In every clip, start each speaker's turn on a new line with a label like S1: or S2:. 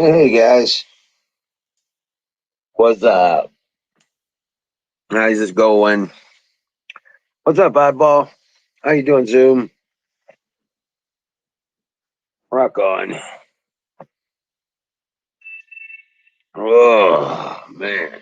S1: Hey guys, what's up? How's this going? What's up, Oddball? How you doing, Zoom? Rock on. Oh man.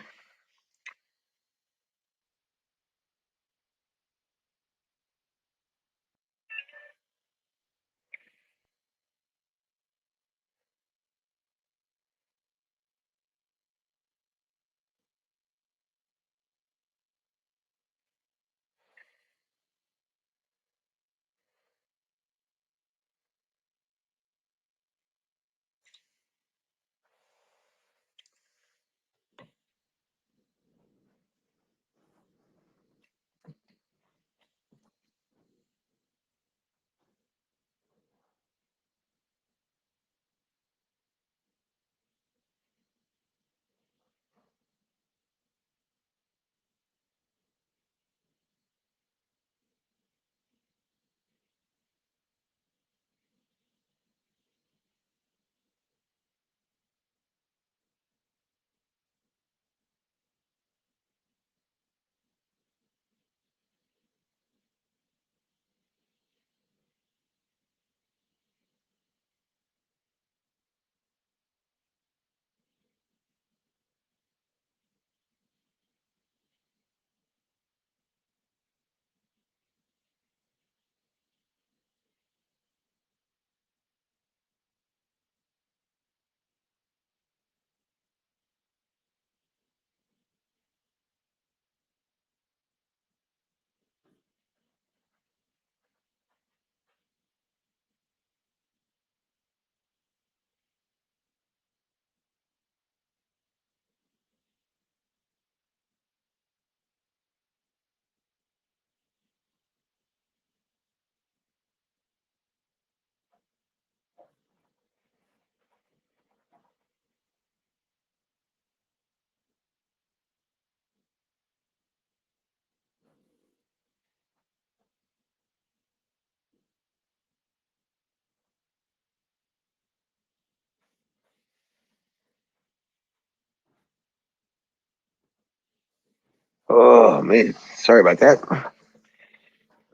S1: Oh man. Sorry about that.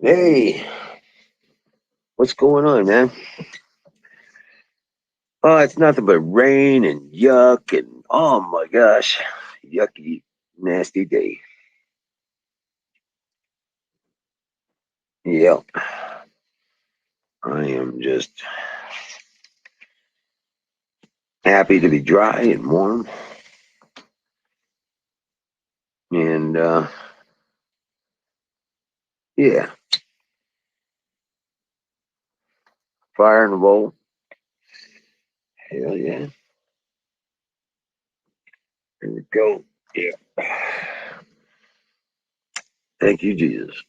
S1: Hey, what's going on, man? Oh, it's nothing but rain and yuck and oh my gosh, yucky, nasty day. Yep. I am just happy to be dry and warm and yeah, fire in the bowl. Hell yeah. Here we go. Yeah. Thank you, Jesus.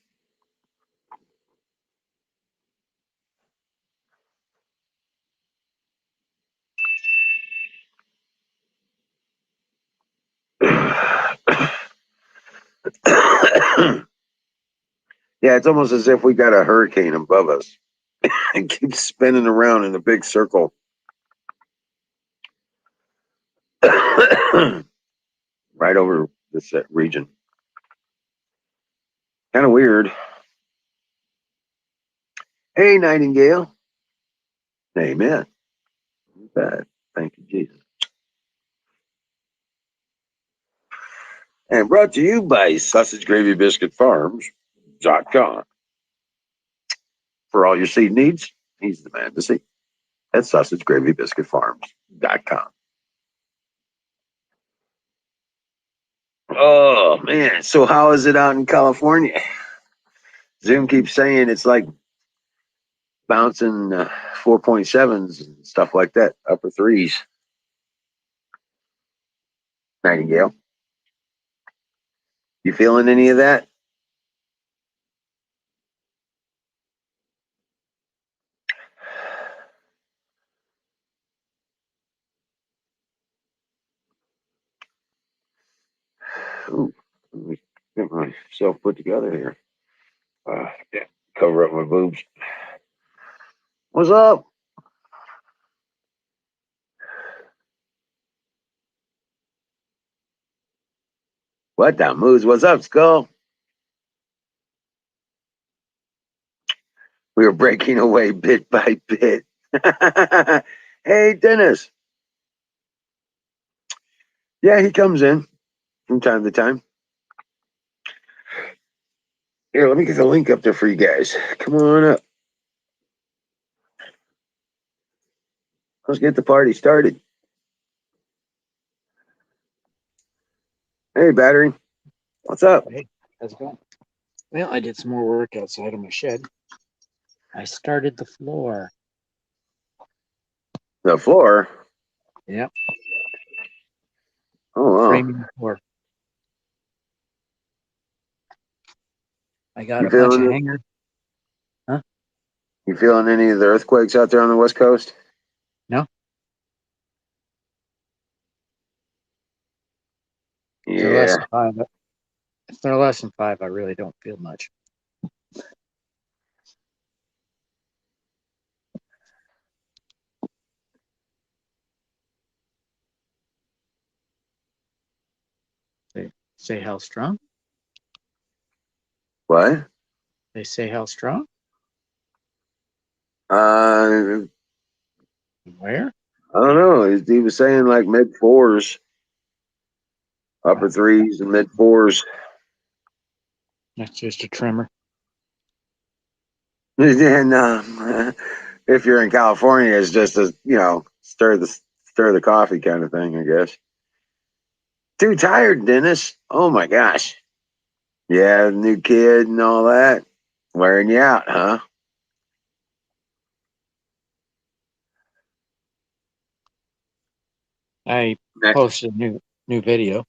S1: Yeah, it's almost as if we got a hurricane above us. It keeps spinning around in a big circle. Right over this region. Kind of weird. Hey, Nightingale. Amen. That. Thank you, Jesus. And brought to you by Sausage Gravy Biscuit Farms.com. For all your seed needs, he's the man to see. That's Sausage Gravy Biscuit Farms.com. Oh, man. So, how is it out in California? Zoom keeps saying it's like bouncing 4.7s and stuff like that, upper threes. Nightingale, you feeling any of that? Ooh, let me get myself put together here. Yeah, cover up my boobs. What's up? What the moose? What's up, Skull? We were breaking away bit by bit. Hey, Dennis. Yeah, he comes in from time to time. Here, let me get the link up there for you guys. Come on up. Let's get the party started. Hey, Battery. What's up?
S2: Hey, how's it going? Well, I did some more work outside of my shed. I started the floor.
S1: The floor?
S2: Yep.
S1: Oh, wow.
S2: Framing the floor. I got
S1: You
S2: a bunch of
S1: feeling it?
S2: hangers. Huh?
S1: You feeling any of the earthquakes out there on the West Coast?
S2: No? If they're less
S1: Yeah.
S2: than 5. If they're less than 5, I really don't feel much. They say how strong?
S1: What?
S2: They say how strong?
S1: I
S2: Where?
S1: don't know. He was saying like mid fours, upper threes, and mid fours.
S2: That's just a tremor.
S1: And if you're in California, it's just a stir the coffee kind of thing, I guess. Too tired, Dennis. Oh my gosh. Yeah, new kid and all that. Wearing you out, huh?
S2: I posted a new video.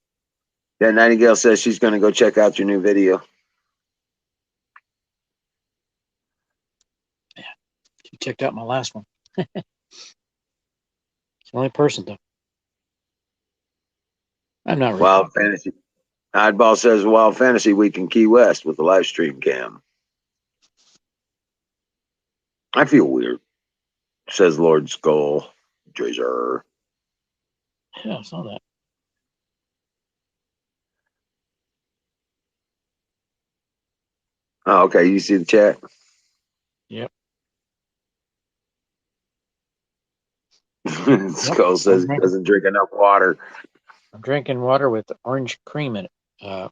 S1: Yeah, Nightingale says she's going to go check out your new video.
S2: Yeah. She checked out my last one. It's the only person, though. I'm not really
S1: Wild
S2: popular.
S1: Fantasy. Oddball says Wild Fantasy Week in Key West with the live stream cam. I feel weird, says Lord Skull. Drazer.
S2: Yeah, I saw that.
S1: Oh, okay. You see the chat?
S2: Yep.
S1: Skull says he doesn't drink enough water.
S2: I'm drinking water with orange cream in it.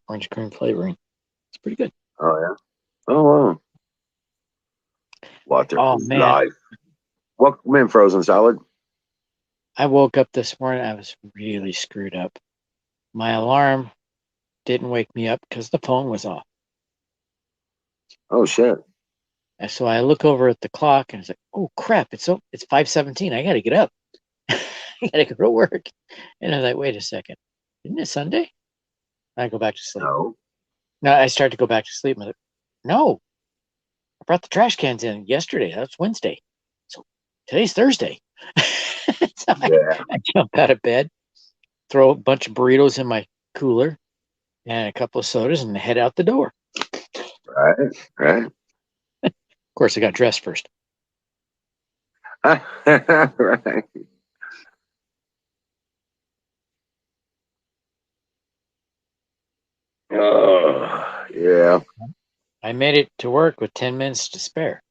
S2: Orange cream flavoring. It's pretty good.
S1: Oh, yeah. Oh, wow. Water
S2: Oh,
S1: is
S2: man.
S1: life. Welcome in, Frozen Solid.
S2: I woke up this morning. I was really screwed up. My alarm didn't wake me up because the phone was off.
S1: Oh, shit.
S2: And so I look over at the clock and it's like, oh, crap. It's 5:17. I got to get up. I got to go to work. And I was like, wait a second. Isn't it Sunday? I go back to sleep.
S1: No.
S2: No, I start to go back to sleep. I'm like, no, I brought the trash cans in yesterday. That's Wednesday. So today's Thursday. So I jump out of bed, throw a bunch of burritos in my cooler and a couple of sodas and head out the door.
S1: Right.
S2: Of course, I got dressed first.
S1: Right. Oh, yeah.
S2: I made it to work with 10 minutes to spare.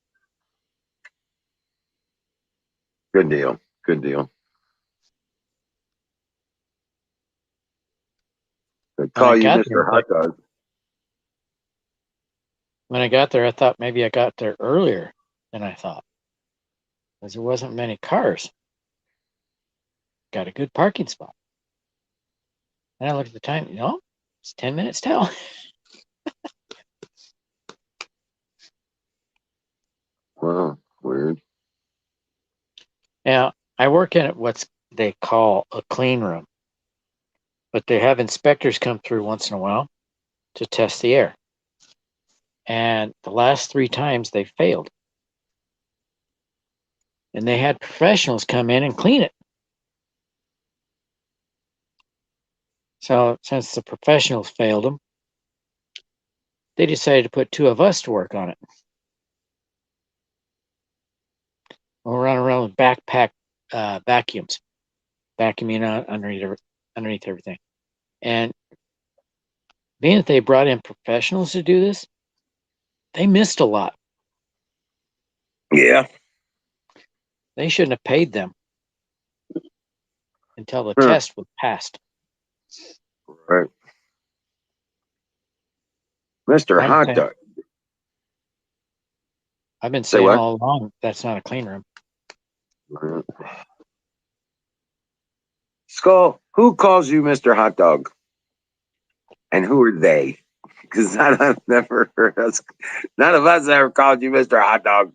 S1: Good deal. Good deal. They
S2: When I
S1: call you
S2: got there,
S1: Mr. Hot Dog.
S2: I thought maybe I got there earlier than I thought because there wasn't many cars. Got a good parking spot. And I looked at the time, it's 10 minutes till.
S1: Wow, weird.
S2: Now, I work in what they call a clean room, but they have inspectors come through once in a while to test the air. And the last 3 times they failed. And they had professionals come in and clean it. So since the professionals failed them, they decided to put 2 of us to work on it. We'll run around with backpack vacuums, vacuuming out underneath everything. And being that they brought in professionals to do this, they missed a lot.
S1: Yeah.
S2: They shouldn't have paid them until the test was passed.
S1: Right. Mr. Hot Dog.
S2: I've been
S1: Say
S2: saying
S1: what?
S2: all along that's not a clean room.
S1: Skull, who calls you Mr. Hot Dog? And who are they? Because I've never heard us. None of us ever called you Mr. Hot Dog.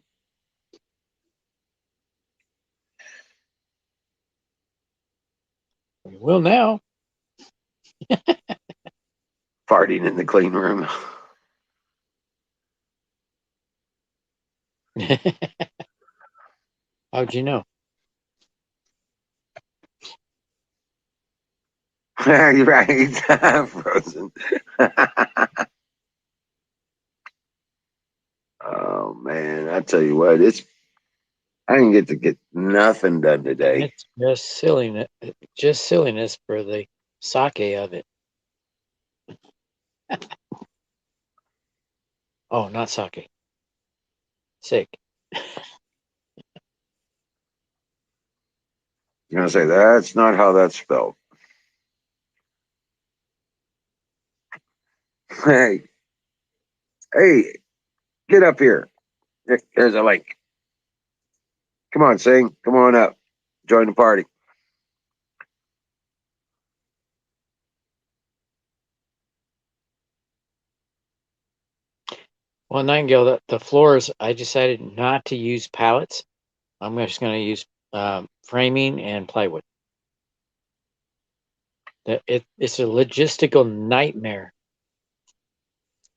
S2: We will now.
S1: Farting in the clean room.
S2: How'd you know?
S1: You're right. Frozen. Oh man, I tell you what, I didn't get nothing done today.
S2: It's just silliness for the sake of it. Oh, not sake. Sick.
S1: You're gonna say that's not how that's spelled. Hey, hey, get up here. There's a link. Come on, sing. Come on up. Join the party.
S2: Well, Nightingale, the floors, I decided not to use pallets. I'm just going to use framing and plywood. It's a logistical nightmare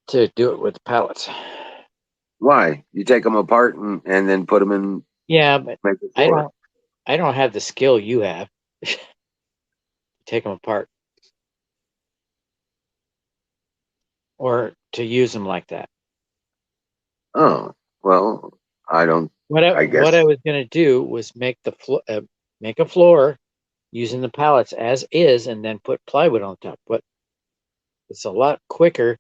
S2: to do it with pallets.
S1: Why? You take them apart and then put them in.
S2: Yeah, but
S1: Make the
S2: I
S1: floor.
S2: don't have the skill you have. Take them apart or to use them like that.
S1: Oh well, I don't.
S2: What
S1: I
S2: I
S1: guess.
S2: was going to do was make make a floor using the pallets as is, and then put plywood on top. But it's a lot quicker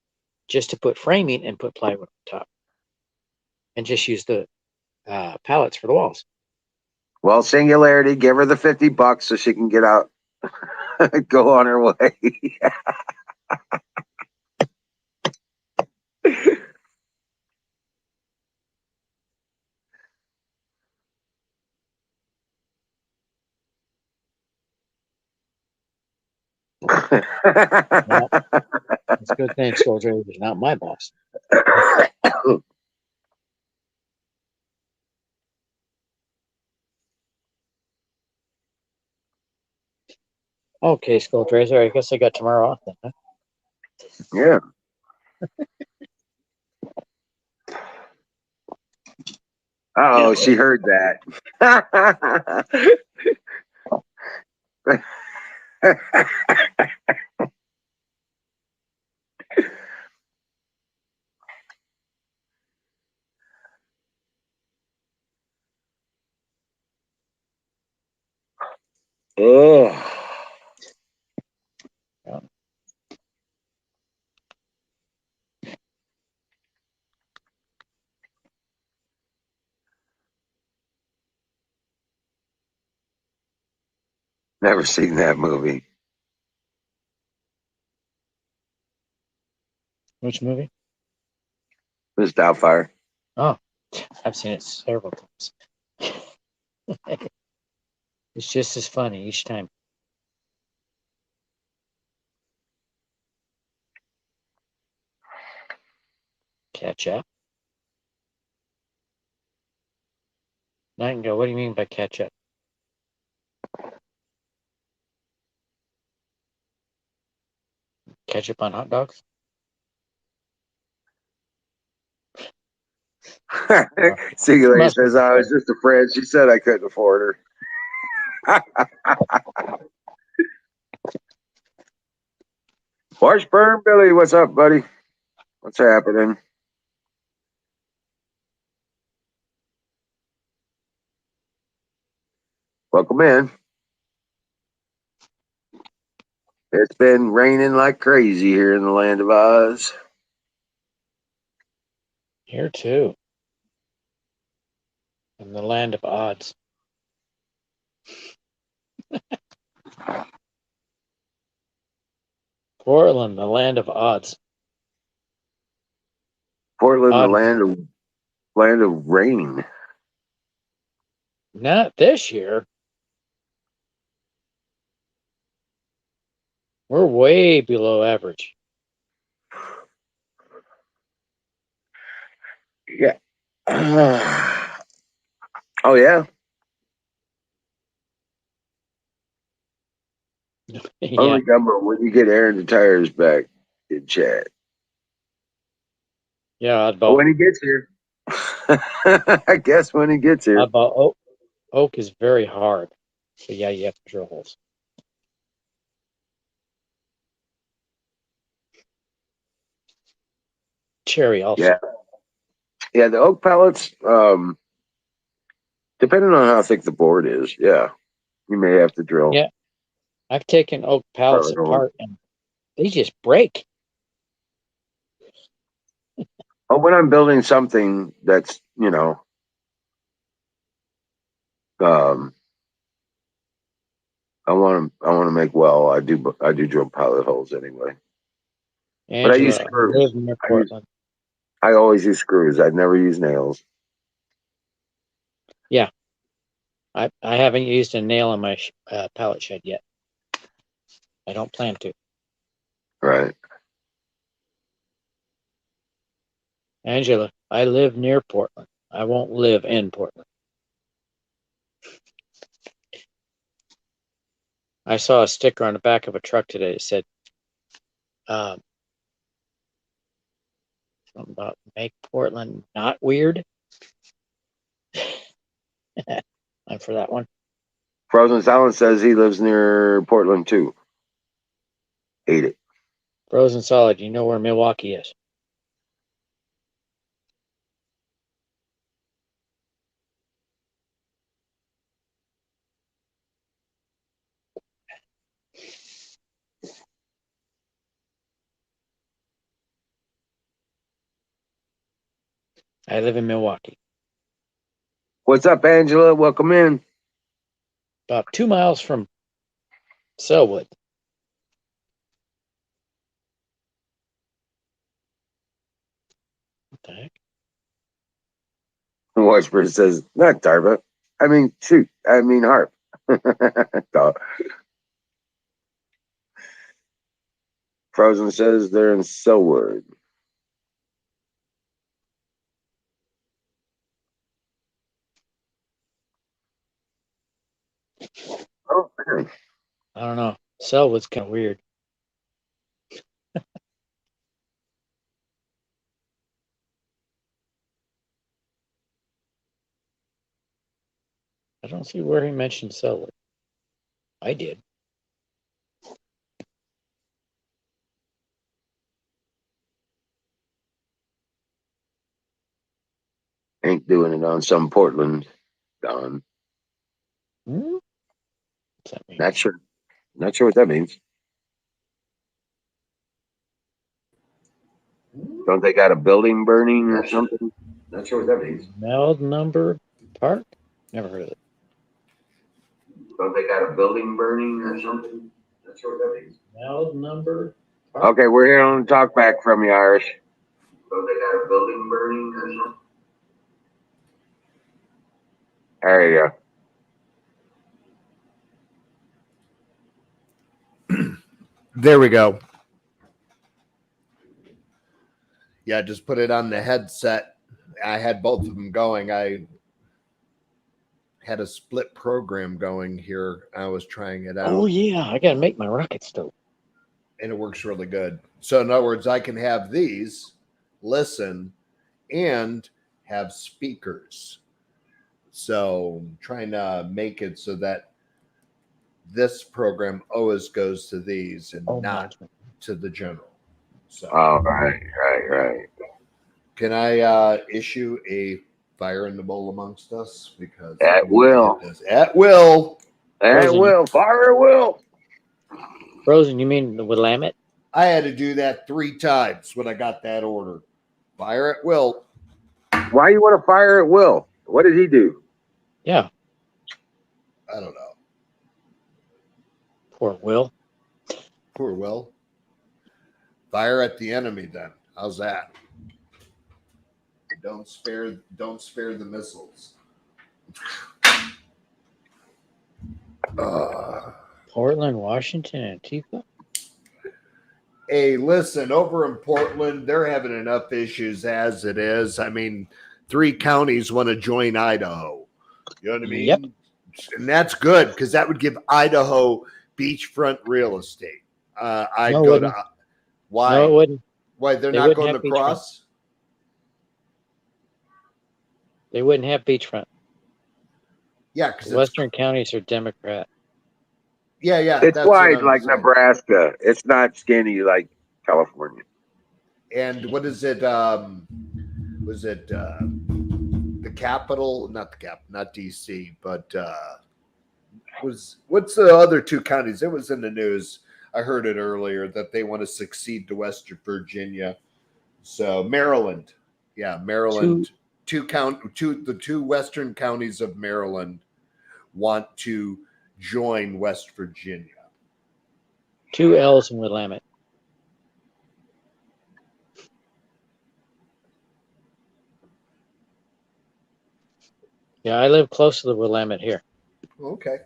S2: just to put framing and put plywood on top, and just use the pallets for the walls.
S1: Well, Singularity, give her the $50 so she can get out, go on her way.
S2: Well, it's a good thing Soldier is not my boss. Okay, Skull Tracer. I guess I got tomorrow off then. Huh?
S1: Yeah. Oh, she heard that. Oh.
S2: Yeah.
S1: Never seen that movie.
S2: Which movie?
S1: Miss Doubtfire.
S2: Oh, I've seen it several times. It's just as funny each time. Catch up. Nightingale, what do you mean by catch up? Catch up on hot dogs?
S1: Singularity
S2: Must be
S1: says, I was just a friend. She said I couldn't afford her. Washburn Billy, what's up, buddy? What's happening? Welcome in. It's been raining like crazy here in the land of Oz.
S2: Here too. In the land of odds. Portland, the land of odds.
S1: Portland,
S2: Odd.
S1: the land of rain.
S2: Not this year. We're way below average.
S1: Yeah. Oh yeah.
S2: Yeah.
S1: Only number when you get Aaron the tires back in chat.
S2: Yeah, oddball.
S1: When he gets here. I guess when he gets here.
S2: Oddball. Oak is very hard. So yeah, you have to drill holes. Cherry also.
S1: Yeah. Yeah, the oak pellets, depending on how thick the board is, yeah. You may have to drill.
S2: Yeah. I've taken oak pallets apart and they just break.
S1: Oh, when I'm building something that's, I want to make well. I do drill pilot holes anyway. But I use
S2: Angela, I
S1: screws.
S2: live near Portland.
S1: I always use screws. I never use nails.
S2: Yeah. I haven't used a nail in my pallet shed yet. I don't plan to.
S1: Right.
S2: Angela, I live near Portland. I won't live in Portland. I saw a sticker on the back of a truck today that said something about make Portland not weird. I'm for that one.
S1: Frozen Silence says he lives near Portland too. Hate it.
S2: Frozen Solid, you know where Milwaukee is. I live in Milwaukee.
S1: What's up, Angela? Welcome in.
S2: About 2 miles from Selwood. What the heck?
S1: Washburn says, not Darba. I mean, shoot. I mean, harp. Frozen says they're in Selwood. Oh, man.
S2: I don't know. Selwood's kind of weird. I don't see where he mentioned Selwood. I did.
S1: Ain't doing it on some Portland, Don.
S2: What's that mean?
S1: Not sure. Not sure what that means. Don't they got a building burning or something? Not sure what that means.
S2: Meld number park? Never heard of it.
S1: Don't they got a building burning or something? Not sure what that means.
S2: Meld number park?
S1: Okay, we're here on Talkback from you, Irish. Don't they got a building burning or something? There you
S3: go. There we go. Yeah, just put it on the headset. I had both of them going. I had a split program going here. I was trying it out.
S2: Oh, yeah. I got to make my rocket stove.
S3: And it works really good. So, in other words, I can have these, listen, and have speakers. So, I'm trying to make it so that this program always goes to these and not to the general. So,
S1: right.
S3: Can I issue a fire in the bowl amongst us? Because
S1: at will.
S3: At will.
S1: At will. Fire at will.
S2: Frozen, you mean the Willamette?
S3: I had to do that 3 times when I got that order. Fire at will.
S1: Why you want to fire at Will? What did he do?
S2: Yeah,
S3: I don't know.
S2: poor Will.
S3: Poor Will. Fire at the enemy then. How's that? Don't spare the missiles.
S2: Portland, Washington, Antifa.
S3: Hey, listen, over in Portland, they're having enough issues as it is. I mean, 3 counties want to join Idaho. You know what I mean?
S2: Yep.
S3: And that's good because that would give Idaho beachfront real estate. I'd
S2: No, it
S3: go
S2: wouldn't.
S3: to why?
S2: No, it wouldn't.
S3: Why they're
S2: They
S3: not
S2: wouldn't
S3: going
S2: have
S3: across?
S2: They wouldn't have beachfront.
S3: Yeah, because
S2: The Western counties are Democrat.
S3: Yeah,
S1: It's
S3: that's
S1: wide
S3: what I'm
S1: like
S3: saying.
S1: Nebraska. It's not skinny like California.
S3: And what is it? Was it the capital? Not the cap, not DC, but what's the other 2 counties? It was in the news. I heard it earlier that they want to succeed to West Virginia. So Maryland, yeah, Maryland. The 2 western counties of Maryland want to join West Virginia.
S2: 2 L's in Willamette. Yeah, I live close to the Willamette here.
S3: Okay.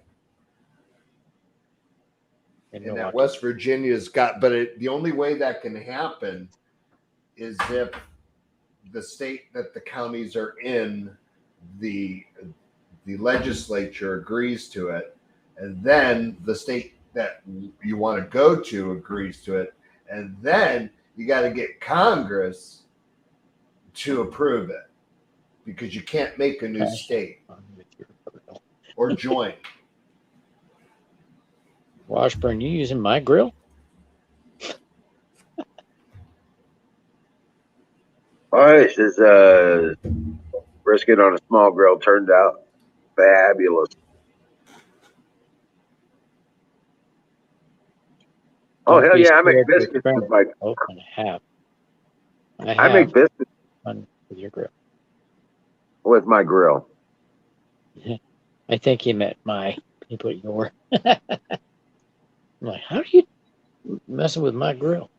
S2: In
S3: And that
S2: Milwaukee.
S3: West Virginia's got, but the only way that can happen is if the state that the counties are in, the legislature agrees to it, and then the state that you want to go to agrees to it, and then you got to get Congress to approve it because you can't make a new state or join.
S2: Washburn, you using my grill?
S1: Oh, this is brisket on a small grill. Turned out fabulous. Oh, hell yeah, I make biscuits with my
S2: Open half.
S1: I make biscuits
S2: fun with your grill.
S1: with my grill.
S2: I think he meant my. He put your. I'm like, how are you messing with my grill?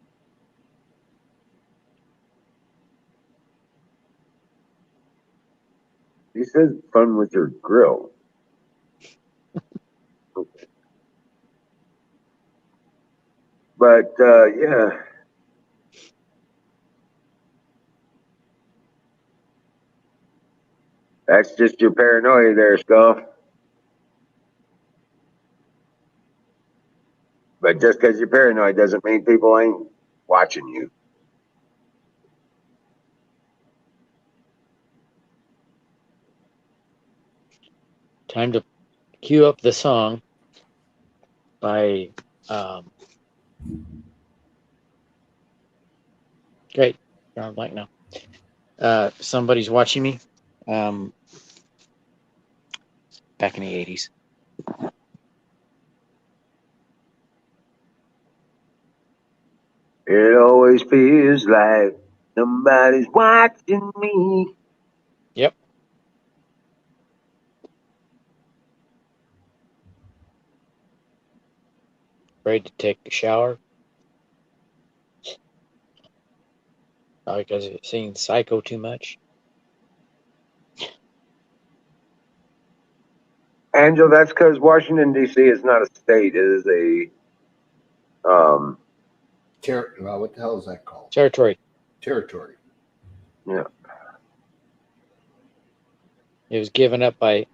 S1: He said fun with your grill. Okay. But yeah. That's just your paranoia there, Skull. But just because you're paranoid doesn't mean people ain't watching you.
S2: Time to cue up the song by great. I'm blank now. Somebody's watching me. Back in the 80s.
S1: It always feels like somebody's watching me.
S2: Yep. Afraid to take a shower. Probably because you've seen Psycho too much.
S1: Angel, that's because Washington D.C. is not a state; it is a
S3: what the hell is that called?
S2: Territory.
S3: Territory.
S1: Yeah.
S2: It was given up by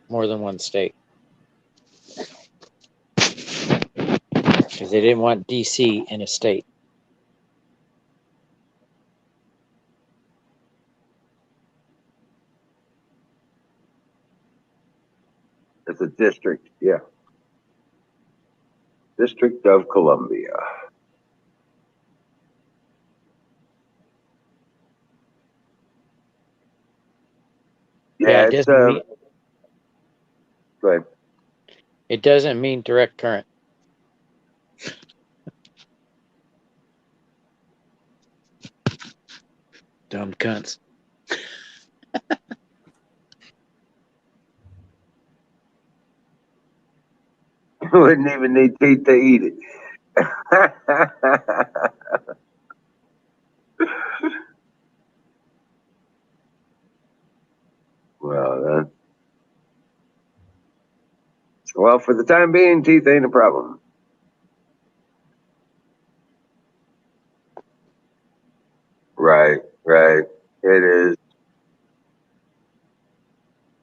S2: more than one state because they didn't want D.C. in a state.
S1: It's a district. Yeah. District of Columbia. Yeah,
S2: it
S1: it's
S2: doesn't mean,
S1: go ahead.
S2: it doesn't mean direct current. Dumb cunts.
S1: Wouldn't even need teeth to eat it. Well, well, for the time being, teeth ain't a problem. Right, right. It is.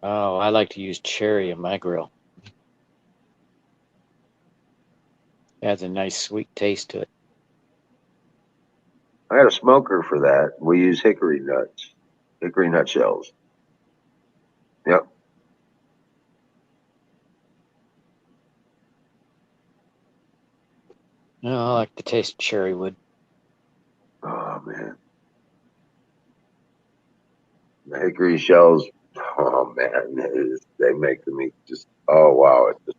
S2: Oh, I like to use cherry in my grill. It has a nice sweet taste to it.
S1: I got a smoker for that. We use hickory nuts, hickory nut shells. Yep.
S2: No, I like the taste of cherry wood.
S1: Oh man, the hickory shells. Oh man, they make the meat just. Oh wow, it just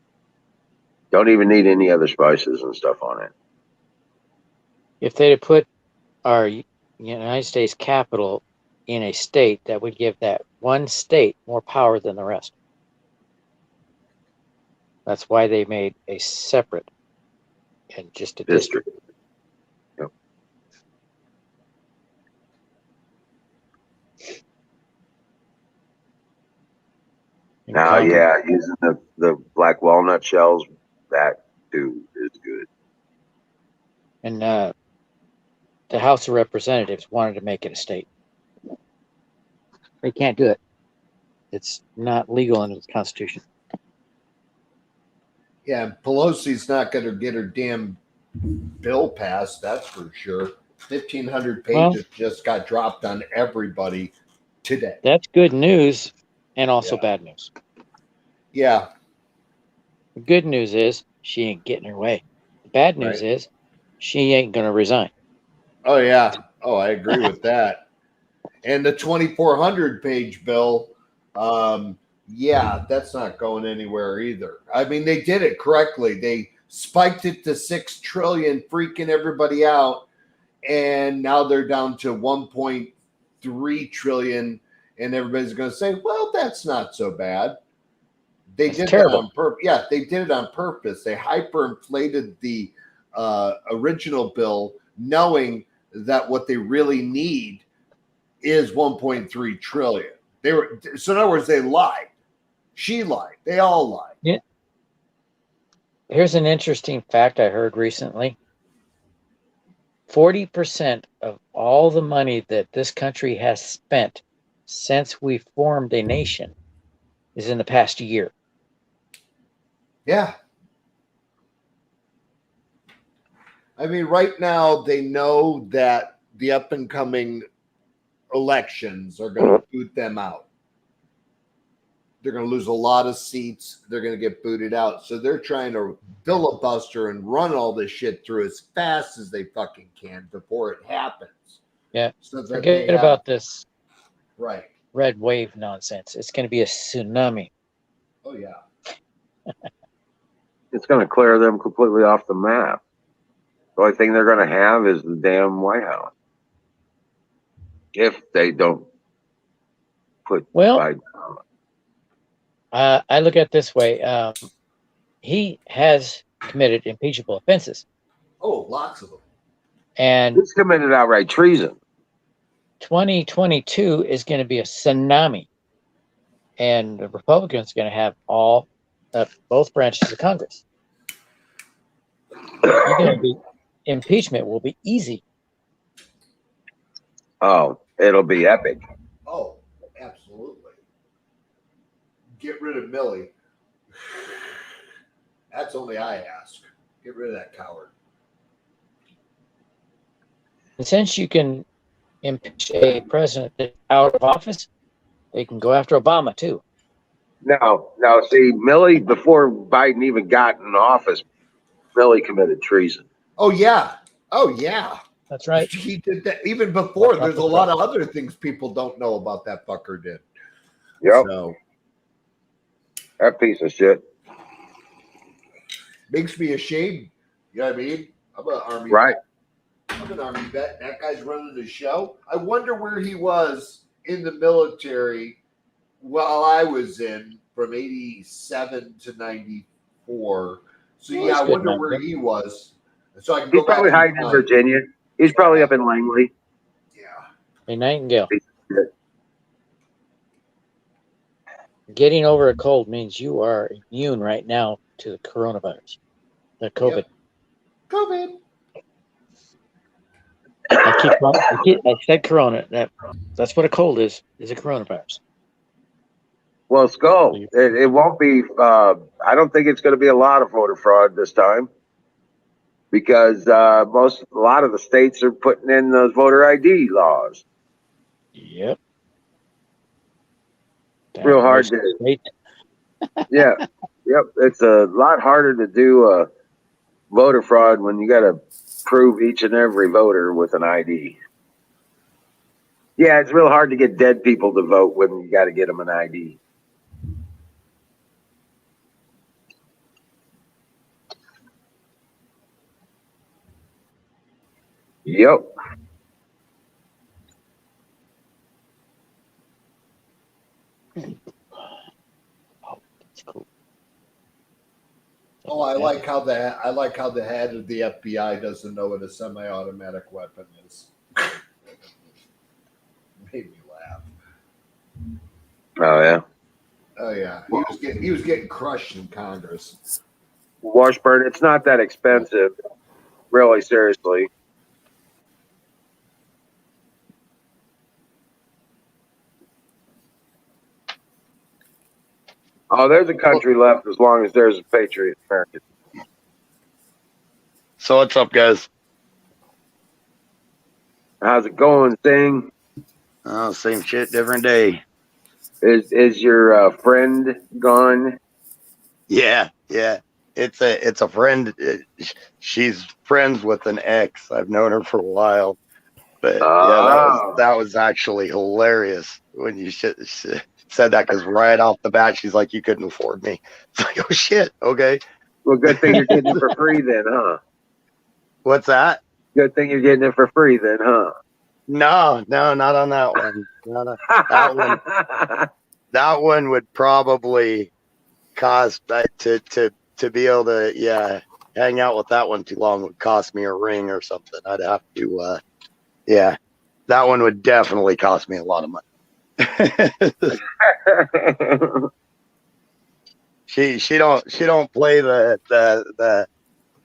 S1: don't even need any other spices and stuff on it.
S2: If they'd have put our United States capital in a state, that would give that one state more power than the rest. That's why they made a separate and just a district.
S1: Yep. Now, yeah, using the black walnut shells, that too is good.
S2: And the House of Representatives wanted to make it a state. They can't do it. It's not legal under the Constitution.
S3: Yeah, Pelosi's not going to get her damn bill passed, that's for sure. 1,500 pages just got dropped on everybody today.
S2: That's good news and also bad news.
S3: Yeah.
S2: The good news is she ain't getting her way. The bad news is she ain't going to resign.
S3: Oh, yeah. Oh, I agree with that. And the 2,400 page bill, yeah, that's not going anywhere either. I mean, they did it correctly. They spiked it to 6 trillion, freaking everybody out. And now they're down to 1.3 trillion. And everybody's going to say, well, that's not so bad. They did that on purpose. Yeah, they did it on purpose. They hyperinflated the original bill, knowing that what they really need is 1.3 trillion. So in other words, they lied. She lied. They all lied.
S2: Yeah. Here's an interesting fact I heard recently. 40% of all the money that this country has spent since we formed a nation is in the past year.
S3: Yeah. I mean, right now they know that the up and coming elections are going to boot them out. They're going to lose a lot of seats. They're going to get booted out. So they're trying to filibuster and run all this shit through as fast as they fucking can before it happens.
S2: Yeah.
S3: So that
S2: forget about this
S3: right
S2: red wave nonsense. It's going to be a tsunami.
S3: Oh, yeah.
S1: It's going to clear them completely off the map. The only thing they're going to have is the damn White House. If they don't put Biden on.
S2: I look at it this way. He has committed impeachable offenses.
S3: Oh, lots of them.
S2: And
S1: he's committed outright treason.
S2: 2022 is going to be a tsunami. And the Republicans are going to have both branches of Congress. Impeachment will be easy.
S1: Oh, it'll be epic.
S3: Oh, absolutely. Get rid of Millie. That's only I ask. Get rid of that coward.
S2: And since you can impeach a president out of office, they can go after Obama too.
S1: No. See, Millie, before Biden even got in office, Millie committed treason.
S3: Oh, yeah. Oh, yeah.
S2: That's right.
S3: He did that even before. There's a lot of other things people don't know about that fucker did.
S1: Yep.
S3: So,
S1: that piece of shit.
S3: Makes me ashamed. You know what I mean? I'm an army.
S1: Right.
S3: I'm I'm an Army vet. That guy's running the show. I wonder where he was in the military while I was in from 87 to 94. So,
S2: Well,
S3: yeah,
S2: that's
S3: I
S2: good
S3: wonder
S2: enough,
S3: where
S2: then.
S3: he was. So I can
S1: He's
S3: go back
S1: probably
S3: in
S1: hiding in
S3: time.
S1: Virginia. He's probably up in Langley.
S3: Yeah.
S2: Hey, Nightingale. Getting over a cold means you are immune right now to the coronavirus, the COVID.
S3: Yep. COVID.
S2: I said corona. That's what a cold is a coronavirus.
S1: Well, Skull, it won't be. I don't think it's going to be a lot of voter fraud this time because a lot of the states are putting in those voter ID laws.
S2: Yep.
S1: Real hard to. Yeah. Yep. It's a lot harder to do voter fraud when you got to prove each and every voter with an ID. Yeah, it's real hard to get dead people to vote when you got to get them an ID. Yep.
S2: Oh, that's cool.
S3: Oh, I like how the head of the FBI doesn't know what a semi-automatic weapon is. Made me laugh.
S1: Oh yeah.
S3: Oh yeah, he was getting crushed in Congress.
S1: Washburn, it's not that expensive. Really, seriously. Oh, there's a country left as long as there's a patriot American.
S4: So what's up, guys?
S1: How's it going, Sing?
S4: Oh, same shit, different day.
S1: Is your friend gone?
S4: Yeah. It's a friend. She's friends with an ex. I've known her for a while, but yeah, that was actually hilarious when you said that because right off the bat she's like, "You couldn't afford me." It's like, oh shit, okay.
S1: Well, good thing you're getting it for free then, huh?
S4: What's that?
S1: Good thing you're getting it for free then, huh?
S4: No, not on that one. That one. That one would probably cost to be able to hang out with that one too long would cost me a ring or something. I'd have to that one would definitely cost me a lot of money. she don't play the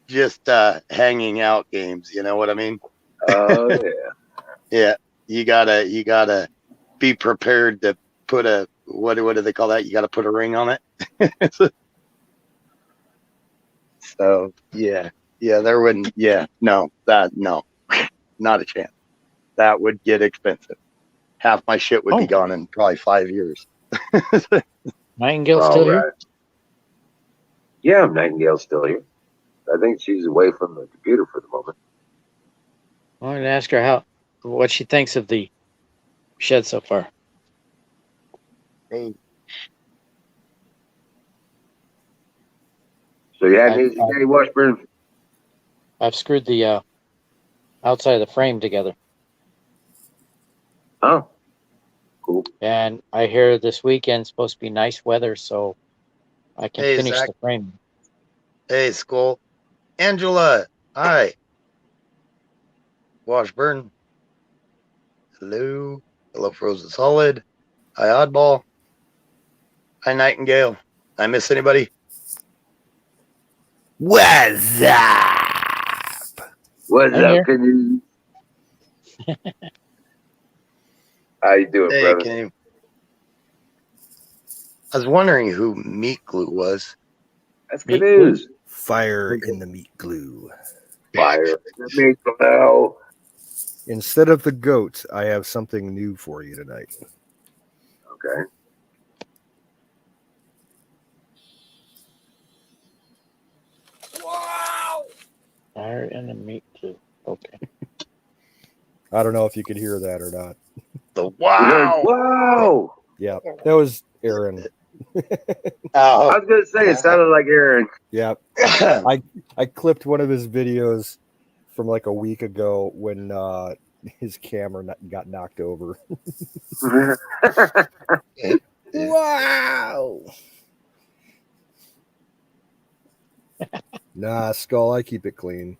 S4: just hanging out games, you know what I mean?
S1: Oh yeah.
S4: Yeah, you gotta be prepared to put a what do they call that? You gotta put a ring on it. So there wouldn't no, not a chance. That would get expensive. Half my shit would be gone in probably 5 years.
S2: Nightingale's still here?
S1: Yeah, Nightingale's still here. I think she's away from the computer for the moment.
S2: I wanted to ask her what she thinks of the shed so far.
S4: Hey.
S1: So you had an easy day, Washburn?
S2: I've screwed the outside of the frame together.
S1: Oh, cool.
S2: And I hear this weekend's supposed to be nice weather, so I can finish
S4: Zach.
S2: the frame.
S4: Hey, Skull. Angela. Hi. Washburn. Hello. Hello, Frozen Solid. Hi, Oddball. Hi, Nightingale. I miss anybody?
S5: What's up?
S1: What's up, Canoe? How you doing, brother?
S4: Canoe. I was wondering who Meat Glue was.
S1: That's Canoe's.
S5: Fire in the meat glue.
S1: Fire in the meat glue.
S5: Instead of the goat, I have something new for you tonight.
S1: Okay.
S2: Wow! Fire in the meat glue. Okay.
S5: I don't know if you could hear that or not.
S4: The wow!
S1: Whoa!
S5: Yeah, that was Aaron.
S1: I was gonna say it sounded like Aaron.
S5: Yeah, I clipped one of his videos from like a week ago when his camera got knocked over. Wow. Nah, Skull, I keep it clean.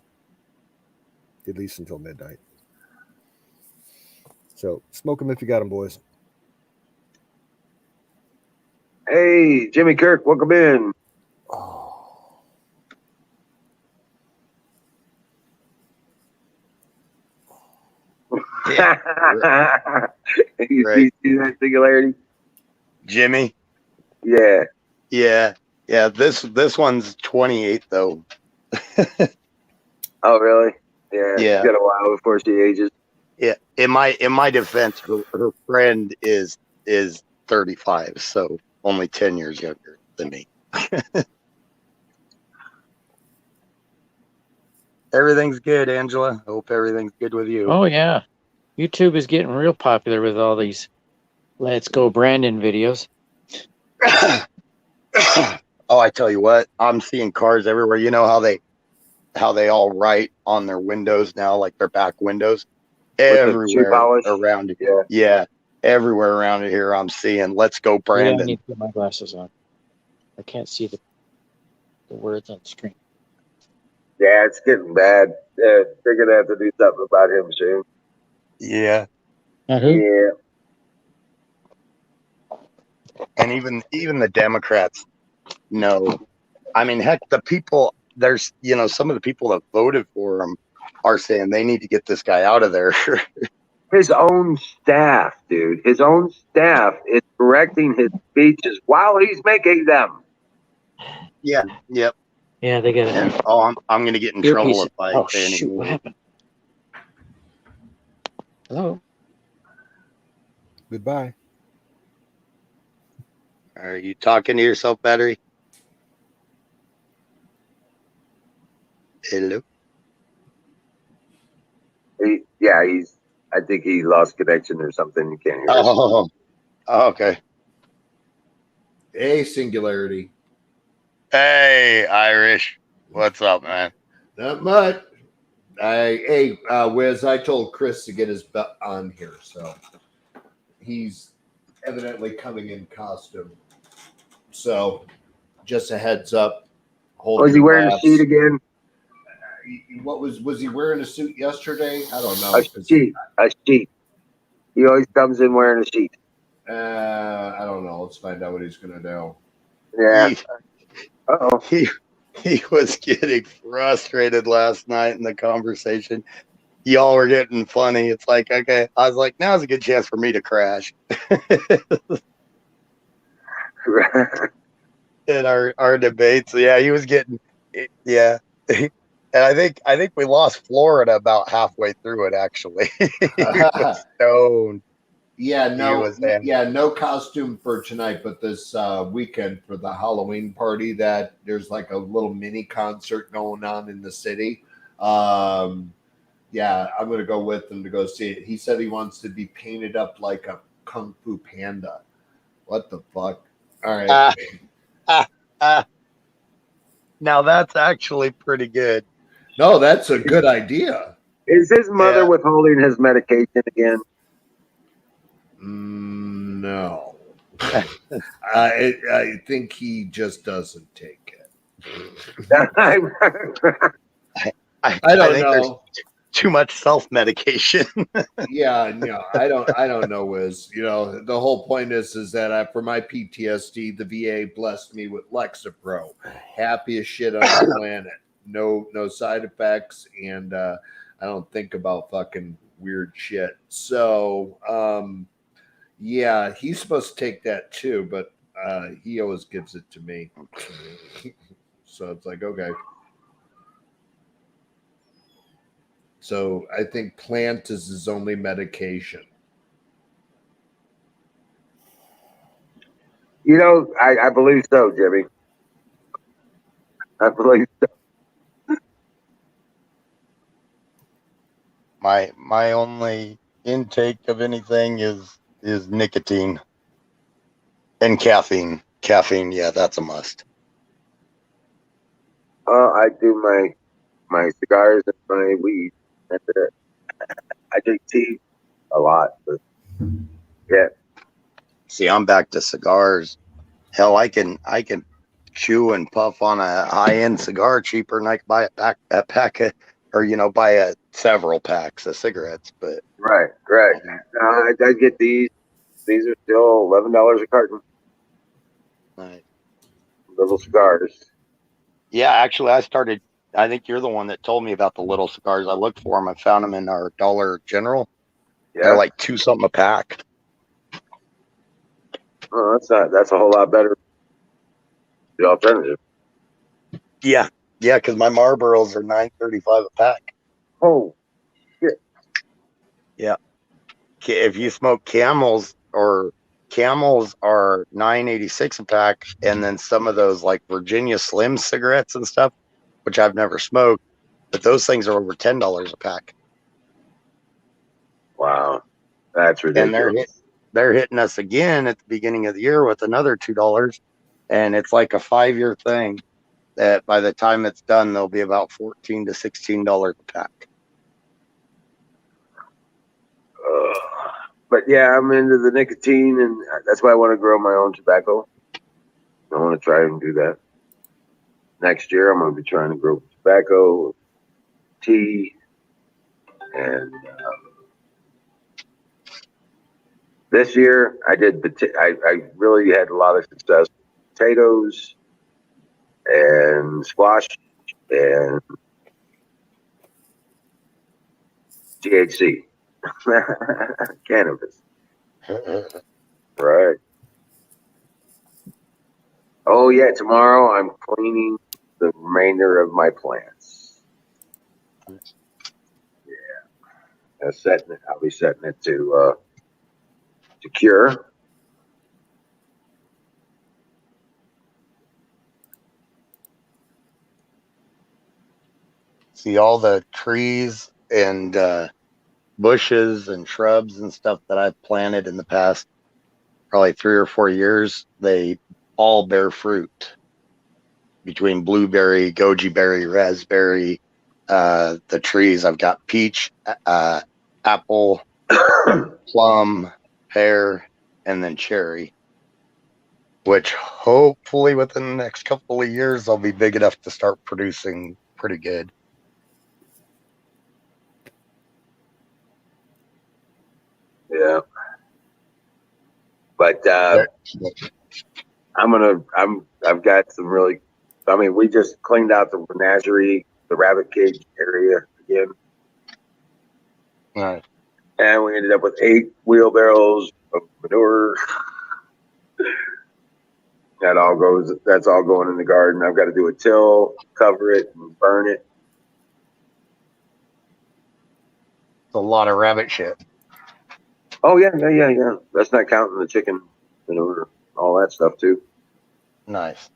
S5: At least until midnight. So smoke them if you got them, boys.
S1: Hey, Jimmy Kirk, welcome in.
S5: Oh.
S4: Yeah.
S1: You
S4: Right.
S1: see that singularity?
S4: Jimmy.
S1: Yeah.
S4: Yeah. Yeah. This one's 28 though.
S1: Oh, really? Yeah. She's
S4: Yeah.
S1: got a while before she ages.
S4: Yeah. In my defense, her friend is 35, so only 10 years younger than me. Everything's good, Angela. Hope everything's good with you.
S2: Oh yeah, YouTube is getting real popular with all these "Let's Go Brandon" videos.
S4: Oh, I tell you what, I'm seeing cars everywhere. You know how they all write on their windows now, like their back windows,
S1: With the shoe
S4: everywhere
S1: polish.
S4: around it.
S1: Yeah.
S4: Yeah, everywhere around here, I'm seeing "Let's Go
S2: Yeah, I
S4: Brandon."
S2: need to put my glasses on. I can't see the words on the screen.
S1: Yeah, it's getting bad. They're gonna have to do something about him soon.
S4: Yeah,
S2: Who?
S1: Yeah.
S4: and even the Democrats know. I mean, heck, the people there's some of the people that voted for him are saying they need to get this guy out of there.
S1: His own staff, dude. His own staff is correcting his speeches while he's making them.
S4: Yeah. Yep.
S2: Yeah, they get
S4: And
S2: it.
S4: I'm gonna get in
S2: Earpiece.
S4: trouble if I
S2: Oh
S4: say
S2: shoot!
S4: anymore.
S2: What happened? Hello.
S5: Goodbye.
S4: Are you talking to yourself, battery? Hello.
S1: I think he lost connection or something. You can't hear us.
S4: Oh, okay.
S3: Hey, Singularity.
S4: Hey, Irish. What's up, man?
S3: Not much. Wiz, I told Chris to get his butt on here, so he's evidently coming in costume. So, just a heads up. Hold
S1: Was he
S3: your
S1: wearing a
S3: laughs.
S1: sheet again?
S3: What was he wearing a suit yesterday? I don't know.
S1: A sheet. He always comes in wearing a sheet.
S3: I don't know. Let's find out what he's gonna do.
S1: Yeah. Uh-oh.
S4: He was getting frustrated last night in the conversation. Y'all were getting funny. It's like, okay. I was like, now's a good chance for me to crash. In our debates. Yeah, he was getting yeah. And I think we lost Florida about halfway through it, actually. He was stoned.
S3: No costume for tonight, but this weekend for the Halloween party that there's like a little mini concert going on in the city. I'm gonna go with him to go see it. He said he wants to be painted up like a Kung Fu Panda. What the fuck? All right.
S4: Now that's actually pretty good.
S3: No, that's a good idea.
S1: Is his mother withholding his medication again?
S3: No. I think he just doesn't take it.
S4: I
S3: don't
S4: think
S3: know.
S4: there's too much self-medication.
S3: I don't know, Wiz. The whole point is that for my PTSD, the VA blessed me with Lexapro. Happiest shit on the planet. No side effects, and I don't think about fucking weird shit. So, he's supposed to take that too, but he always gives it to me. So it's like, okay. So I think plant is his only medication.
S1: I believe so, Jimmy. I believe so.
S4: My only intake of anything is nicotine and caffeine. Caffeine, yeah, that's a must.
S1: I do my cigars and my weed. That's it. I drink tea a lot, but yeah.
S4: See, I'm back to cigars. Hell, I can chew and puff on a high end cigar cheaper than I can buy a pack of, or buy several packs of cigarettes. But
S1: Right. I get these. These are still $11 a carton. Little cigars.
S4: Yeah, actually, I think you're the one that told me about the little cigars. I looked for them. I found them in our Dollar General.
S1: Yeah.
S4: They're like $2 something a pack.
S1: Oh, that's a whole lot better. The alternative.
S4: Yeah, because my Marlboros are $9.35 a pack.
S1: Oh, shit.
S4: Yeah. If you smoke Camels are $9.86 a pack, and then some of those like Virginia Slim cigarettes and stuff, which I've never smoked, but those things are over $10 a pack.
S1: Wow, that's ridiculous.
S4: And they're hitting us again at the beginning of the year with another $2, and it's like a 5-year thing. That by the time it's done, they'll be about $14 to $16 a pack.
S1: But yeah, I'm into the nicotine, and that's why I want to grow my own tobacco. I want to try and do that. Next year, I'm going to be trying to grow tobacco, tea, and this year I did. I really had a lot of success with potatoes and squash and THC, cannabis. Right. Oh yeah, tomorrow I'm cleaning the remainder of my plants. Yeah, I'll be setting it to cure.
S4: See all the trees and bushes and shrubs and stuff that I've planted in the past probably 3 or 4 years, they all bear fruit between blueberry, goji berry, raspberry. The trees I've got peach, apple, plum, pear, and then cherry, which hopefully within the next couple of years I'll be big enough to start producing pretty good.
S1: Yeah. But I've got some really. I mean, we just cleaned out the menagerie, the rabbit cage area again,
S4: Right.
S1: and we ended up with 8 wheelbarrows of manure. That's all going in the garden. I've got to do a till, cover it, and burn it.
S4: It's a lot of rabbit shit.
S1: Oh yeah. That's not counting the chicken manure, all that stuff too.
S4: Nice.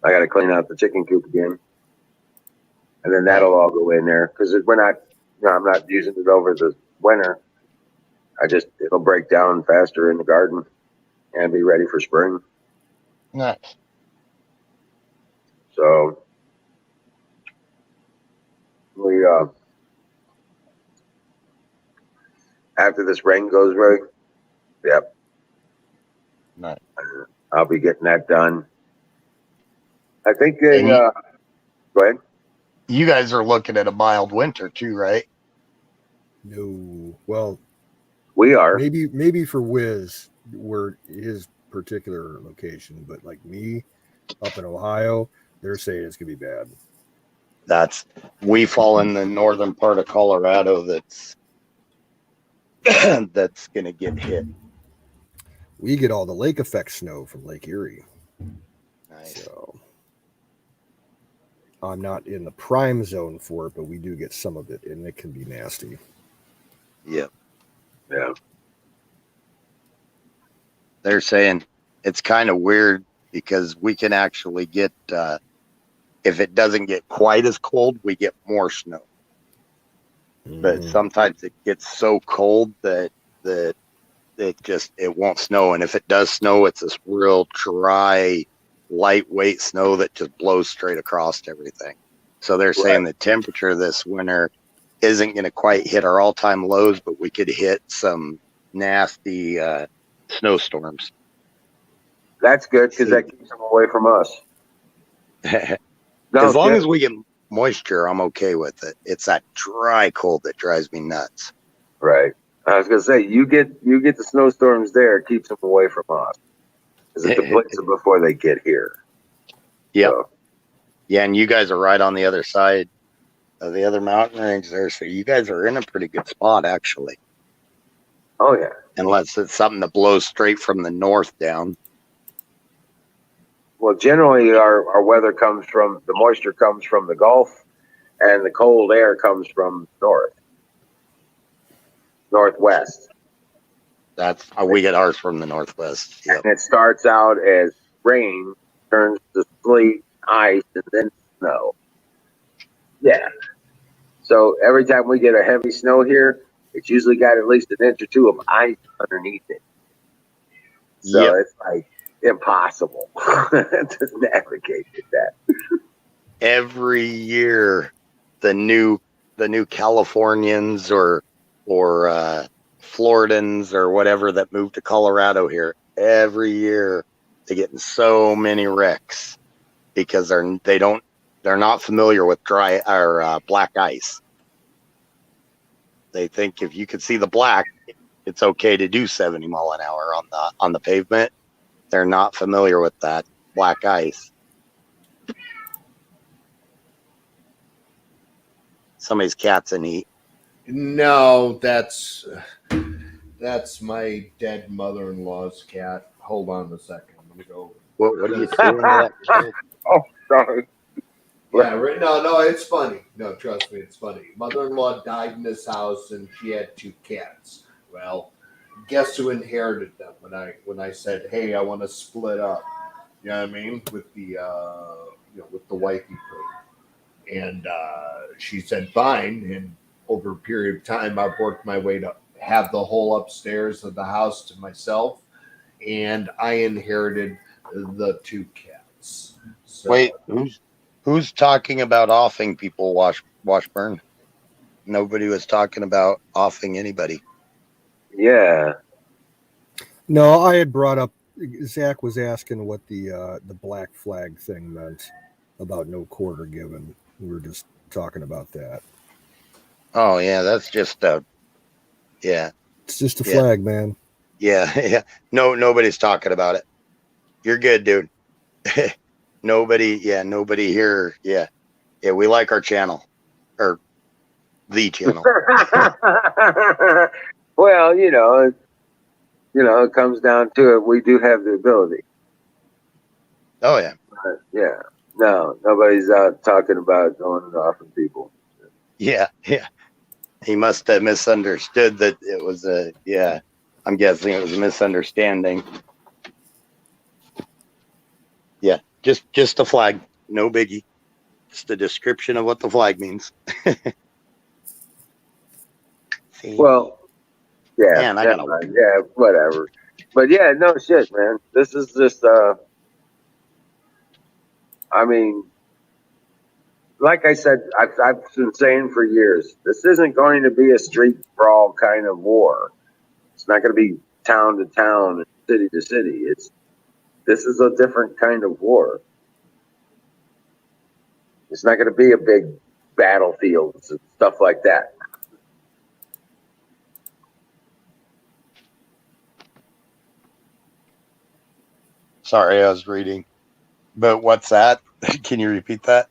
S1: I got to clean out the chicken coop again, and then that'll all go in there because we're not. I'm not using it over the winter. It'll break down faster in the garden and be ready for spring.
S4: Nice.
S1: So we after this rain goes right, yep.
S4: Nice.
S1: I'll be getting that done. I think. Go ahead.
S4: You guys are looking at a mild winter too, right?
S5: No, well,
S1: We are.
S5: maybe for Wiz, where his particular location, but like me, up in Ohio, they're saying it's gonna be bad.
S4: We fall in the northern part of Colorado that's gonna get hit.
S5: We get all the lake effect snow from Lake Erie.
S4: Nice.
S5: So I'm not in the prime zone for it, but we do get some of it, and it can be nasty.
S4: Yep.
S1: Yeah.
S4: They're saying it's kind of weird because we can actually get if it doesn't get quite as cold, we get more snow. But sometimes it gets so cold that it won't snow, and if it does snow, it's this real dry, lightweight snow that just blows straight across everything. So they're saying the temperature this winter isn't going to quite hit our all-time lows, but we could hit some nasty snowstorms.
S1: That's good because that keeps them away from us.
S4: As long as we get moisture, I'm okay with it. It's that dry cold that drives me nuts.
S1: Right. I was gonna say you get the snowstorms there, it keeps them away from us because it depletes them before they get here.
S4: Yep.
S1: So.
S4: Yeah, and you guys are right on the other side of the other mountain range there, so you guys are in a pretty good spot actually.
S1: Oh yeah.
S4: Unless it's something that blows straight from the north down.
S1: Well, generally our weather comes from the moisture comes from the Gulf, and the cold air comes from northwest.
S4: That's we get ours from the northwest. Yep.
S1: And it starts out as rain, turns to sleet, ice, and then snow. Yeah. So every time we get a heavy snow here, it's usually got at least an inch or two of ice underneath it. So it's like impossible to navigate with that.
S4: Every year, the new Californians or Floridans or whatever that move to Colorado here, every year they get in so many wrecks because they're not familiar with dry or black ice. They think if you could see the black, it's okay to do 70 mile an hour on the pavement. They're not familiar with that black ice. Somebody's cat's in heat.
S3: No, that's my dead mother-in-law's cat. Hold on a second. I'm gonna go.
S4: What are you doing to that cat?
S1: Oh, sorry.
S3: Yeah, right. No, it's funny. No, trust me, it's funny. Mother-in-law died in this house, and she had 2 cats. Well, guess who inherited them when I said, "Hey, I want to split up." You know what I mean? With the with the wifey poo. And she said, "Fine." And over a period of time, I've worked my way to have the whole upstairs of the house to myself, and I inherited the 2 cats. So,
S4: Wait, who's talking about offing people, Washburn? Nobody was talking about offing anybody.
S1: Yeah.
S5: No, I had brought up. Zach was asking what the black flag thing meant about no quarter given. We were just talking about that.
S4: Oh yeah, that's just yeah.
S5: It's just a flag, man.
S4: Yeah. No, nobody's talking about it. You're good, dude. Nobody here. Yeah. We like our channel or the channel.
S1: Well, it comes down to it. We do have the ability.
S4: Oh yeah.
S1: But, yeah. No, nobody's out talking about going and offering people.
S4: Yeah. He must have misunderstood that it was I'm guessing it was a misunderstanding. Yeah, just a flag, no biggie. Just a description of what the flag means. See?
S1: Well, yeah,
S4: Man,
S1: yeah, whatever. But yeah, no shit, man. This is just I mean, like I said, I've been saying for years, this isn't going to be a street brawl kind of war. It's not going to be town to town and city to city. This is a different kind of war. It's not going to be a big battlefields and stuff like that.
S4: Sorry, I was reading. But what's that? Can you repeat that?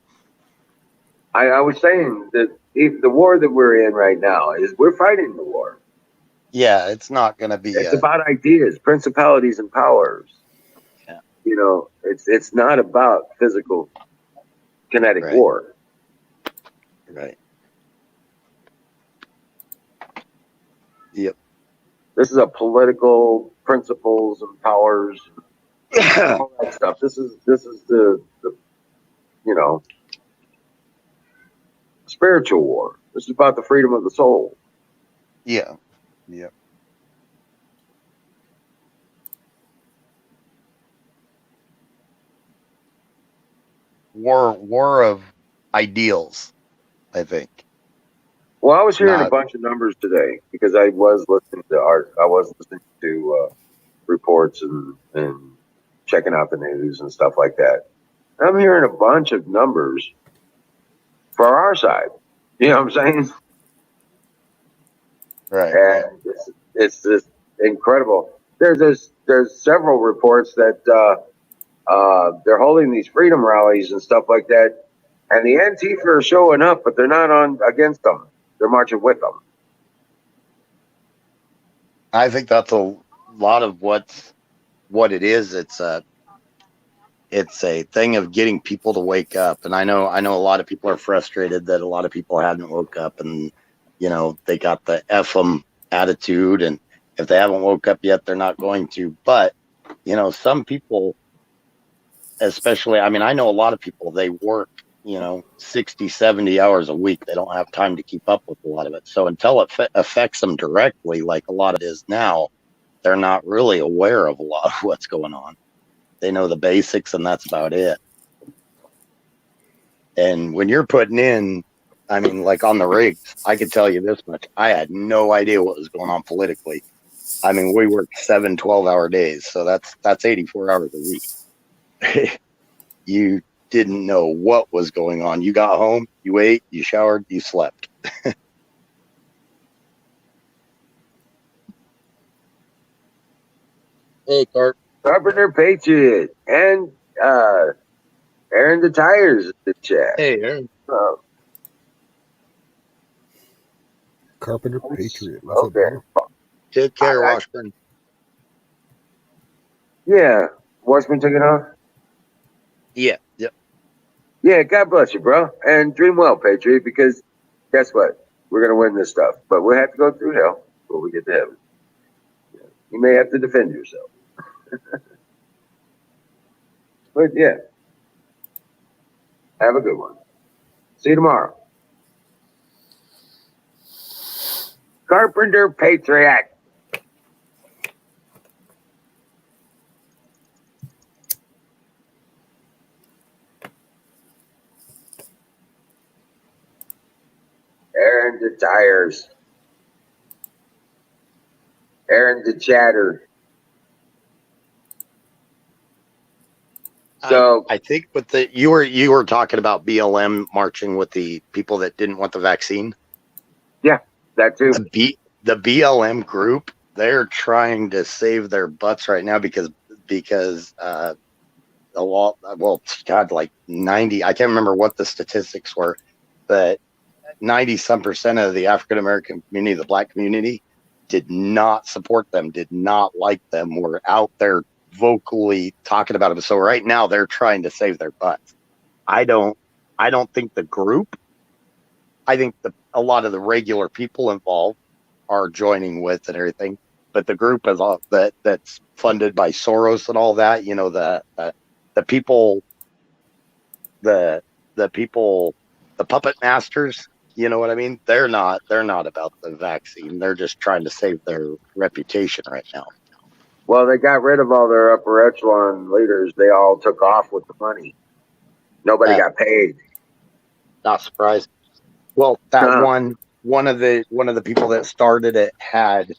S1: I was saying that if the war that we're in right now is we're fighting the war.
S4: Yeah, it's not going to be.
S1: It's about ideas, principalities, and powers.
S4: Yeah.
S1: It's not about physical kinetic war.
S4: Right. Yep.
S1: This is a political principles and powers, all that stuff. This is the spiritual war. This is about the freedom of the soul.
S4: Yeah. Yep. War of ideals, I think.
S1: Well, I was hearing a
S4: Not-
S1: bunch of numbers today because I was listening to reports and checking out the news and stuff like that. I'm hearing a bunch of numbers for our side. You know what I'm saying?
S4: Right.
S1: And it's just incredible. There's several reports that they're holding these freedom rallies and stuff like that, and the Antifa are showing up, but they're not on against them. They're marching with them.
S4: I think that's a lot of what it is. It's a thing of getting people to wake up. And I know a lot of people are frustrated that a lot of people hadn't woke up, and they got the F 'em attitude, and if they haven't woke up yet, they're not going to. But some people, especially, I mean, I know a lot of people, they work 60, 70 hours a week. They don't have time to keep up with a lot of it. So until it affects them directly, like a lot of it is now, they're not really aware of a lot of what's going on. They know the basics, and that's about it. And when you're putting in, I mean, like on the rigs, I could tell you this much. I had no idea what was going on politically. I mean, we work 7 12-hour days, so that's 84 hours a week. You didn't know what was going on. You got home, you ate, you showered, you slept. Hey,
S1: Carpenter Patriot and Aaron the Tires in the chat.
S4: Hey, Aaron.
S5: Carpenter Patriot. What's up,
S1: Okay.
S5: brother?
S4: Take care, Washburn.
S1: Yeah. Washburn took it off?
S4: Yeah. Yep.
S1: Yeah, God bless you, bro. And dream well, Patriot, because guess what? We're going to win this stuff. But we'll have to go through hell before we get to heaven. You may have to defend yourself. But yeah. Have a good one. See you tomorrow. Carpenter Patriot. Aaron the Tires. Aaron the Chatter. So
S4: I think with you were talking about BLM marching with the people that didn't want the vaccine.
S1: yeah, that too.
S4: The BLM group, they're trying to save their butts right now because a lot, well, God, like 90, I can't remember what the statistics were, but 90% of the African American community, the Black community, did not support them, did not like them, were out there vocally talking about them. So right now they're trying to save their butts. I don't think the group, I think a lot of the regular people involved are joining with and everything, but the group is all that's funded by Soros and all that, the people, the people, the puppet masters, you know what I mean? They're not about the vaccine. They're just trying to save their reputation right now.
S1: Well, they got rid of all their upper echelon leaders. They all took off with the money. Nobody got paid.
S4: Not surprised. Well, that one of the people that started it had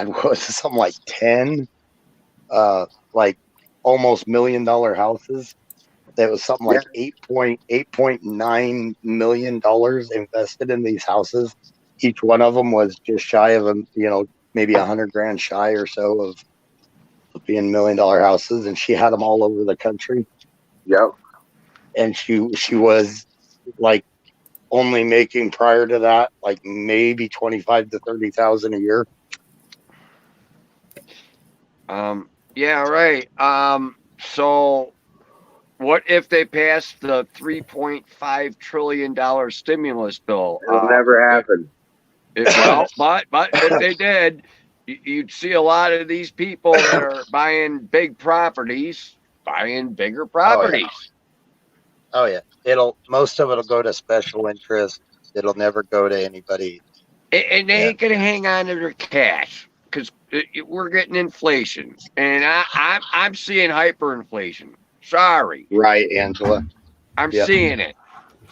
S4: what, something like 10 like almost $1 million houses. That was something like $8.9 million invested in these houses. Each one of them was just shy of maybe $100,000 shy or so of being $1 million houses, and she had them all over the country.
S1: Yep.
S4: And she was like only making prior to that like maybe 25 to 30,000 a year.
S6: Yeah, right. So what if they pass the $3.5 trillion stimulus bill?
S1: It'll never happen.
S6: But if they did, you'd see a lot of these people that are buying big properties, buying bigger properties.
S4: Oh yeah. Most of it'll go to special interest. It'll never go to anybody.
S6: And they ain't gonna hang on to their cash because we're getting inflation, and I'm seeing hyperinflation. Sorry.
S4: Right, Angela.
S6: I'm seeing it.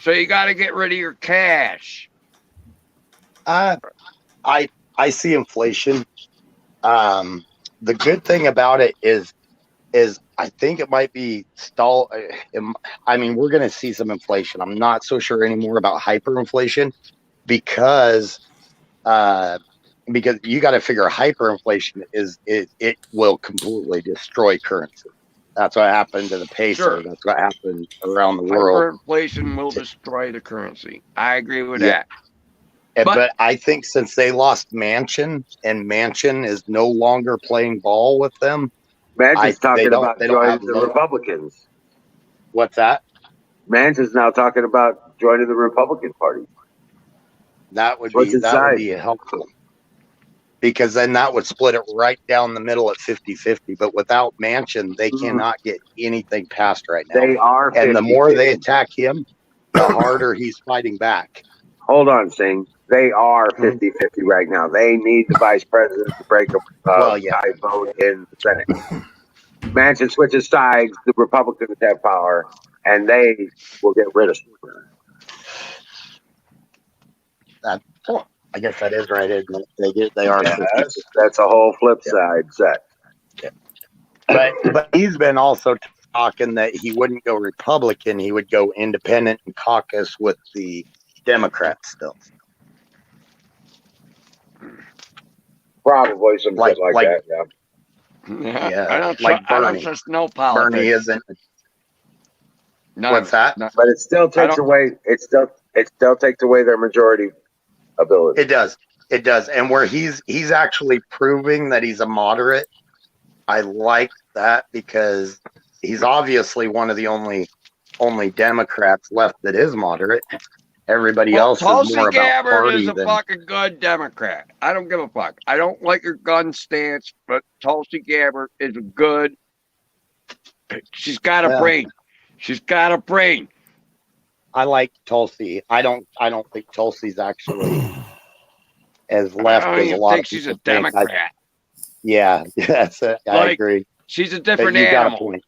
S6: So you got to get rid of your cash.
S4: I see inflation. The good thing about it is I think it might be stall. I mean, we're going to see some inflation. I'm not so sure anymore about hyperinflation because you got to figure hyperinflation it will completely destroy currency. That's what happened to the peso.
S6: Sure.
S4: That's what happened around the world.
S6: Hyperinflation will destroy the currency. I agree with
S4: Yeah.
S6: that.
S4: But I think since they lost Manchin and Manchin is no longer playing ball with them,
S1: Manchin's talking about
S4: they don't
S1: joining
S4: have
S1: the
S4: no-
S1: Republicans.
S4: What's that?
S1: Manchin's now talking about joining the Republican Party.
S4: That would
S1: What's
S4: be
S1: his side?
S4: helpful. Because then that would split it right down the middle at 50-50. But without Manchin, they cannot get anything passed right now.
S1: They are 50-50.
S4: And the more they attack him, the harder he's fighting back.
S1: Hold on, Singh. They are 50-50 right now. They need the vice president to break a tie vote in the Senate. Manchin switches sides. The Republicans have power, and they will get rid of him.
S4: I guess that is right, isn't it? They are.
S1: Yes, that's a whole flip side set.
S4: Yeah. But he's been also talking that he wouldn't go Republican. He would go independent and caucus with the Democrats still.
S1: Probably some shit like that, yeah.
S6: Yeah. I don't
S4: Bernie.
S6: trust no politics.
S4: Bernie isn't.
S6: None.
S4: What's that?
S1: But it still takes away. It still takes away their majority ability.
S4: It does. And where he's actually proving that he's a moderate, I like that because he's obviously one of the only Democrats left that is moderate. Everybody else
S6: Tulsi
S4: is more about
S6: Gabbard
S4: party
S6: is a fucking good Democrat. I don't give a fuck. I don't like her gun stance, but Tulsi Gabbard is a good. She's got a brain. She's got a brain.
S4: I like Tulsi. I don't think Tulsi's actually as left as a lot of people
S6: she's a Democrat.
S4: I agree.
S6: She's a different
S4: you
S6: animal.
S4: Got a point.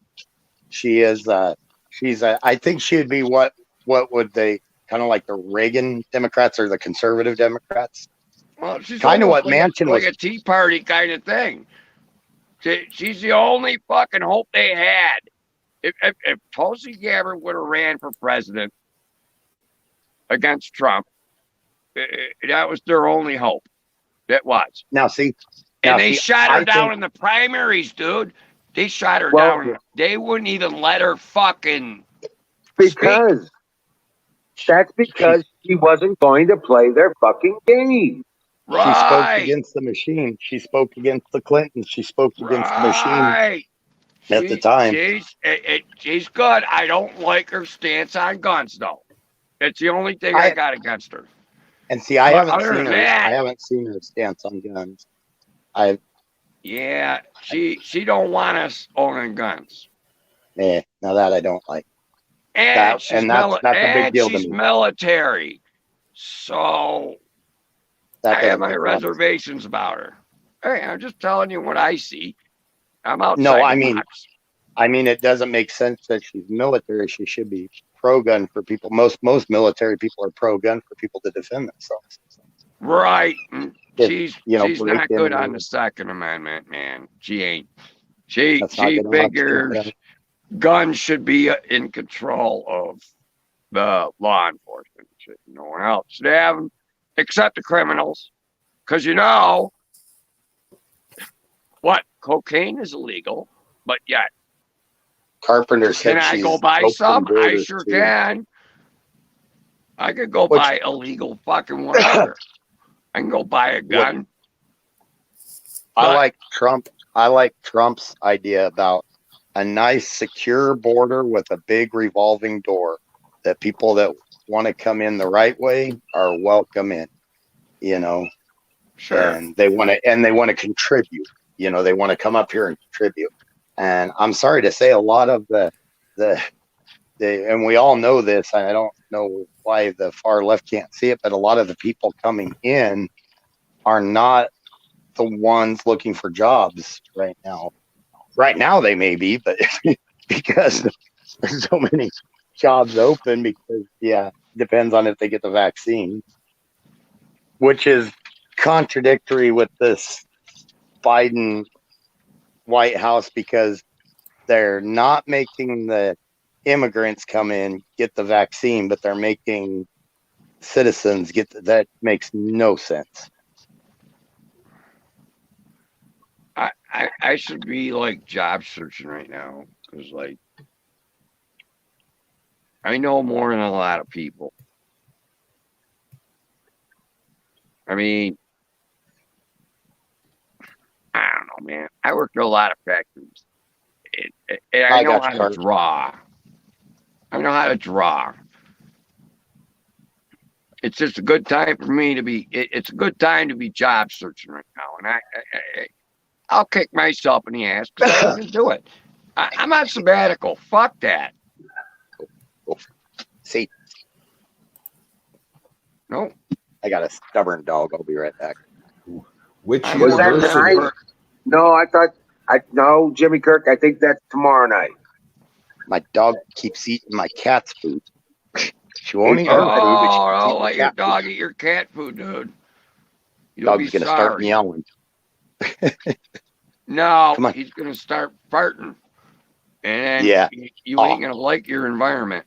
S4: She is. I think she'd be what would they kind of like the Reagan Democrats or the conservative Democrats?
S6: Well, she's
S4: kind of what Manchin
S6: like
S4: was.
S6: A Tea Party kind of thing. She's the only fucking hope they had. If Tulsi Gabbard would have ran for president against Trump, that was their only hope. That was.
S4: And
S6: they shot her down in the primaries, dude. They shot her down. They wouldn't even let her fucking
S1: because that's because she wasn't going to play their fucking game.
S6: Right.
S4: She spoke against the machine. She spoke against the Clintons. She spoke against the machine at the time.
S6: She's good. I don't like her stance on guns, though. It's the only thing I got against her.
S4: And see, I haven't seen her stance on guns.
S6: She don't want us owning guns.
S4: Yeah, now that I don't like.
S6: And that's a big deal to me. She's military, so I have my reservations about her. Hey, I'm just telling you what I see. I'm outside.
S4: No, I mean, it doesn't make sense that she's military. She should be pro-gun for people. Most military people are pro-gun for people to defend themselves.
S6: Right. She's not good on the Second Amendment, man. She ain't. She figures guns should be in control of the law enforcement. No one else should have them except the criminals. Because what? Cocaine is illegal, but yet.
S4: Carpenter said,
S6: can I go buy some? I sure can. I could go buy illegal fucking whatever. I can go buy a gun.
S4: I like Trump. I like Trump's idea about a nice, secure border with a big revolving door that people that want to come in the right way are welcome in.
S6: Sure.
S4: And they want to contribute. They want to come up here and contribute. And I'm sorry to say, a lot of the and we all know this. I don't know why the far left can't see it, but a lot of the people coming in are not the ones looking for jobs right now. Right now they may be, but because there's jobs open because, depends on if they get the vaccine, which is contradictory with this Biden White House because they're not making the immigrants come in, get the vaccine, but they're making citizens that makes no sense.
S6: I should be like job searching right now because like I know more than a lot of people. I mean, I don't know, man. I work in a lot of factories, and I know how to draw. I know how to draw. It's just a good time for me to be. It's a good time to be job searching right now, and I'll kick myself in the ass because I didn't do it. I'm on sabbatical. Fuck that.
S4: See,
S6: no,
S4: I got a stubborn dog. I'll be right back.
S3: Which
S1: Was that
S3: university?
S1: tonight? No, no, Jimmy Kirk. I think that's tomorrow night.
S4: My dog keeps eating my cat's food. She won't eat her food, but she keeps
S6: don't
S4: eating
S6: let your
S4: cat
S6: dog
S4: food.
S6: eat your cat food, dude. You'll
S4: Dog's
S6: be
S4: gonna
S6: sorry.
S4: start yelling.
S6: No,
S4: Come on.
S6: he's gonna start farting, and
S4: Yeah.
S6: you ain't gonna like your environment.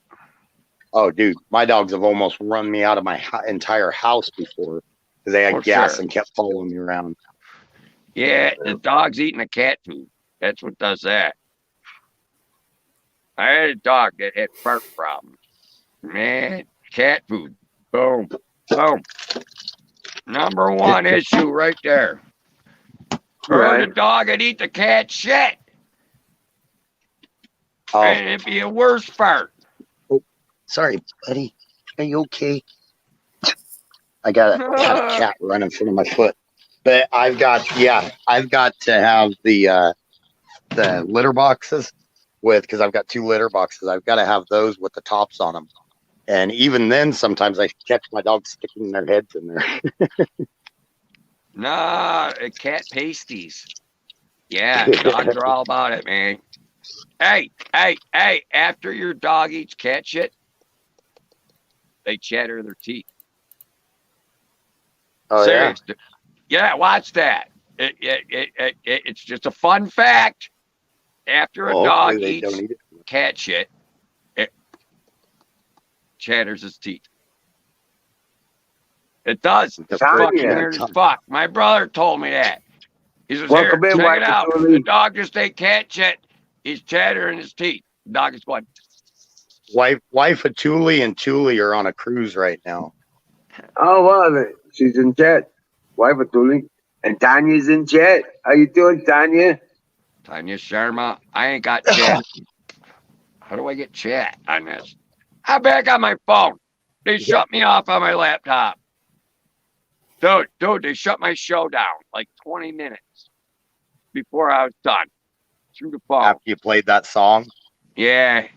S4: Oh, dude, my dogs have almost run me out of my entire house before because they had gas and kept following me around.
S6: Yeah, the dog's eating the cat food. That's what does that. I had a dog that had fart problems. Man, cat food. Boom. Boom. Number one issue right there. Or the dog would eat the cat shit.
S4: Oh,
S6: And it'd be a worse fart.
S4: sorry, buddy. Are you okay? I had a cat run in front of my foot. But I've got to have the litter boxes because I've got 2 litter boxes. I've got to have those with the tops on them. And even then, sometimes I catch my dogs sticking their heads in there.
S6: Nah, cat pasties. Yeah, dogs are all about it, man. Hey, after your dog eats cat shit, they chatter their teeth.
S4: Oh,
S6: Serious. Yeah, watch that. It's just a fun fact. After a dog eats cat shit, it chatters his teeth. It does. It's fucking weird as fuck. My brother told me that. He says, "Here, check it out. The dog just ate cat shit. He's chattering his teeth. The dog is going."
S4: Wife of Tulsi and Tulsi are on a cruise right now.
S1: Oh, well, she's in chat. Wife of Tulsi. And Tanya's in chat. How you doing, Tanya?
S6: Tanya Sharma. I ain't got chat. How do I get chat on this? I'm back on my phone. They shut me off on my laptop. Dude, they shut my show down like 20 minutes before I was done through the phone.
S4: After you played that song?
S6: Yeah,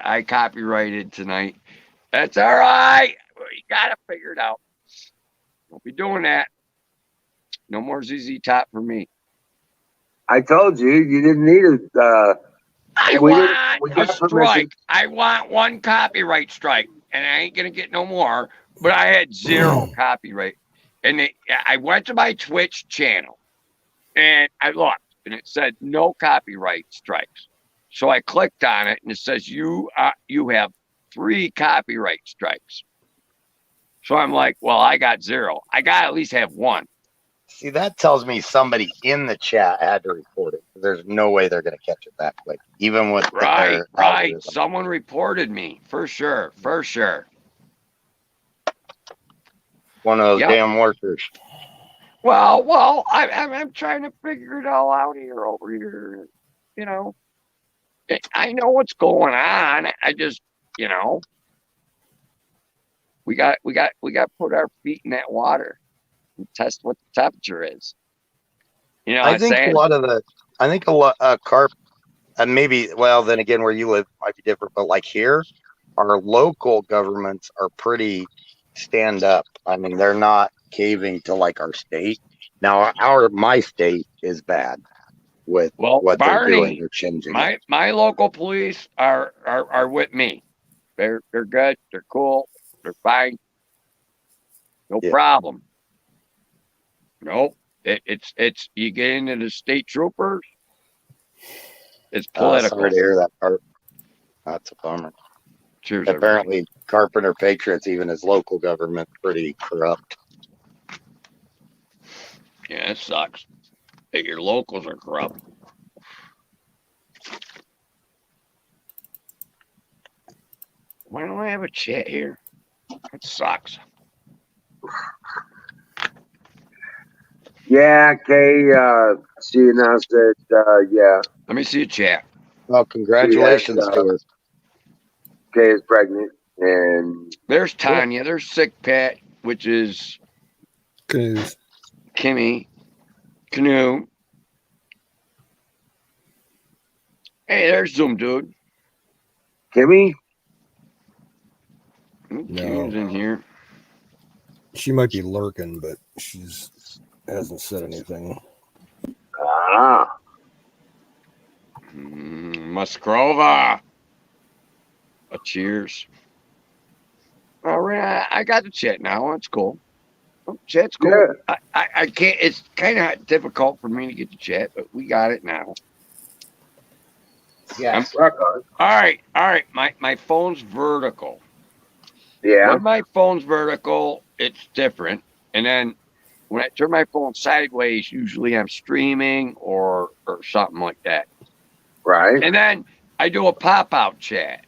S6: I copyrighted tonight. That's all right. You got to figure it out. Don't be doing that. No more ZZ Top for me.
S1: I told you, you didn't need a...
S6: I want a strike. I want 1 copyright strike, and I ain't going to get no more, but I had 0 copyright. And I went to my Twitch channel, and I looked, and it said no copyright strikes. So I clicked on it, and it says you have 3 copyright strikes. So I'm like, well, I got 0. I got to at least have 1.
S4: See, that tells me somebody in the chat had to report it. There's no way they're going to catch it that quick, even with
S6: right. Someone reported me for sure.
S4: One of those damn workers.
S6: Well, I'm trying to figure it all out over here. You know, I know what's going on. I just, we got to put our feet in that water and test what the temperature is. You know,
S4: I think a lot of carp, and maybe, well, then again, where you live might be different, but like here, our local governments are pretty stand up. I mean, they're not caving to like our state. Now, my state is bad with what
S6: Barney,
S4: they're doing. They're changing.
S6: My local police are with me. They're good. They're cool. They're fine. No
S4: Yeah.
S6: problem. Nope. It's you get into the state troopers. It's political.
S4: Sorry to hear that part. That's a bummer.
S6: Cheers, everybody.
S4: Apparently, Carpenter Patriots, even his local government, pretty corrupt.
S6: Yeah, it sucks that your locals are corrupt. Why don't I have a chat here? It sucks.
S1: Yeah, Kay, she announced that, yeah,
S6: Let me see a chat.
S4: Well, congratulations to her.
S1: Kay is pregnant, and
S6: There's Tanya. There's Sick Pat, which is
S5: Canoes.
S6: Kimmy. Canoe. Hey, there's Zoom, dude.
S1: Kimmy?
S6: Kimmy's in here.
S5: She might be lurking, but hasn't said anything.
S1: Ah,
S6: Muskrova. A cheers. All right, I got the chat now. That's cool. Oh, chat's cool.
S1: yeah.
S6: I can't. It's kind of difficult for me to get the chat, but we got it now.
S3: Yes.
S1: Rock on.
S6: All right. My phone's vertical.
S1: Yeah,
S6: When my phone's vertical, it's different. And then when I turn my phone sideways, usually I'm streaming or something like that.
S1: right.
S6: And then I do a pop-out chat.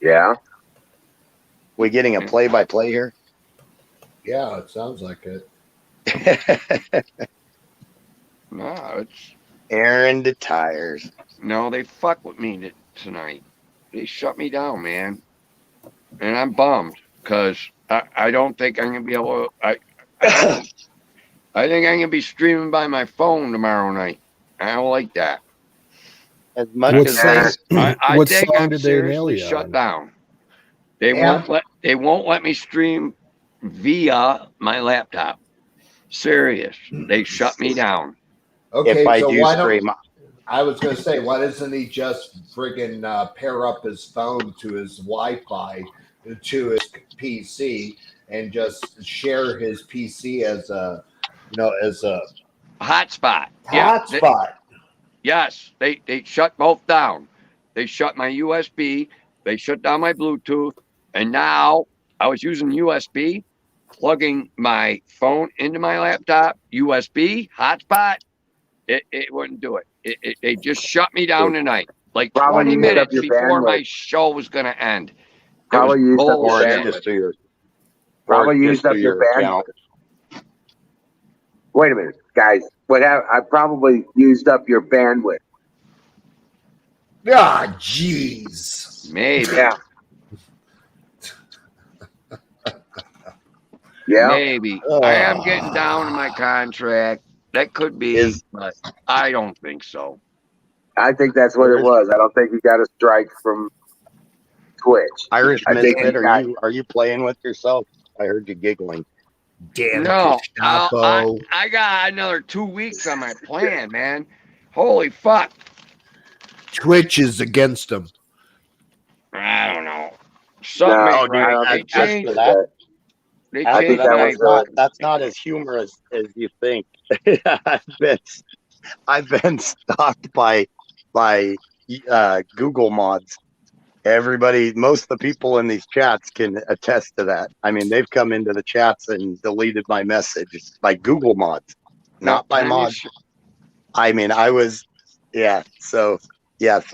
S1: Yeah.
S4: We getting a play-by-play here?
S3: Yeah, it sounds like it.
S6: No, it's
S4: Aaron the tires.
S6: no, they fuck with me tonight. They shut me down, man. And I'm bummed because I don't think I'm gonna be able to. I think I'm gonna be streaming by my phone tomorrow night. I don't like that.
S4: As much
S5: What
S4: as
S5: song?
S6: I
S5: What
S6: think
S5: song
S6: I'm
S5: did they nail
S6: seriously
S5: you
S6: shut
S5: on?
S6: down. They
S3: Yeah.
S6: won't let me stream via my laptop. Serious. They shut me down.
S3: Okay,
S4: if I
S3: so
S4: do
S3: why don't
S4: stream,
S3: I was going to say, why doesn't he just friggin' pair up his phone to his Wi-Fi to his PC and just share his PC as a
S6: Hotspot. Yeah.
S3: hotspot?
S6: Yes. They shut both down. They shut my USB. They shut down my Bluetooth. And now I was using USB, plugging my phone into my laptop, USB, hotspot. It wouldn't do it. They just shut me down tonight. Like
S1: Probably
S6: 20
S1: used up
S6: minutes
S1: your
S6: before my
S1: bandwidth.
S6: show was going to end.
S1: Probably used up your
S4: or it's
S1: bandwidth.
S4: just to your,
S1: Probably
S4: or it's
S1: used
S4: just
S1: up
S4: to
S1: your
S4: your
S1: bandwidth.
S4: account.
S1: Wait a minute, guys. I probably used up your bandwidth.
S3: Ah, jeez.
S6: Maybe.
S1: Yeah. Yeah.
S6: Maybe. I am getting down to my contract. That could be, but I don't think so.
S1: I think that's what it was. I don't think you got a strike from Twitch.
S4: Irish
S1: I think
S4: Misfit,
S1: you got-
S4: are you playing with yourself? I heard you giggling.
S3: Damn
S6: No,
S3: Gestapo.
S6: I got another 2 weeks on my plan, man. Holy fuck.
S3: Twitch is against him.
S6: I don't know. Something
S1: No,
S6: ain't
S1: I
S6: right.
S1: don't
S6: They
S1: think that's
S6: changed.
S1: that.
S6: They
S1: I think
S6: changed
S1: that
S6: my.
S1: was
S4: That's not as humorous as you think. I've been stalked by Google mods. Everybody, most of the people in these chats can attest to that. I mean, they've come into the chats and deleted my message by Google mods, not by mods. I mean, So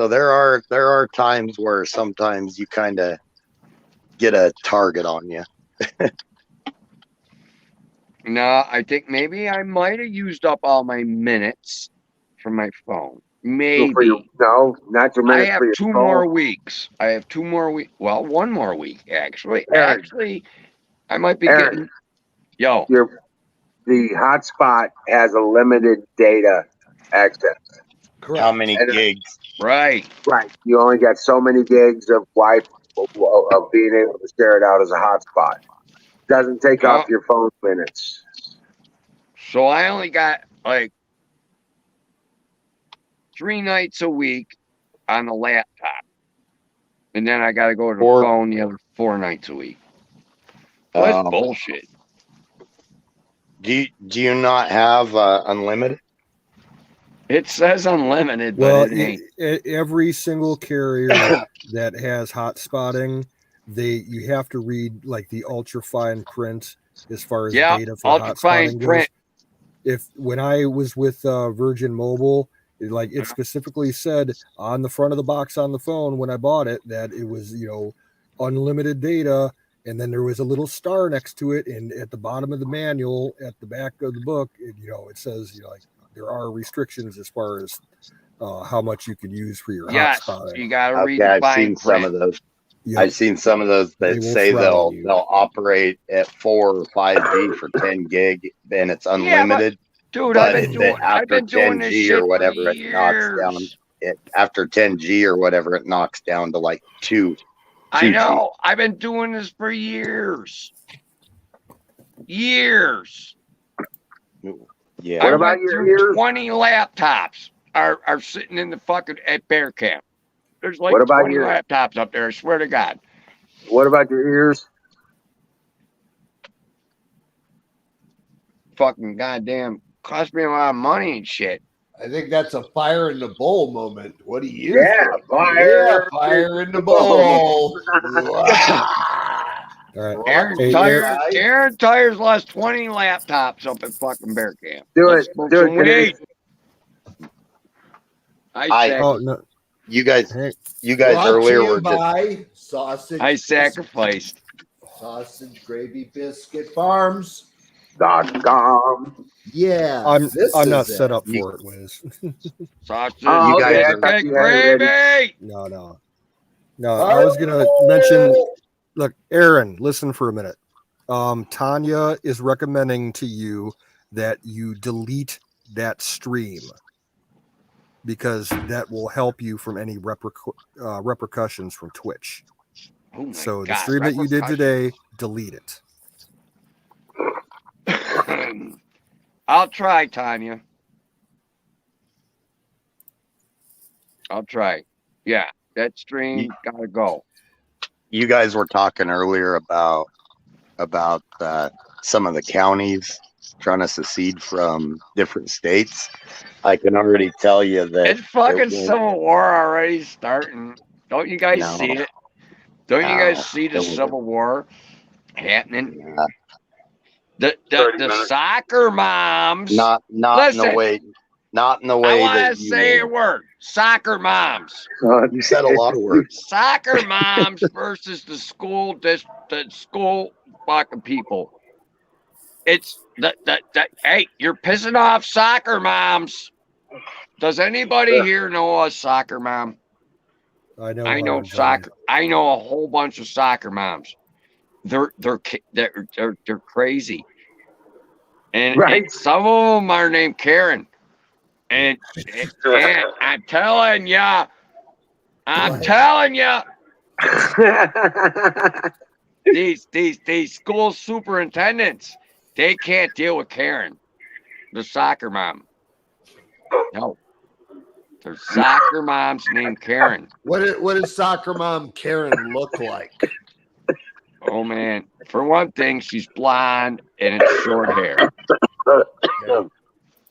S4: there are times where sometimes you kind of get a target on you.
S6: No, I think maybe I might have used up all my minutes from my phone. Maybe.
S1: No, not your
S6: I
S1: minutes
S6: have
S1: for your
S6: 2
S1: phone.
S6: more weeks. I have 2 more weeks. Well, 1 more week, actually.
S1: Aaron.
S6: Actually, I might be
S1: Aaron.
S6: getting. Yo.
S1: The hotspot has a limited data access.
S3: Correct.
S4: How many gigs?
S6: Right.
S1: Right. You only got so many gigs of Wi-Fi of being able to share it out as a hotspot. Doesn't take off your phone minutes.
S6: So I only got like 3 nights a week on the laptop. and then I got to go to the phone the other 4 nights a week. That's bullshit.
S4: Do you not have unlimited?
S6: It says unlimited,
S5: Well,
S6: but it ain't.
S5: every single carrier that has hot spotting, you have to read like the ultra fine print as far as data for hot spotting goes. When I was with Virgin Mobile, it specifically said on the front of the box on the phone when I bought it that it was unlimited data, and then there was a little star next to it, and at the bottom of the manual at the back of the book, it says there are restrictions as far as how much you can use for your hot spotting.
S6: You got to read the
S4: I've
S6: fine
S4: seen some of those. Yep. I've seen some of those that say they'll operate at 4 or 5G for 10 gig, then it's unlimited.
S6: Dude,
S4: but
S6: I've been doing this shit
S4: or whatever,
S6: for
S4: it knocks down. After 10G or whatever, it knocks down to like 2.
S6: I know. I've been doing this for years. Years.
S4: Yeah.
S1: What about your ears?
S6: 20 laptops are sitting in the fucking at Bear Camp. There's like
S1: What about
S6: 20 laptops up there. I swear to God.
S1: What about your ears?
S6: Fucking goddamn cost me a lot of money and shit.
S3: I think that's a fire in the bowl moment. What do you?
S1: Yeah, fire
S3: in the bowl.
S5: All right.
S6: Aaron Tires lost 20 laptops up at fucking Bear Camp.
S1: Do it.
S4: No. You guys earlier were
S3: by sausage.
S6: I sacrificed.
S3: Sausage Gravy Biscuit Farms.
S1: .com.
S3: Yeah,
S5: I'm not set up for it, Wiz.
S6: Sausage.
S4: You guys
S6: gravy.
S5: No. I was gonna mention. Look, Aaron, listen for a minute. Tanya is recommending to you that you delete that stream because that will help you from any repercussions from Twitch.
S6: Oh my
S5: so
S6: God,
S5: the stream that you did today, delete it.
S6: I'll try, Tanya. I'll try. Yeah, that stream gotta go.
S4: You guys were talking earlier about some of the counties trying to secede from different states. I can already tell you that
S6: it's fucking Civil War already starting. Don't you guys see it? Don't you guys see the Civil War happening?
S4: Yeah.
S6: The soccer moms.
S4: Not
S6: listen,
S4: in the way. Not in the way.
S6: I want to say a word. Soccer moms.
S4: You said a lot of words.
S6: Soccer moms versus the school fucking people. It's hey, you're pissing off soccer moms. Does anybody here know a soccer mom?
S5: I know
S6: soccer. I know a whole bunch of soccer moms. They're crazy, and some of them are named Karen. And I'm telling ya, these school superintendents, they can't deal with Karen, the soccer mom. No, there's soccer moms named Karen.
S3: What does soccer mom Karen look like?
S6: Oh man, for one thing, she's blonde and it's short hair.
S3: Yeah.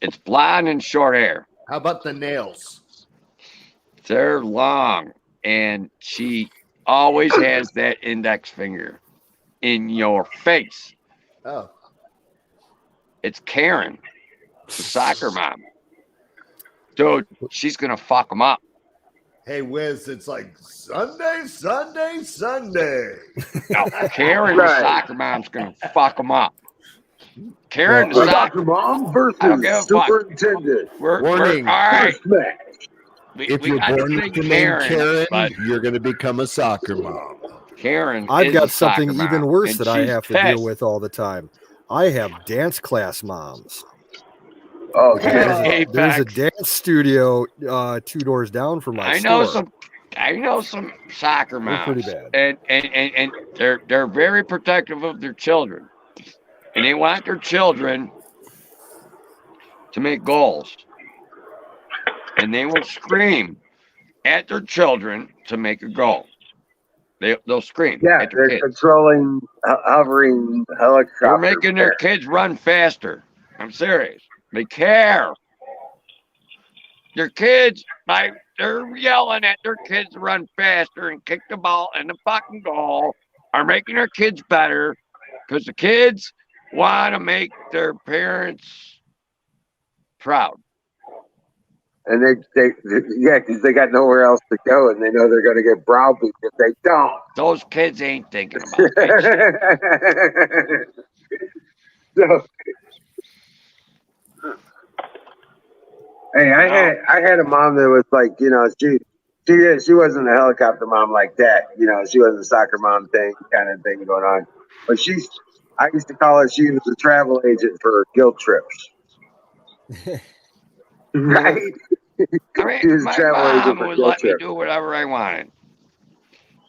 S6: It's blonde and short hair.
S3: How about the nails?
S6: They're long, and she always has that index finger in your face.
S3: Oh.
S6: It's Karen, the soccer mom. Dude, she's going to fuck them up.
S3: Hey, Wiz, it's like Sunday.
S6: No, Karen, the soccer mom's going to fuck them up. Karen, the soccer
S1: mom versus superintendent.
S3: Warning.
S6: All right.
S3: If you're born with the name Karen, you're going to become a soccer mom.
S6: Karen,
S5: I've got something even worse that I have to deal with all the time. I have dance class moms.
S1: Oh,
S5: there's a dance studio 2 doors down from my store.
S6: I know some soccer moms.
S5: They're pretty bad.
S6: And they're very protective of their children. And they want their children to make goals. And they will scream at their children to make a goal. They'll scream.
S1: Yeah,
S6: at their
S1: they're
S6: kids.
S1: controlling hovering helicopters.
S6: They're making their kids run faster. I'm serious. They care. Their kids, they're yelling at their kids to run faster and kick the ball and the fucking goal, are making their kids better because the kids want to make their parents proud.
S1: And because they got nowhere else to go, and they know they're going to get browbeat if they don't.
S6: Those kids ain't thinking about that shit.
S1: So, hey, I had a mom that was like, she wasn't a helicopter mom like that. She wasn't a soccer mom kind of thing going on. But I used to call her, she was a travel agent for guilt trips. Right?
S6: I mean, my mom would let me do whatever I wanted.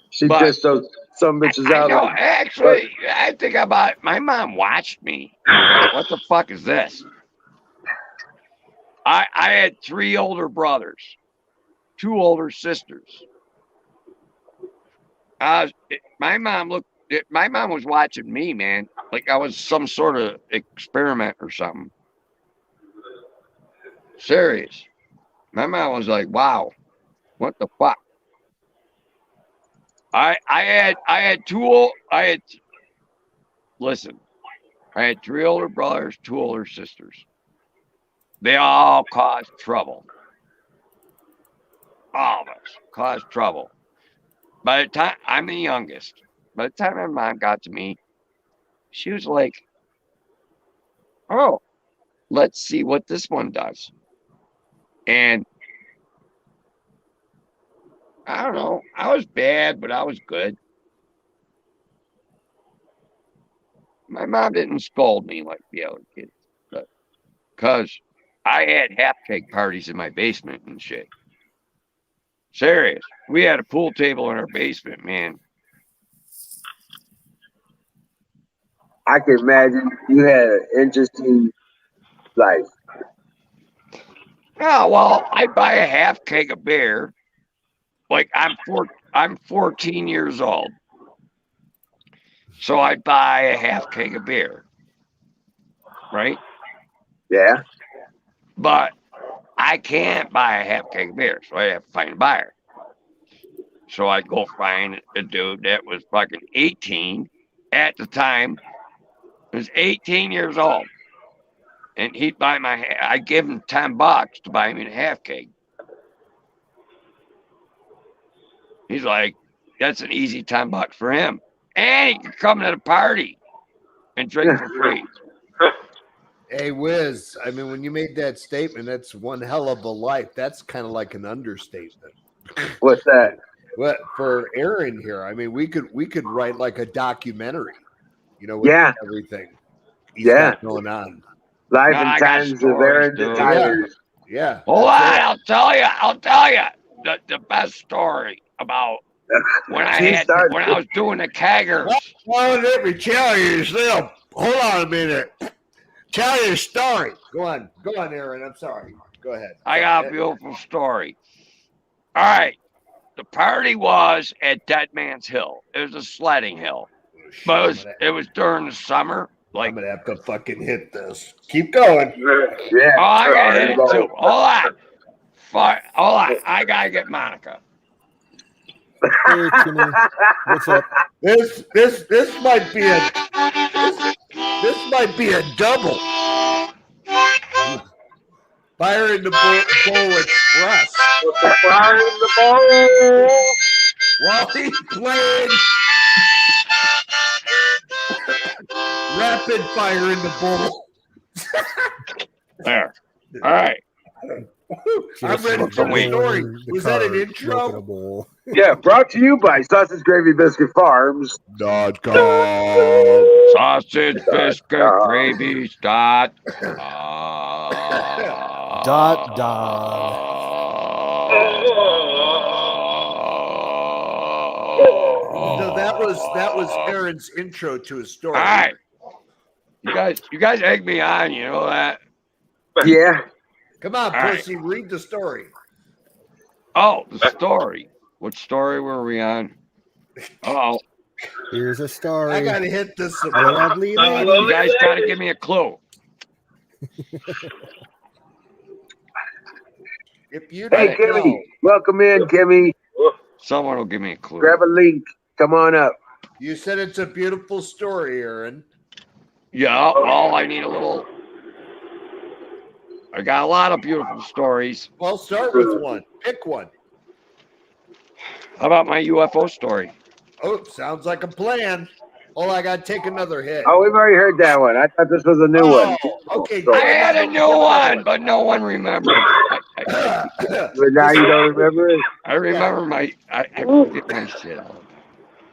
S1: She just those some bitches out.
S6: No, actually, I think about it. My mom watched me. What the fuck is this? I had 3 older brothers, 2 older sisters. My mom was watching me, man, like I was some sort of experiment or something. Serious. My mom was like, "Wow, what the fuck?" I had 3 older brothers, 2 older sisters. They all caused trouble. All of us caused trouble. By the time I'm the youngest, by the time my mom got to me, she was like, "Oh, let's see what this one does." And I don't know, I was bad, but I was good. My mom didn't scold me like the other kids, because I had half cake parties in my basement and shit. Serious. We had a pool table in our basement, man.
S1: I can imagine you had an interesting life.
S6: Oh, well, I'd buy a half keg of beer. Like I'm 14 years old. So I'd buy a half keg of beer. Right?
S1: Yeah.
S6: But I can't buy a half keg of beer, so I have to find a buyer. So I'd go find a dude that was fucking 18 at the time. He was 18 years old. And he'd buy I'd give him $10 to buy me a half keg. He's like, that's an easy $10 for him. And he could come to the party and drink for free.
S3: Hey, Wiz, I mean, when you made that statement, that's one hell of a life. That's kind of like an understatement.
S1: What's that?
S3: What for Aaron here? I mean, we could write like a documentary, with everything he's got going on.
S1: Life and times of Aaron the Tiger.
S3: Yeah.
S6: Hold on, I'll tell you the best story about when I was doing the keggers.
S3: Well, let me tell you yourself. Hold on a minute. Tell your story. Go on, Aaron. I'm sorry. Go ahead.
S6: I got a beautiful story. All right. The party was at Dead Man's Hill. It was a sledding hill. But it was during the summer. Like,
S3: I'm gonna have to fucking hit this. Keep going.
S1: Yeah.
S6: Oh, I gotta hit it too. Hold on. I gotta get Monica.
S5: Hey, Timmy. What's up?
S3: This might be a double. Fire in the Bowl Express.
S1: Fire in the bowl.
S3: While he's playing Rapid Fire in the Bowl.
S6: There. All right.
S3: I'm ready for the story. Was that an intro?
S1: Yeah, brought to you by Sausage Gravy Biscuit Farms.
S3: .com.
S6: Sausage biscuit gravy dot.
S3: So that was Aaron's intro to his story.
S6: All right. You guys egg me on, you know that?
S1: Yeah.
S3: Come on, Pussy, read the story.
S6: Oh, the story. What story were we on? Oh,
S5: Here's a story.
S3: I gotta hit this.
S5: A lovely lady.
S6: you guys got to give me a clue.
S3: If you
S1: Hey,
S3: don't
S1: Kimmy,
S3: know,
S1: welcome in, Kimmy.
S6: Someone will give me a clue.
S1: Grab a link. Come on up.
S3: you said it's a beautiful story, Aaron.
S6: Yeah, well, I need a little. I got a lot of beautiful stories.
S3: Well, start with one. Pick one.
S6: How about my UFO story?
S3: Oh, sounds like a plan. Oh, I gotta take another hit.
S1: Oh, we've already heard that one. I thought this was a new one.
S3: Okay.
S6: I had a new one, but no one remembers.
S1: But now you don't remember it?
S6: I remember I forget my shit.
S3: All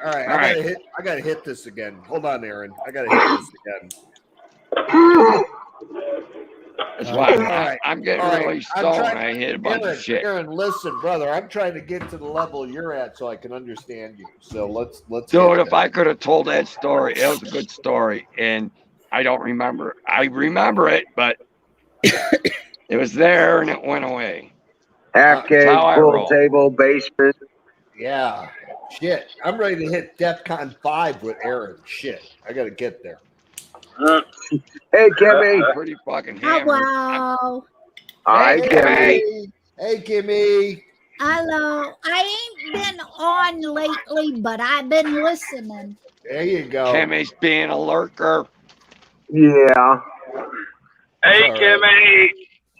S3: right,
S6: All right.
S3: I gotta hit this again. Hold on, Aaron. I gotta hit this again.
S6: That's why
S3: All right.
S6: I'm getting
S3: All right.
S6: really
S3: I'm
S6: stoned.
S3: trying-
S6: I hit a bunch of shit.
S3: Aaron, listen, brother. I'm trying to get to the level you're at so I can understand you. So let's.
S6: Dude, if I could have told that story, it was a good story, and I don't remember. I remember it, but it was there and it went away.
S1: Half cake,
S6: how I
S1: pool
S6: roll.
S1: table, basement.
S3: Yeah. Shit. I'm ready to hit DEFCON 5 with Aaron. Shit. I gotta get there.
S1: Hey, Kimmy.
S6: I'm pretty fucking hammered.
S7: Hello.
S1: Hi,
S6: Hey,
S1: Kimmy.
S3: Hey, Kimmy.
S7: Hello. I ain't been on lately, but I've been listening.
S3: There you go.
S6: Kimmy's being a lurker.
S1: Yeah.
S8: Hey, Kimmy.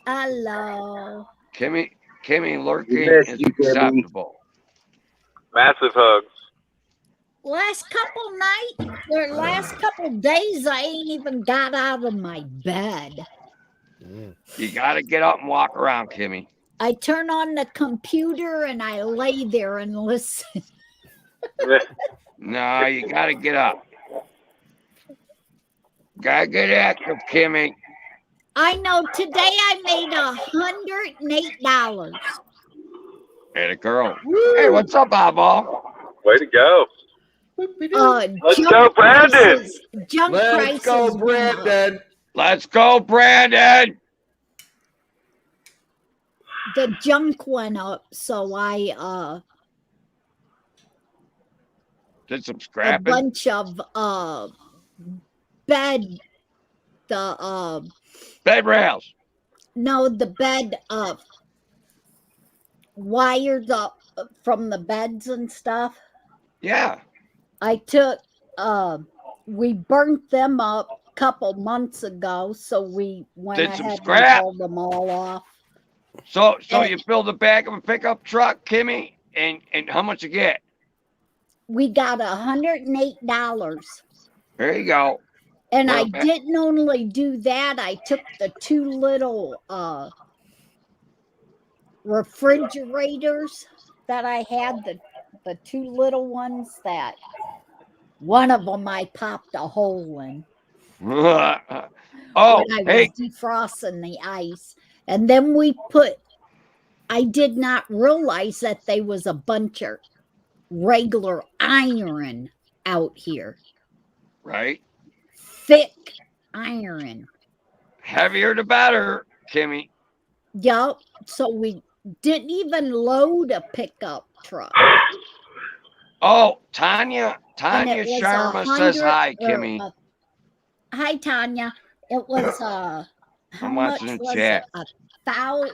S7: Hello.
S6: Kimmy lurking
S1: miss
S6: is
S1: you, Kimmy.
S6: acceptable.
S8: Massive hugs.
S7: Last couple nights or last couple days, I ain't even got out of my bed.
S6: You got to get up and walk around, Kimmy.
S7: I turn on the computer and I lay there and listen.
S6: No, you got to get up. Got to get active, Kimmy.
S7: I know today I made $108.
S6: Hey, the girl. Hey, what's up, Bobo?
S8: Way to go.
S7: Let's
S8: go, Brandon.
S7: Junk
S3: Let's
S7: prices
S3: go,
S7: went up.
S3: Brandon.
S6: Let's go, Brandon.
S7: The junk went up, so I
S6: Did some
S7: a
S6: scrapping.
S7: bunch of bed the
S6: Bed rails.
S7: no the bed wires up from the beds and stuff.
S6: Yeah.
S7: I took we burnt them up a couple months ago, so we went
S6: Did some
S7: ahead
S6: scrap.
S7: and pulled them all off.
S6: So you filled the back of a pickup truck, Kimmy, and how much you get?
S7: We got $108.
S6: There you go.
S7: And
S6: Well,
S7: I didn't only do that, I took the two little refrigerators that I had, the two little ones that one of them I popped a hole in
S6: Oh,
S7: when I
S6: hey,
S7: was defrosting the ice. And then I did not realize that there was a bunch of regular iron out here.
S6: right?
S7: Thick iron.
S6: Heavier the better, Kimmy.
S7: Yup. So we didn't even load a pickup truck.
S6: Oh, Tanya
S7: And it was
S6: Sharma says hi,
S7: 100 or,
S6: Kimmy.
S7: hi, Tanya. It was how
S6: I'm
S7: much
S6: watching the
S7: was
S6: chat.
S7: it? 1,000.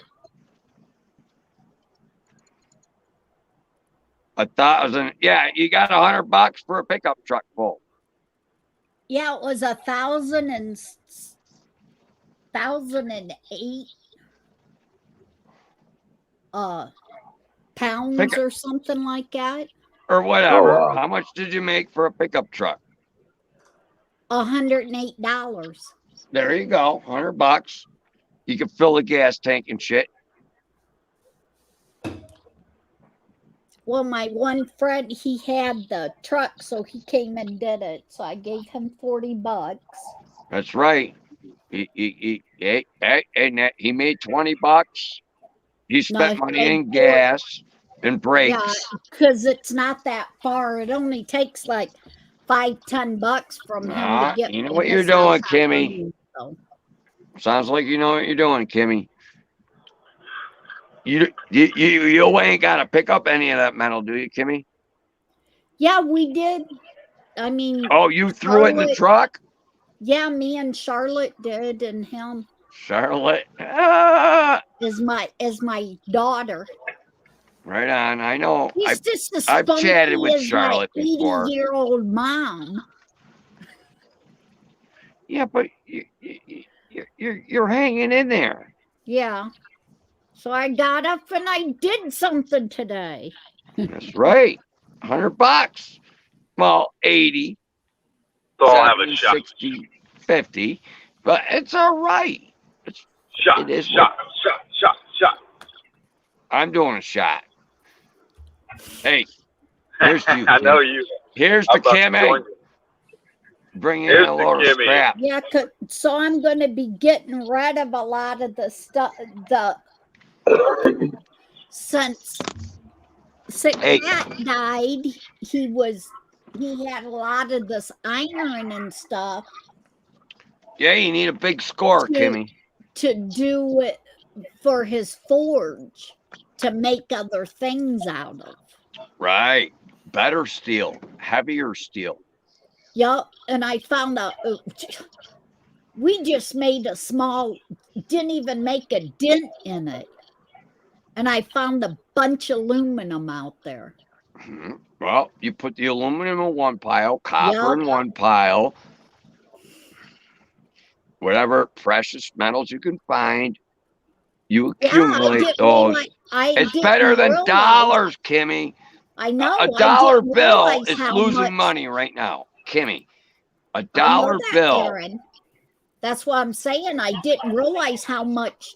S6: 1,000. Yeah, you got $100 for a pickup truck full.
S7: Yeah, it was 1,008 pounds or something like that.
S6: Or whatever.
S1: Oh, wow.
S6: How much did you make for a pickup truck?
S7: $108.
S6: There you go. $100. You can fill the gas tank and shit.
S7: Well, my one friend, he had the truck, so he came and did it. So I gave him $40.
S6: That's right. He made $20. He spent money
S7: paid
S6: in gas and brakes.
S7: Yeah, because it's not that far. It only takes like $5-10 from him to get.
S6: You know
S7: me
S6: what you're
S7: his house
S6: doing,
S7: I
S6: Kimmy.
S7: need, so.
S6: Sounds like you know what you're doing, Kimmy. You ain't got to pick up any of that metal, do you, Kimmy?
S7: Yeah, we did. I mean,
S6: Oh, you threw it in the
S7: Charlotte-
S6: truck?
S7: yeah, me and Charlotte did, and him
S6: Charlotte.
S7: is my daughter.
S6: Right on. I know.
S7: He's just as
S6: I've chatted
S7: spunky
S6: with
S7: as
S6: Charlotte
S7: my
S6: before.
S7: 80-year-old mom.
S6: Yeah, but you're hanging in there.
S7: Yeah. So I got up and I did something today.
S6: That's right. $100. Well, 80.
S8: So I'll have a
S6: 70,
S8: shot.
S6: 60, 50. But it's all right.
S8: Shot.
S6: It is
S8: Shot.
S6: I'm doing a shot. Hey, here's you.
S8: I know
S6: Kim.
S8: you.
S6: Here's the
S8: I'm about to
S6: Kimmy.
S8: join you.
S6: Bring in
S8: Here's
S6: a
S8: the
S6: load of
S8: Kimmy.
S6: scrap.
S7: Yeah, so I'm going to be getting rid of a lot of the stuff. Since
S6: Hey.
S7: Cat died, he had a lot of this iron and stuff
S6: Yeah, you need a big score,
S7: Yeah.
S6: Kimmy.
S7: to do it for his forge to make other things out of.
S6: Right. Better steel. Heavier steel.
S7: Yep, and I found out we just made a small, didn't even make a dent in it. And I found a bunch of aluminum out there.
S6: Mhm. Well, you put the aluminum in one pile, copper
S7: Yep.
S6: in one pile, whatever precious metals you can find, you accumulate those. It's better than dollars, Kimmy.
S7: I know.
S6: A
S7: I
S6: dollar
S7: didn't
S6: bill
S7: realize
S6: is
S7: how
S6: losing
S7: much-
S6: money right now, Kimmy. A
S7: I know
S6: dollar
S7: that,
S6: bill.
S7: Aaron. That's what I'm saying. I didn't realize how much.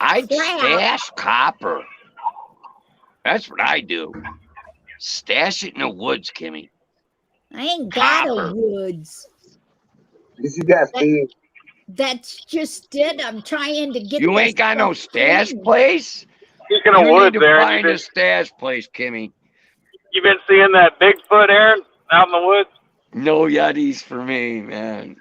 S6: I'd
S7: crap.
S6: stash copper. That's what I do. Stash it in the woods, Kimmy.
S7: I ain't got
S6: Copper.
S7: a woods.
S1: You got Steve.
S7: That's just it. I'm trying to get.
S6: You
S7: this
S6: ain't got no
S7: stuff
S6: stash
S7: clean.
S6: place?
S8: Speaking of
S6: You
S8: woods,
S6: need to
S8: Aaron,
S6: find a stash place, Kimmy.
S8: you been seeing that Bigfoot, Aaron, out in the woods?
S6: No Yetis for me, man.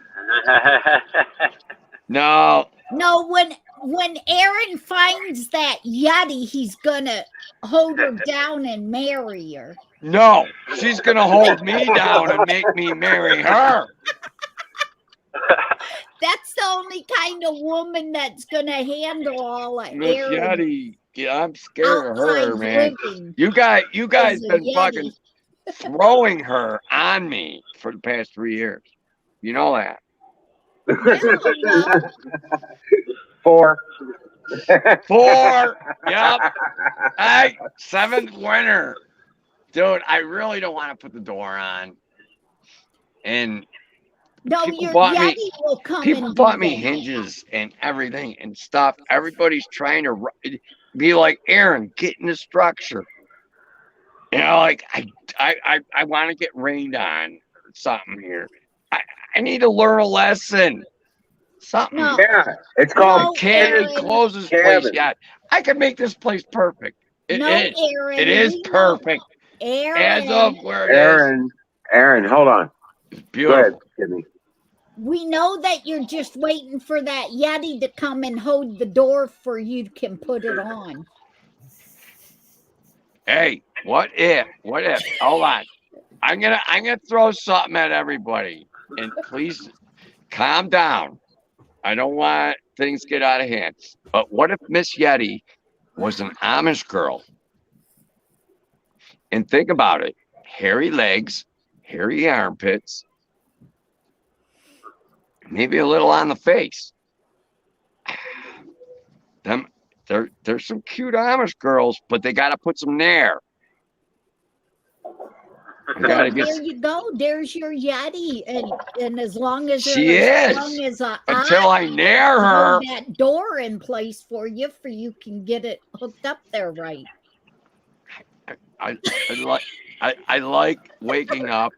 S6: No.
S7: No, when Aaron finds that Yeti, he's gonna hold her down and marry her.
S6: No. She's going to hold me down and make me marry her.
S7: That's the only kind of woman that's gonna handle all of
S6: Miss
S7: Aaron's
S6: Yeti. Yeah, I'm scared of her,
S7: outside
S6: man.
S7: living.
S6: You guys
S7: is a
S6: been
S7: Yeti.
S6: fucking throwing her on me for the past 3 years. You know that.
S7: Yeah, well,
S1: 4.
S6: 4. Yep. Hey, 7th winner. Dude, I really don't want to put the door on. And
S7: no,
S6: people
S7: your
S6: bought
S7: Yeti
S6: me-
S7: will come.
S6: people
S7: and
S6: bought
S7: do
S6: me
S7: that.
S6: hinges and everything and stuff. Everybody's trying to be like, Aaron, get in the structure. You know, like I want to get rained on or something here. I need to learn a lesson. Something.
S7: No.
S1: Yeah, it's
S7: No,
S1: called
S6: Can't
S7: Aaron.
S6: close this place
S1: Cabin.
S6: yet. I can make this place perfect. It
S7: No,
S6: is.
S7: Aaron.
S6: It is
S7: we know-
S6: perfect.
S7: Aaron,
S6: As of where it is.
S1: Aaron, hold on.
S6: It's
S1: Go
S6: beautiful.
S1: ahead, Kimmy.
S7: we know that you're just waiting for that Yeti to come and hold the door for you can put it on.
S6: Hey, what if? Hold on. I'm gonna throw something at everybody. And please calm down. I don't want things to get out of hand. But what if Miss Yeti was an Amish girl? And think about it. Hairy legs, hairy armpits, maybe a little on the face. There's some cute Amish girls, but they gotta put some nair. You gotta get
S7: There you go. There's your Yeti, and as long as
S6: She
S7: as
S6: is.
S7: long as
S6: until I nair her.
S7: hold that door in place for you, you can get it hooked up there right.
S6: I like waking up.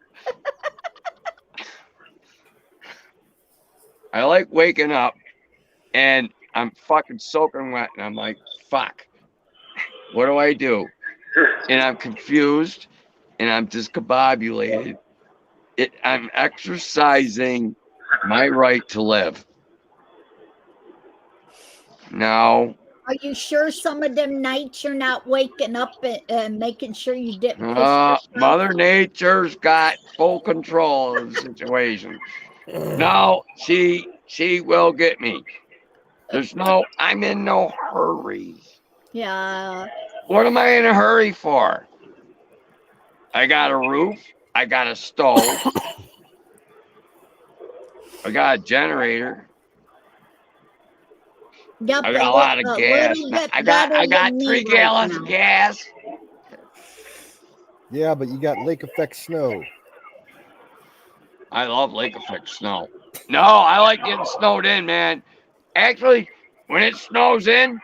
S6: I like waking up and I'm fucking soaking wet and I'm like, fuck, what do I do? And I'm confused and I'm discombobulated. I'm exercising my right to live. No,
S7: Are you sure some of them nights you're not waking up and making sure you didn't piss
S6: Mother Nature's got full control of the situation. No, she will get me. I'm in no hurry.
S7: Yeah.
S6: What am I in a hurry for? I got a roof. I got a stove. I got a generator.
S7: Yep,
S6: I got a lot of gas. I got 3 gallons of gas.
S5: Yeah, but you got lake effect snow.
S6: I love lake effect snow. No, I like getting snowed in, man. Actually, when it snows in,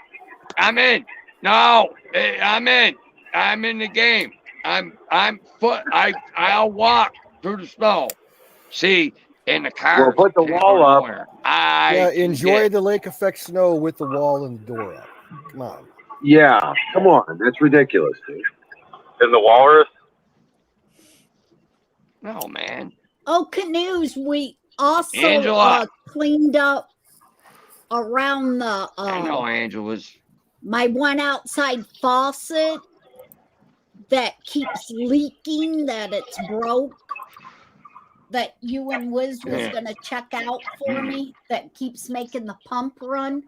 S6: I'm in. No, I'm in. I'm in the game. I'll walk through the snow. See, in the car.
S1: Well, put the wall up.
S5: Yeah, enjoy the lake effect snow with the wall and the door up. Come on.
S1: Yeah, come on. That's ridiculous, dude.
S8: In the walrus?
S6: No, man.
S7: Oh, canoes. We also cleaned up around the.
S6: I know Angela's.
S7: My one outside faucet that keeps leaking, that it's broke. That you and Wiz was going to check out for me, that keeps making the pump run.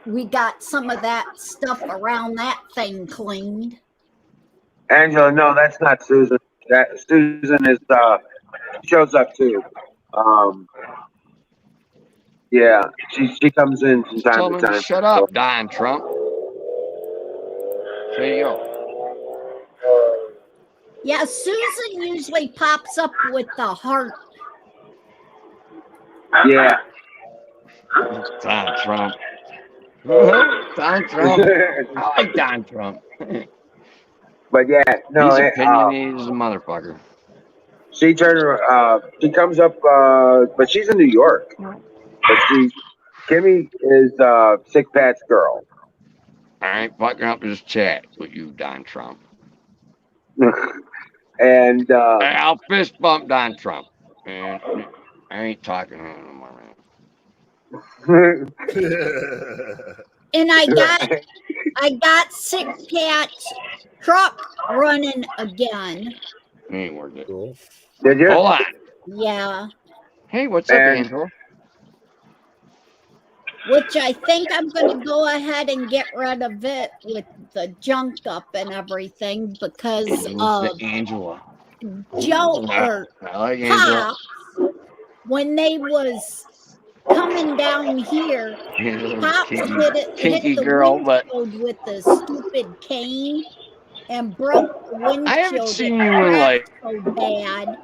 S7: We got some of that stuff around that thing cleaned.
S1: Angela, no, that's not Susan. That Susan is shows up too. Yeah, she comes in from time to time.
S6: Shut up, Don Trump. There you go.
S7: Yeah, Susan usually pops up with the heart.
S1: Yeah.
S6: Don Trump. Don Trump. I like Don Trump.
S1: But yeah, no.
S6: He's opinionated as a motherfucker.
S1: She comes up, but she's in New York. But Kimmy is Sick Pat's girl.
S6: I ain't fucking up this chat with you, Don Trump.
S1: And
S6: I'll fist bump Don Trump. Man, I ain't talking to him anymore, man.
S7: And I got Sick Pat's truck running again.
S6: Ain't worth it.
S5: Cool.
S1: Did you?
S6: Hold on.
S7: Yeah.
S6: Hey, what's up, Angela?
S7: Which I think I'm going to go ahead and get rid of it with the junk up and everything because
S6: Angela.
S7: Joe or
S6: I like Angela.
S7: Pops, when they was coming down here, Pops hit the windshield with the stupid cane and broke the windshield.
S6: I haven't seen you in like
S7: so bad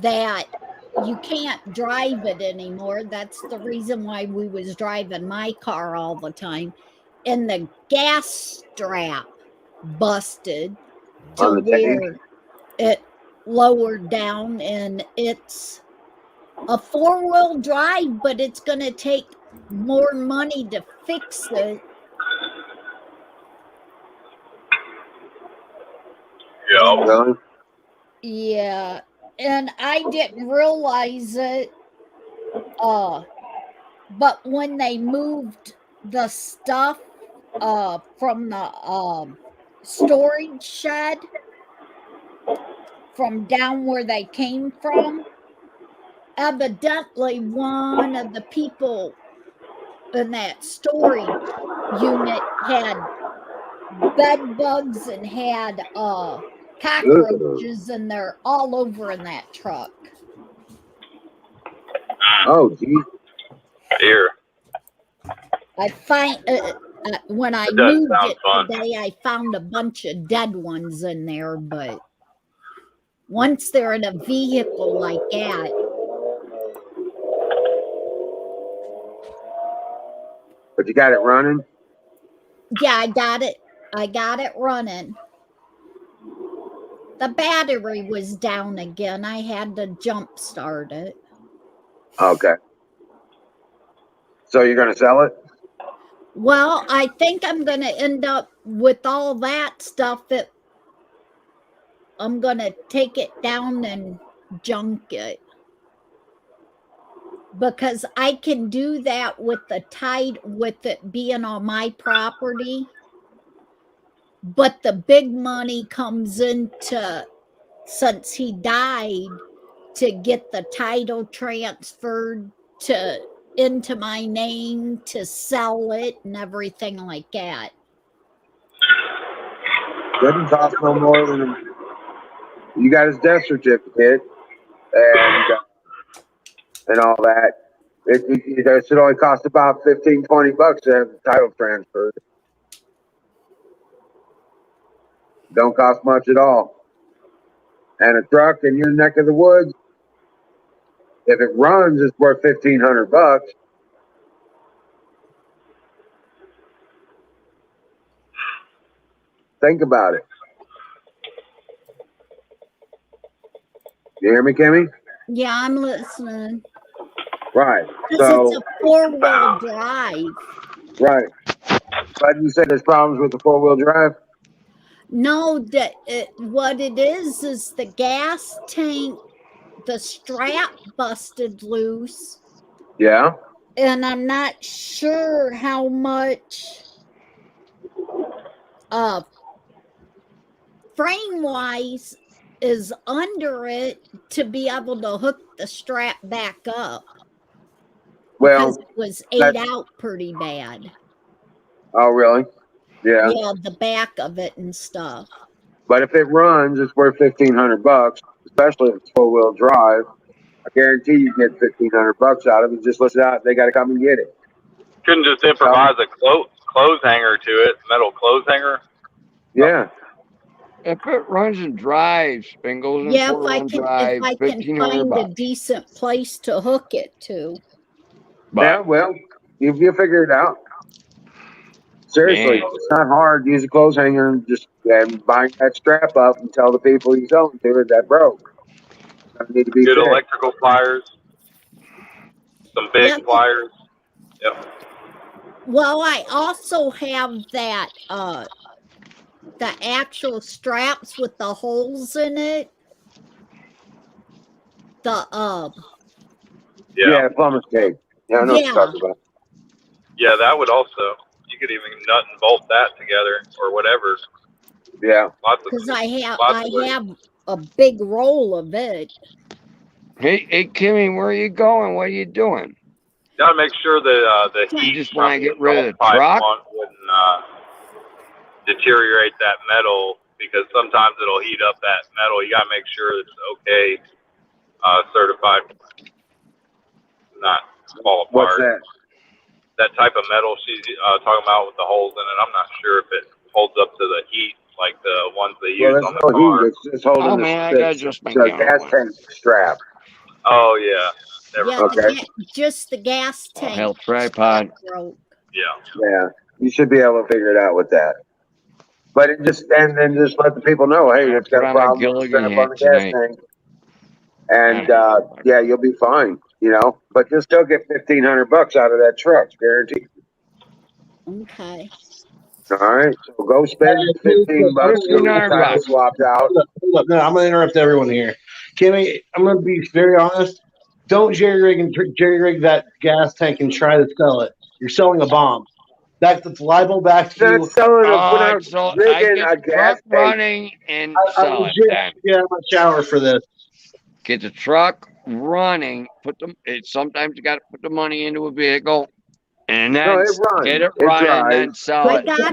S7: that you can't drive it anymore. That's the reason why we was driving my car all the time. And the gas strap busted to where it lowered down, and it's a 4-wheel drive, but it's going to take more money to fix it.
S8: Yeah.
S7: Yeah. And I didn't realize it. But when they moved the stuff from the storage shed from down where they came from, evidently one of the people in that storage unit had bed bugs and had cockroaches, and they're all over in that truck.
S1: Oh, geez.
S8: Here.
S7: I find when I moved it today, I found a bunch of dead ones in there, but once they're in a vehicle like that.
S1: But you got it running?
S7: Yeah, I got it. I got it running. The battery was down again. I had to jump start it.
S1: Okay. So you're going to sell it?
S7: Well, I think I'm going to end up with all that stuff. I'm going to take it down and junk it. because I can do that with with it being on my property. But the big money comes into, since he died, to get the title transferred into my name, to sell it and everything like that.
S1: Doesn't cost no more than you got his death certificate and all that. It should only cost about $15-20 to have the title transferred. Don't cost much at all. And a truck in your neck of the woods, if it runs, it's worth $1,500. Think about it. You hear me, Kimmy?
S7: Yeah, I'm listening.
S1: Right.
S7: This
S1: So
S7: is a 4-wheel drive.
S1: right. But you said there's problems with the 4-wheel drive?
S7: No, what it is the gas tank, the strap busted loose.
S1: Yeah.
S7: And I'm not sure how much frame-wise is under it to be able to hook the strap back up.
S1: Well,
S7: because it was ate out pretty bad.
S1: Oh, really? Yeah.
S7: Yeah, the back of it and stuff.
S1: But if it runs, it's worth $1,500, especially if it's 4-wheel drive. I guarantee you get $1,500 out of it. Just list it out. They got to come and get it.
S8: Couldn't just improvise a clothes hanger to it, metal clothes hanger.
S1: Yeah.
S6: If it runs and drives and goes in
S7: Yeah,
S6: for a drive,
S7: if I can find a decent place to hook it to.
S1: But, yeah, well, you'll figure it out. Seriously, it's not hard. Use a clothes hanger and just bind that strap up and tell the people you sell it to that broke. Need to be
S8: good
S1: fixed.
S8: Electrical pliers, some big pliers. Yep.
S7: Well, I also have that the actual straps with the holes in it. The
S1: yeah, plumber's cake. Yeah, I know what you're talking about.
S8: Yeah, that would also. You could even nut and bolt that together or whatever.
S1: Yeah.
S7: Because I have a big roll of it.
S6: Hey, Kimmy, where are you going? What are you doing?
S8: Got to make sure that the heat.
S6: You just want to get rid of the truck?
S8: Wouldn't deteriorate that metal, because sometimes it'll heat up that metal. You got to make sure it's okay, certified, not fall apart.
S1: What's that?
S8: That type of metal she's talking about with the holes in it. I'm not sure if it holds up to the heat like the ones they use on the car.
S1: Heat. It's just holding the gas tank strap.
S8: Oh, yeah.
S7: Okay. Just the gas tank.
S6: Help tripod.
S8: Yeah.
S1: You should be able to figure it out with that. But then just let the people know, hey, it's got a problem with the strap on the gas tank. And you'll be fine, But you'll still get $1,500 out of that truck, guaranteed.
S7: Okay.
S1: All right, so go spend $15. Swapped out.
S9: Hold up. No, I'm gonna interrupt everyone here. Kimmy, I'm gonna be very honest. Don't jerry rig that gas tank and try to sell it. You're selling a bomb. That's liable back to you.
S1: Not selling a gas tank.
S6: Running and sell it.
S9: Yeah, I'm gonna shower for this.
S6: Get the truck running. Sometimes you got to put the money into a vehicle, and then get it running, and then sell it.
S9: Don't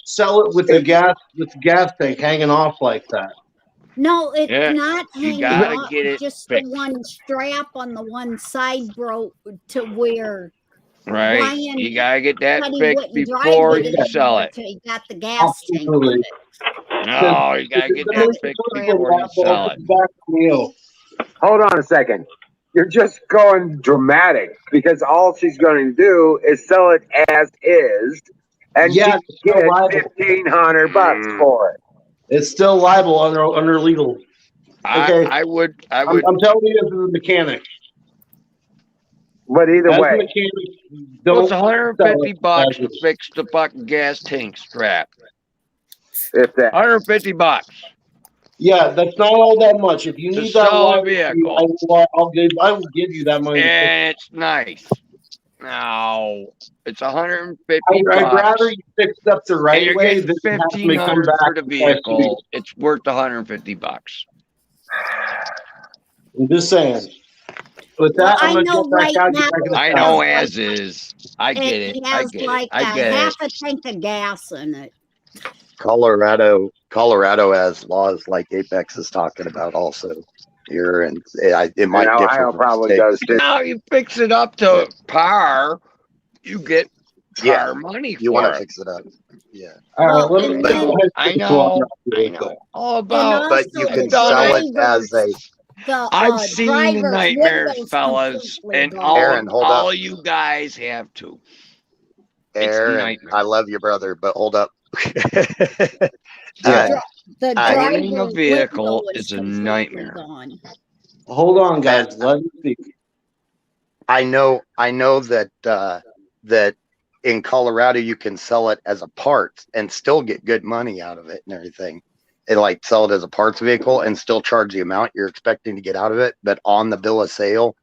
S9: sell it with the gas tank hanging off like that.
S7: No, it's not hanging off.
S6: Get
S7: just the one strap on the one side broke to where.
S6: Right.
S7: Brian,
S6: you gotta get that fixed before you sell it.
S7: You got the gas tank. No,
S6: you gotta get that fixed before you sell it.
S1: Hold on a second. You're just going dramatic, because all she's going to do is sell it as is, and you get $1,500 for it.
S9: It's still liable under legal. Okay,
S6: I'm
S9: telling you this is a mechanic.
S1: But either way,
S6: it's $150 to fix the fucking gas tank strap.
S1: If that
S6: $150.
S9: Yeah, that's not all that much. If you
S6: To
S9: need that
S6: sell a
S9: water,
S6: vehicle.
S9: I will give you that money.
S6: And it's nice. Now, it's 150
S9: I'd rather
S6: bucks.
S9: you fix it up the
S6: And
S9: right
S6: you're
S9: way
S6: getting
S9: than have me come
S6: 1,500
S9: back
S6: for the
S9: and ask you to-
S6: vehicle. It's worth 150 bucks.
S9: I'm just saying. With that, I'm
S7: I
S9: gonna
S7: know
S9: jump back
S7: right
S9: out.
S7: now.
S9: Get back in the
S6: I
S9: car.
S6: know as is. I get it. I
S7: has
S6: get it.
S7: like
S6: I
S7: a
S6: get
S7: half
S6: it.
S7: a tank of gas in it.
S4: Colorado has laws like Apex is talking about also here, and it might
S1: And
S4: differ
S1: Ohio
S4: from
S1: probably
S4: state
S1: does
S4: to
S1: too.
S6: Now you fix it up to par, you get
S4: Yeah,
S6: car money
S4: you want
S6: for
S4: to
S6: it.
S4: fix it up. Yeah,
S9: All
S7: Well,
S9: right, let me
S7: and
S9: go
S7: then-
S9: ahead and
S6: I
S9: put this one
S6: know.
S9: up
S6: I
S9: real
S6: know.
S9: quick.
S6: All
S7: And
S6: about.
S4: but you
S7: also
S4: can
S6: You've done
S4: sell
S6: it.
S4: it as a
S7: the
S6: I've seen the
S7: driver's
S6: nightmares,
S7: windows
S6: fellas,
S7: completely
S6: and
S7: gone.
S4: Aaron. Hold
S6: all
S4: up,
S6: you guys have to. It's
S4: Aaron.
S6: nightmare.
S4: I love you, brother, but hold up.
S7: The,
S4: Uh,
S7: dri- the
S6: Owning a
S7: driver's
S6: vehicle
S7: window
S6: is a
S7: completely
S6: nightmare.
S7: gone.
S9: Hold on, guys.
S4: And
S9: Let me speak.
S4: I know that that in Colorado you can sell it as a part and still get good money out of it and everything. It like sell it as a parts vehicle and still charge the amount you're expecting to get out of it, but on the bill of sale,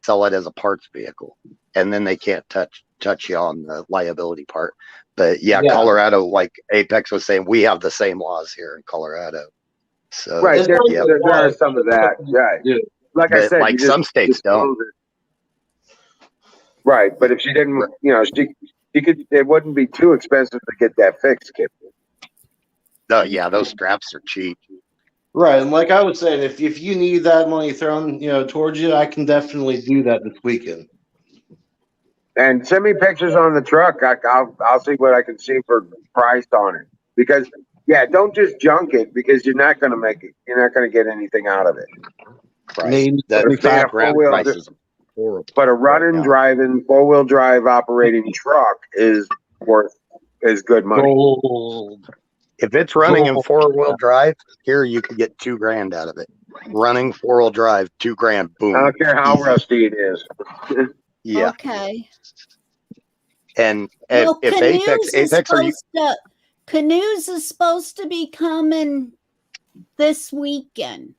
S4: sell it as a parts vehicle, and then they can't touch you on the liability part. But yeah,
S9: Yeah.
S4: Colorado, like Apex was saying, we have the same laws here in Colorado. So
S1: Right,
S9: It's
S1: there,
S9: not
S4: yeah,
S9: even
S1: there are
S9: laws.
S1: some of that. Right.
S9: Yeah.
S1: Like I
S4: but
S1: said,
S4: like
S1: you just
S4: some states don't.
S1: disclose it. Right, but if she didn't, she could. It wouldn't be too expensive to get that fixed, Kip.
S4: Oh yeah, those straps are cheap.
S9: Right, and like I was saying, if you need that money thrown, towards you, I can definitely do that this weekend.
S1: And send me pictures on the truck. I'll see what I can see for price on it. Because don't just junk it because you're not going to make it. You're not going to get anything out of it.
S4: Right.
S9: Maybe
S4: That
S1: But if they have
S4: 5 grand
S1: four-wheel,
S4: price is horrible.
S1: but a running, driving, 4-wheel drive operating truck is good money.
S9: gold.
S4: If it's running in 4-wheel drive, here you could get 2 grand out of it. Running 4-wheel drive, 2 grand, boom.
S1: I don't care how
S4: Easy.
S1: rusty it is.
S4: Yeah.
S7: Okay.
S4: And
S7: Well,
S4: if Apex, are you?
S7: Canoes is supposed to be coming this weekend.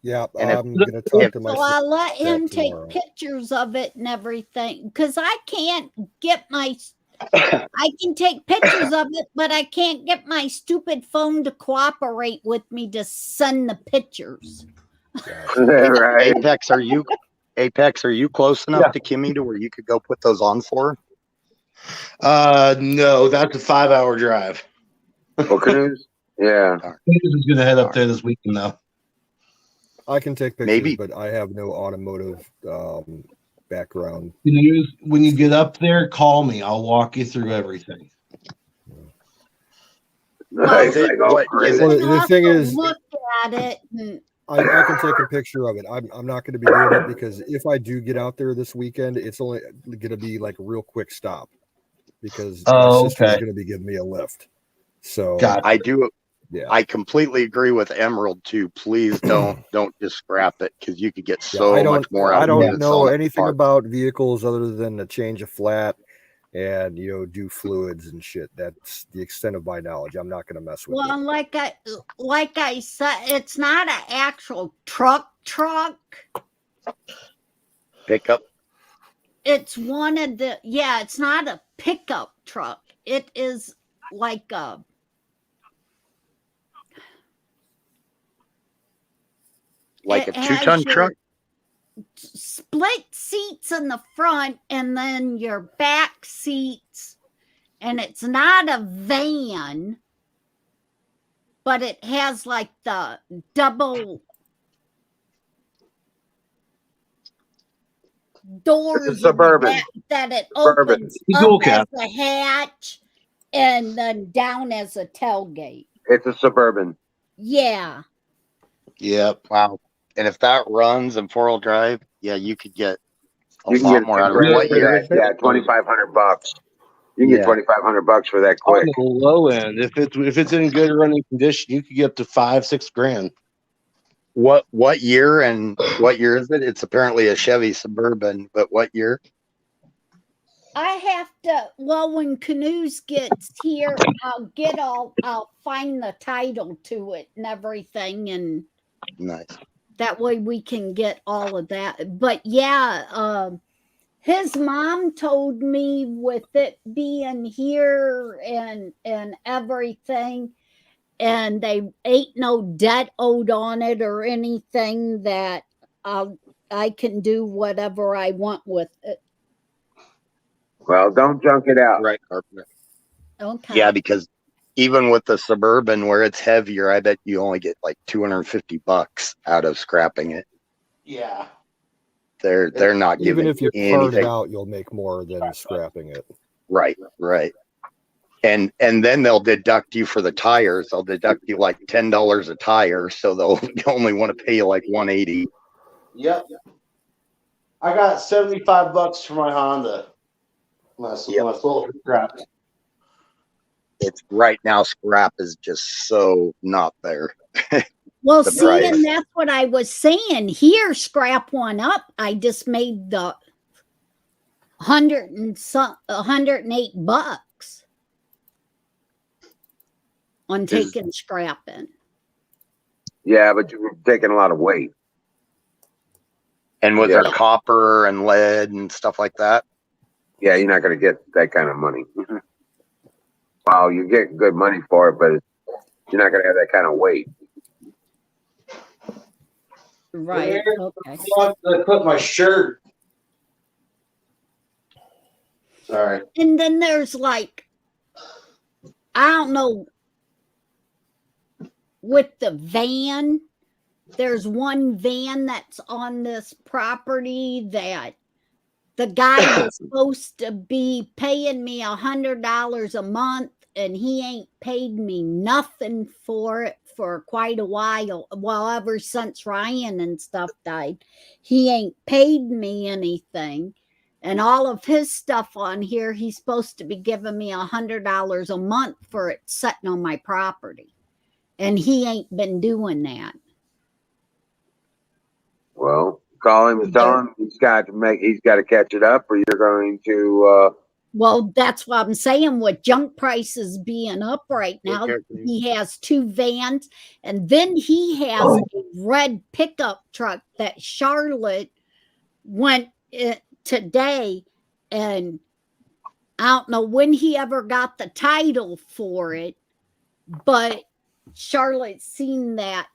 S5: Yeah,
S4: And if-
S5: I'm gonna talk to my
S7: So I let
S5: sister
S7: him take
S5: tomorrow.
S7: pictures of it and everything because I can't get my. I can take pictures of it, but I can't get my stupid phone to cooperate with me to send the pictures.
S1: Right.
S4: Apex, are you close enough to Kimmy to where you could go put those on for her?
S9: No, that's a 5-hour drive.
S1: For canoes? Yeah.
S9: Canoes is gonna head up there this weekend though.
S5: I can take pictures,
S4: Maybe.
S5: but I have no automotive background.
S9: Canoes, when you get up there, call me. I'll walk you through everything.
S1: Nice.
S4: Is it-
S1: Like,
S4: what-
S1: crazy.
S4: is
S5: Well,
S7: I
S5: the
S7: also
S5: thing is,
S7: look at it and
S5: I can take a picture of it. I'm not going to be doing it because if I do get out there this weekend, it's only going to be like a real quick stop because my sister's
S9: okay.
S5: going to be giving me a lift. So
S9: Gotcha.
S4: I do.
S5: yeah,
S4: I completely agree with Emerald too. Please don't just scrap it because you could get so
S5: I
S4: much more out
S5: I
S4: of it.
S5: don't
S4: than
S5: know
S4: selling it
S5: anything
S4: apart.
S5: about vehicles other than to change a flat and do fluids and shit. That's the extent of my knowledge. I'm not going to mess with
S7: well,
S5: it.
S7: like I said, it's not an actual truck.
S4: Pickup.
S7: It's one of the it's not a pickup truck. It is like a
S4: Like
S7: it
S4: a
S7: has
S4: 2-ton
S7: your
S4: truck.
S7: split seats in the front and then your back seats, and it's not a van, but it has like the double doors in the
S1: Suburban.
S7: back that it
S1: Suburban.
S7: opens
S9: Dual
S7: up
S9: cab.
S7: as a hatch and then down as a tailgate.
S1: It's a Suburban.
S7: Yeah.
S9: Yep.
S4: Wow. And if that runs in 4-wheel drive, yeah, you could get a
S1: You can
S4: lot
S1: get
S4: more out of it. What
S1: for
S4: year
S1: that.
S4: is it?
S1: Yeah, $2,500. You can get $2,500 for that
S9: On
S1: quick.
S9: the low end, if it's in good running condition, you could get up to 5-6 grand.
S4: What year and what year is it? It's apparently a Chevy Suburban, but what year?
S7: I have to. Well, when Canoes gets here, I'll find the title to it and everything, and
S4: Nice.
S7: that way we can get all of that. But yeah, his mom told me with it being here and everything, and they ain't no debt owed on it or anything, that I can do whatever I want with it.
S1: Well, don't junk it out.
S4: Right, Carpenter.
S7: Okay.
S4: Yeah, because even with the Suburban where it's heavier, I bet you only get like $250 out of scrapping it.
S9: Yeah.
S4: They're not
S5: Even
S4: giving
S5: if you
S4: anything.
S5: part it out, you'll make more than scrapping it.
S4: Right. And then they'll deduct you for the tires. They'll deduct you like $10 a tire, so they'll only want to pay you like $180.
S9: Yep. I got $75 for my Honda. My sold scrap.
S4: It's right now, scrap is just so not there.
S7: Well,
S4: the
S7: see,
S4: price.
S7: and that's what I was saying. Here, scrap one up. I just made the $108 on taking scrap in.
S1: Yeah, but you were taking a lot of weight.
S4: And was there copper and lead and stuff like that?
S1: Yeah, you're not going to get that kind of money. Well, you get good money for it, but you're not going to have that kind of weight.
S7: Right. Okay.
S9: I put my shirt. Sorry.
S7: And then there's like, I don't know, with the van, there's one van that's on this property that the guy is supposed to be paying me $100 a month, and he ain't paid me nothing for it for quite a while. Well, ever since Ryan and stuff died, he ain't paid me anything. And all of his stuff on here, he's supposed to be giving me $100 a month for it sitting on my property. And he ain't been doing that.
S1: Well, call him and tell him he's got to catch it up, or you're going to.
S7: Well, that's what I'm saying. With junk prices being up right now, he has 2 vans, and then he has a red pickup truck that Charlotte went today, and I don't know when he ever got the title for it, but Charlotte's seen that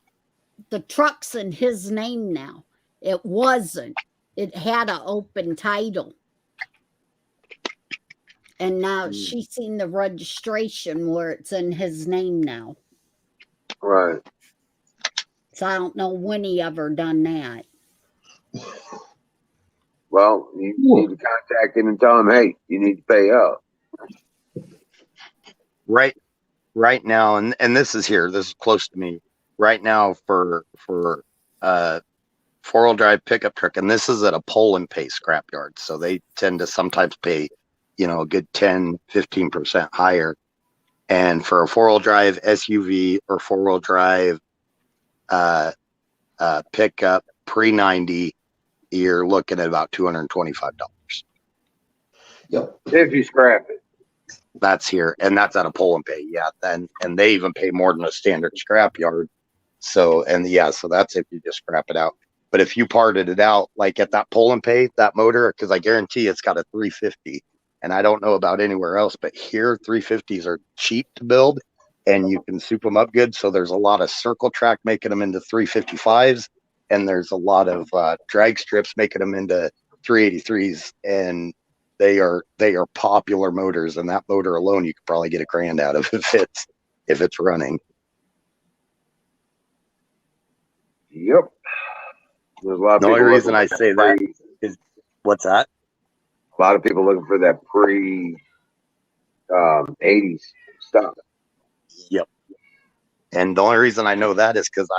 S7: the truck's in his name now. It wasn't. It had an open title. And now she's seen the registration where it's in his name now.
S1: Right.
S7: So I don't know when he ever done that.
S1: Well, you need to contact him and tell him, hey, you need to pay up.
S4: Right now, and this is here. This is close to me. Right now for 4-wheel drive pickup truck, and this is at a pull and pay scrapyard, so they tend to sometimes pay, a good 10-15% higher. And for a 4-wheel drive SUV or 4-wheel drive pickup pre-90, you're looking at about $225.
S9: Yep.
S1: If you scrap it.
S4: That's here, and that's at a pull and pay. Yeah, and they even pay more than a standard scrapyard. So that's if you just scrap it out. But if you parted it out, like at that pull and pay, that motor, because I guarantee it's got a 350. And I don't know about anywhere else, but here 350s are cheap to build, and you can soup them up good. So there's a lot of circle track making them into 355s, and there's a lot of drag strips making them into 383s, and they are popular motors. And that motor alone, you could probably get $1,000 out of if it's running.
S1: Yep. There's a lot of
S4: the only reason I say that is, what's that?
S1: A lot of people looking for that pre 80s stuff.
S4: Yep. And the only reason I know that is because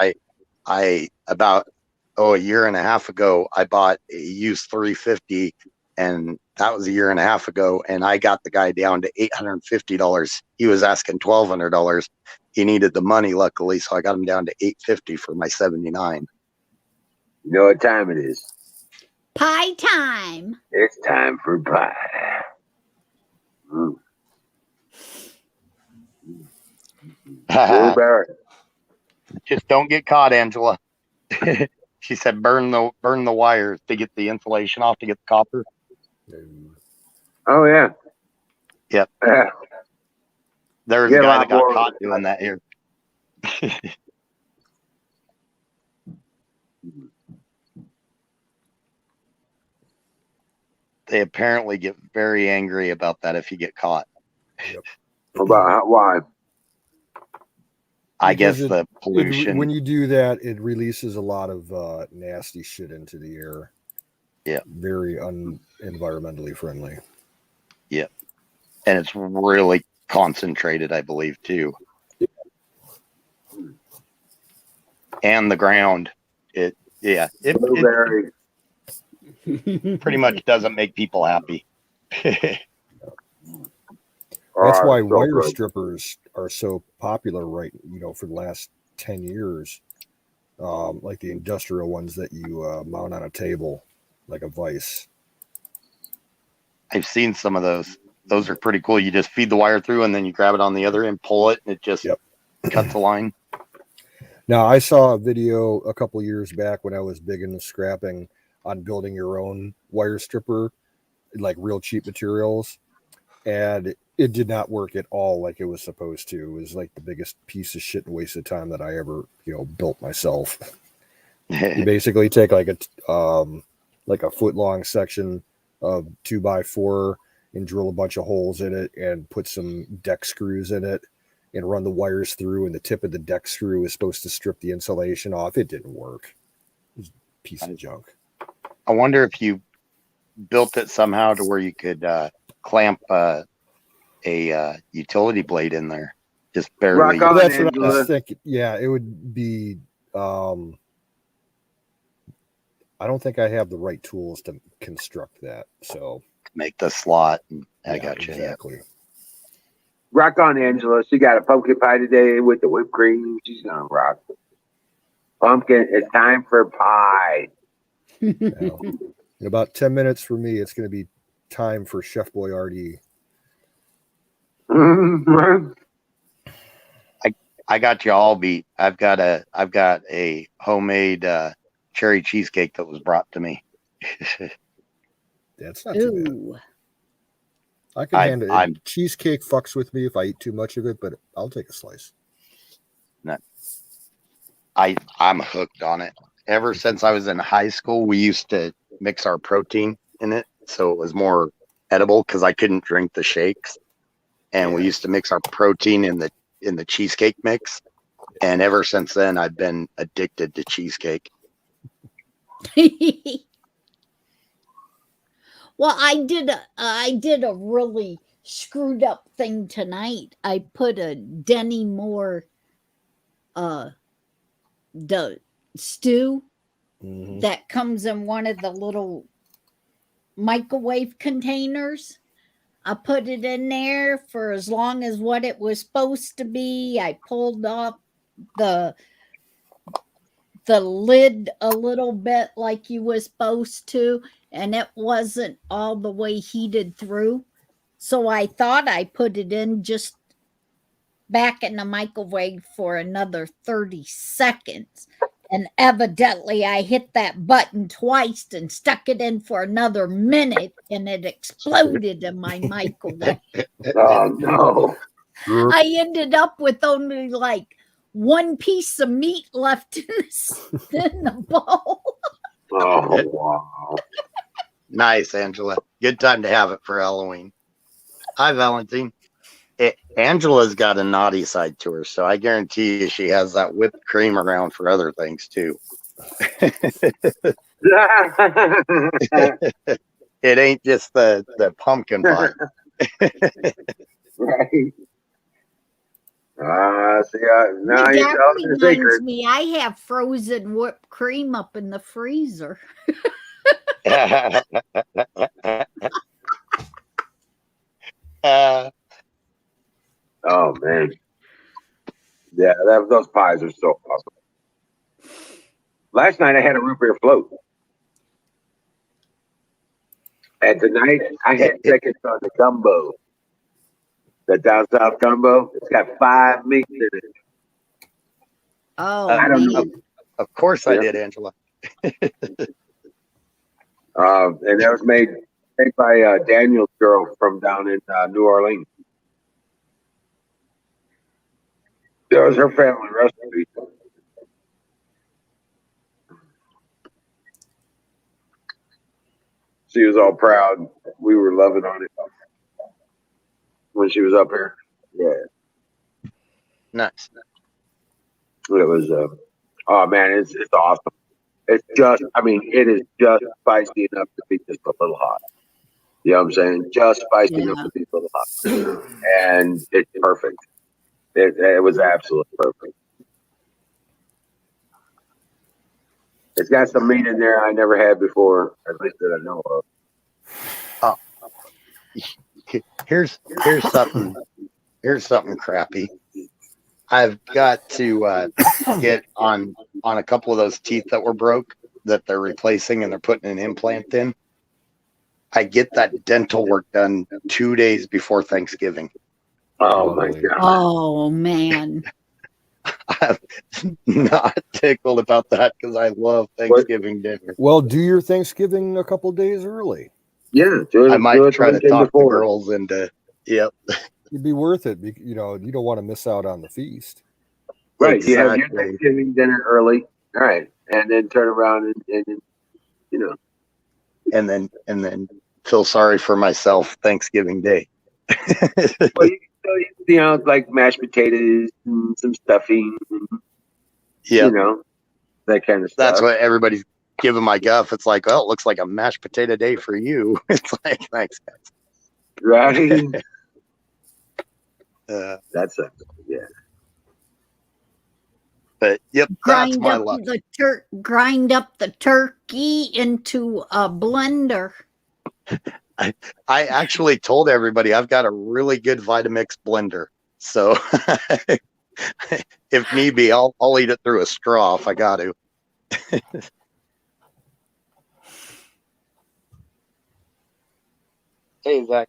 S4: I about a year and a half ago, I bought a used 350, and that was a year and a half ago, and I got the guy down to $850. He was asking $1,200. He needed the money, luckily, so I got him down to $850 for my 79.
S1: You know what time it is?
S7: Pie time.
S1: It's time for pie. Blueberry.
S4: Just don't get caught, Angela. She said burn the wires to get the insulation off to get the copper.
S1: Oh yeah.
S4: Yep. There's a guy that got caught doing that here. They apparently get very angry about that if you get caught.
S5: Yep.
S1: About why?
S4: I guess the pollution.
S5: When you do that, it releases a lot of nasty shit into the air.
S4: Yeah.
S5: Very environmentally friendly.
S4: Yeah. And it's really concentrated, I believe, too. And the ground. It pretty much doesn't make people happy.
S5: That's why wire strippers are so popular, right? For the last 10 years, like the industrial ones that you mount on a table, like a vise.
S4: I've seen some of those. Those are pretty cool. You just feed the wire through, and then you grab it on the other end, pull it, and it just cuts the line.
S5: Now, I saw a video a couple years back when I was big into scrapping on building your own wire stripper, like real cheap materials, and it did not work at all like it was supposed to. It was like the biggest piece of shit and waste of time that I ever, built myself. You basically take like a foot long section of 2x4 and drill a bunch of holes in it and put some deck screws in it and run the wires through, and the tip of the deck screw is supposed to strip the insulation off. It didn't work. It was a piece of junk.
S4: I wonder if you built it somehow to where you could clamp a utility blade in there, just barely.
S5: That's what I was thinking. Yeah, it would be. I don't think I have the right tools to construct that. So
S4: make the slot. I got you.
S5: Exactly.
S4: Yeah.
S1: Rock on, Angela. She got a pumpkin pie today with the whipped cream. She's gonna rock. Pumpkin. It's time for pie.
S5: In about 10 minutes for me, it's going to be time for Chef Boyardee.
S4: I got you all beat. I've got a homemade cherry cheesecake that was brought to me.
S5: That's not too bad. I can handle it. Cheesecake fucks with me if I eat too much of it, but I'll take a slice.
S4: No. I'm hooked on it. Ever since I was in high school, we used to mix our protein in it, so it was more edible because I couldn't drink the shakes. And we used to mix our protein in the cheesecake mix. And ever since then, I've been addicted to cheesecake.
S7: Well, I did a really screwed up thing tonight. I put a Denny Moore the stew that comes in one of the little microwave containers. I put it in there for as long as what it was supposed to be. I pulled off the lid a little bit like you were supposed to, and it wasn't all the way heated through. So I thought I put it in just back in the microwave for another 30 seconds. And evidently I hit that button twice and stuck it in for another minute, and it exploded in my microwave.
S1: Oh no.
S7: I ended up with only like one piece of meat left in the bowl.
S1: Oh wow.
S4: Nice, Angela. Good time to have it for Halloween. Hi, Valentine. Angela's got a naughty side to her, so I guarantee you she has that whipped cream around for other things too. It ain't just the pumpkin pie.
S1: Right. See, now you
S7: That
S1: tell the
S7: reminds
S1: secret.
S7: me, I have frozen whipped cream up in the freezer.
S1: Oh man. Yeah, those pies are so awesome. Last night I had a root beer float. And tonight I had seconds on the gumbo. That down south combo. It's got 5 meats in it.
S7: Oh,
S1: I don't know.
S4: Of course I did, Angela.
S1: And that was made by Daniel's girl from down in New Orleans. That was her family recipe. She was all proud. We were loving on it when she was up here. Yeah.
S4: Nice.
S1: It was, oh man, it's awesome. It's just, I mean, it is just spicy enough to be just a little hot. You know what I'm saying? Just spicy enough to be a little hot. And it's perfect. It was absolutely perfect. It's got some meat in there I never had before, at least that I know of.
S4: Oh, here's something crappy. I've got to get on a couple of those teeth that were broke that they're replacing and they're putting an implant in. I get that dental work done 2 days before Thanksgiving.
S1: Oh my God.
S7: Oh man.
S4: I'm not tickled about that because I love Thanksgiving dinner.
S5: Well, do your Thanksgiving a couple days early.
S1: Yeah,
S4: I might try to talk the girls into. Yep,
S5: it'd be worth it. You know, you don't want to miss out on the feast.
S1: Right,
S4: exactly.
S1: you have your Thanksgiving dinner early, all right, and then turn around and you know,
S4: and then feel sorry for myself Thanksgiving Day.
S1: Well, you know, like mashed potatoes and some stuffing,
S4: Yeah,
S1: you know, that kind of stuff.
S4: That's what everybody's giving my guff. It's like, well, it looks like a mashed potato day for you. It's like, thanks, guys.
S1: Right. That's a, yeah.
S4: But yep, that's my luck.
S7: Grind up the turkey into a blender.
S4: I actually told everybody I've got a really good Vitamix blender. So if need be, I'll eat it through a straw if I got to. Hey, Zach.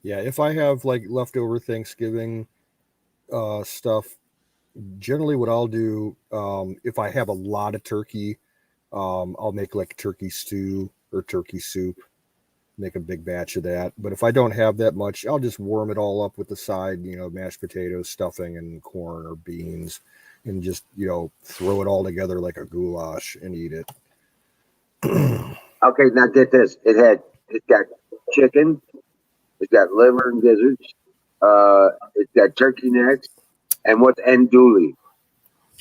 S5: Yeah, if I have like leftover Thanksgiving stuff, generally what I'll do, if I have a lot of turkey, I'll make like turkey stew or turkey soup, make a big batch of that. But if I don't have that much, I'll just warm it all up with the side, you know, mashed potatoes, stuffing, and corn or beans, and just, you know, throw it all together like a goulash and eat it.
S1: Okay, now get this. It's got chicken, it's got liver and gizzards, it's got turkey necks, and what's andouille?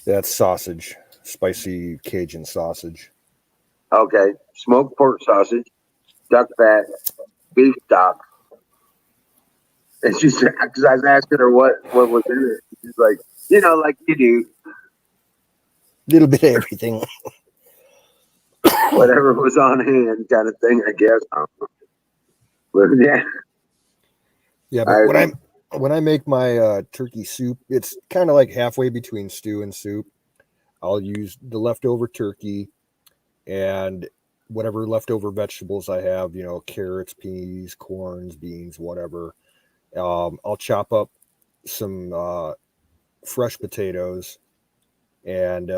S5: That's sausage, spicy Cajun sausage.
S1: Okay, smoked pork sausage, duck fat, beef stock. And she said, because I was asking her what was in it. She's like, you know, like you do.
S5: Little bit of everything.
S1: Whatever was on hand kind of thing, I guess. But yeah.
S5: Yeah, but when I make my turkey soup, it's kind of like halfway between stew and soup. I'll use the leftover turkey and whatever leftover vegetables I have, you know, carrots, peas, corns, beans, whatever. I'll chop up some fresh potatoes and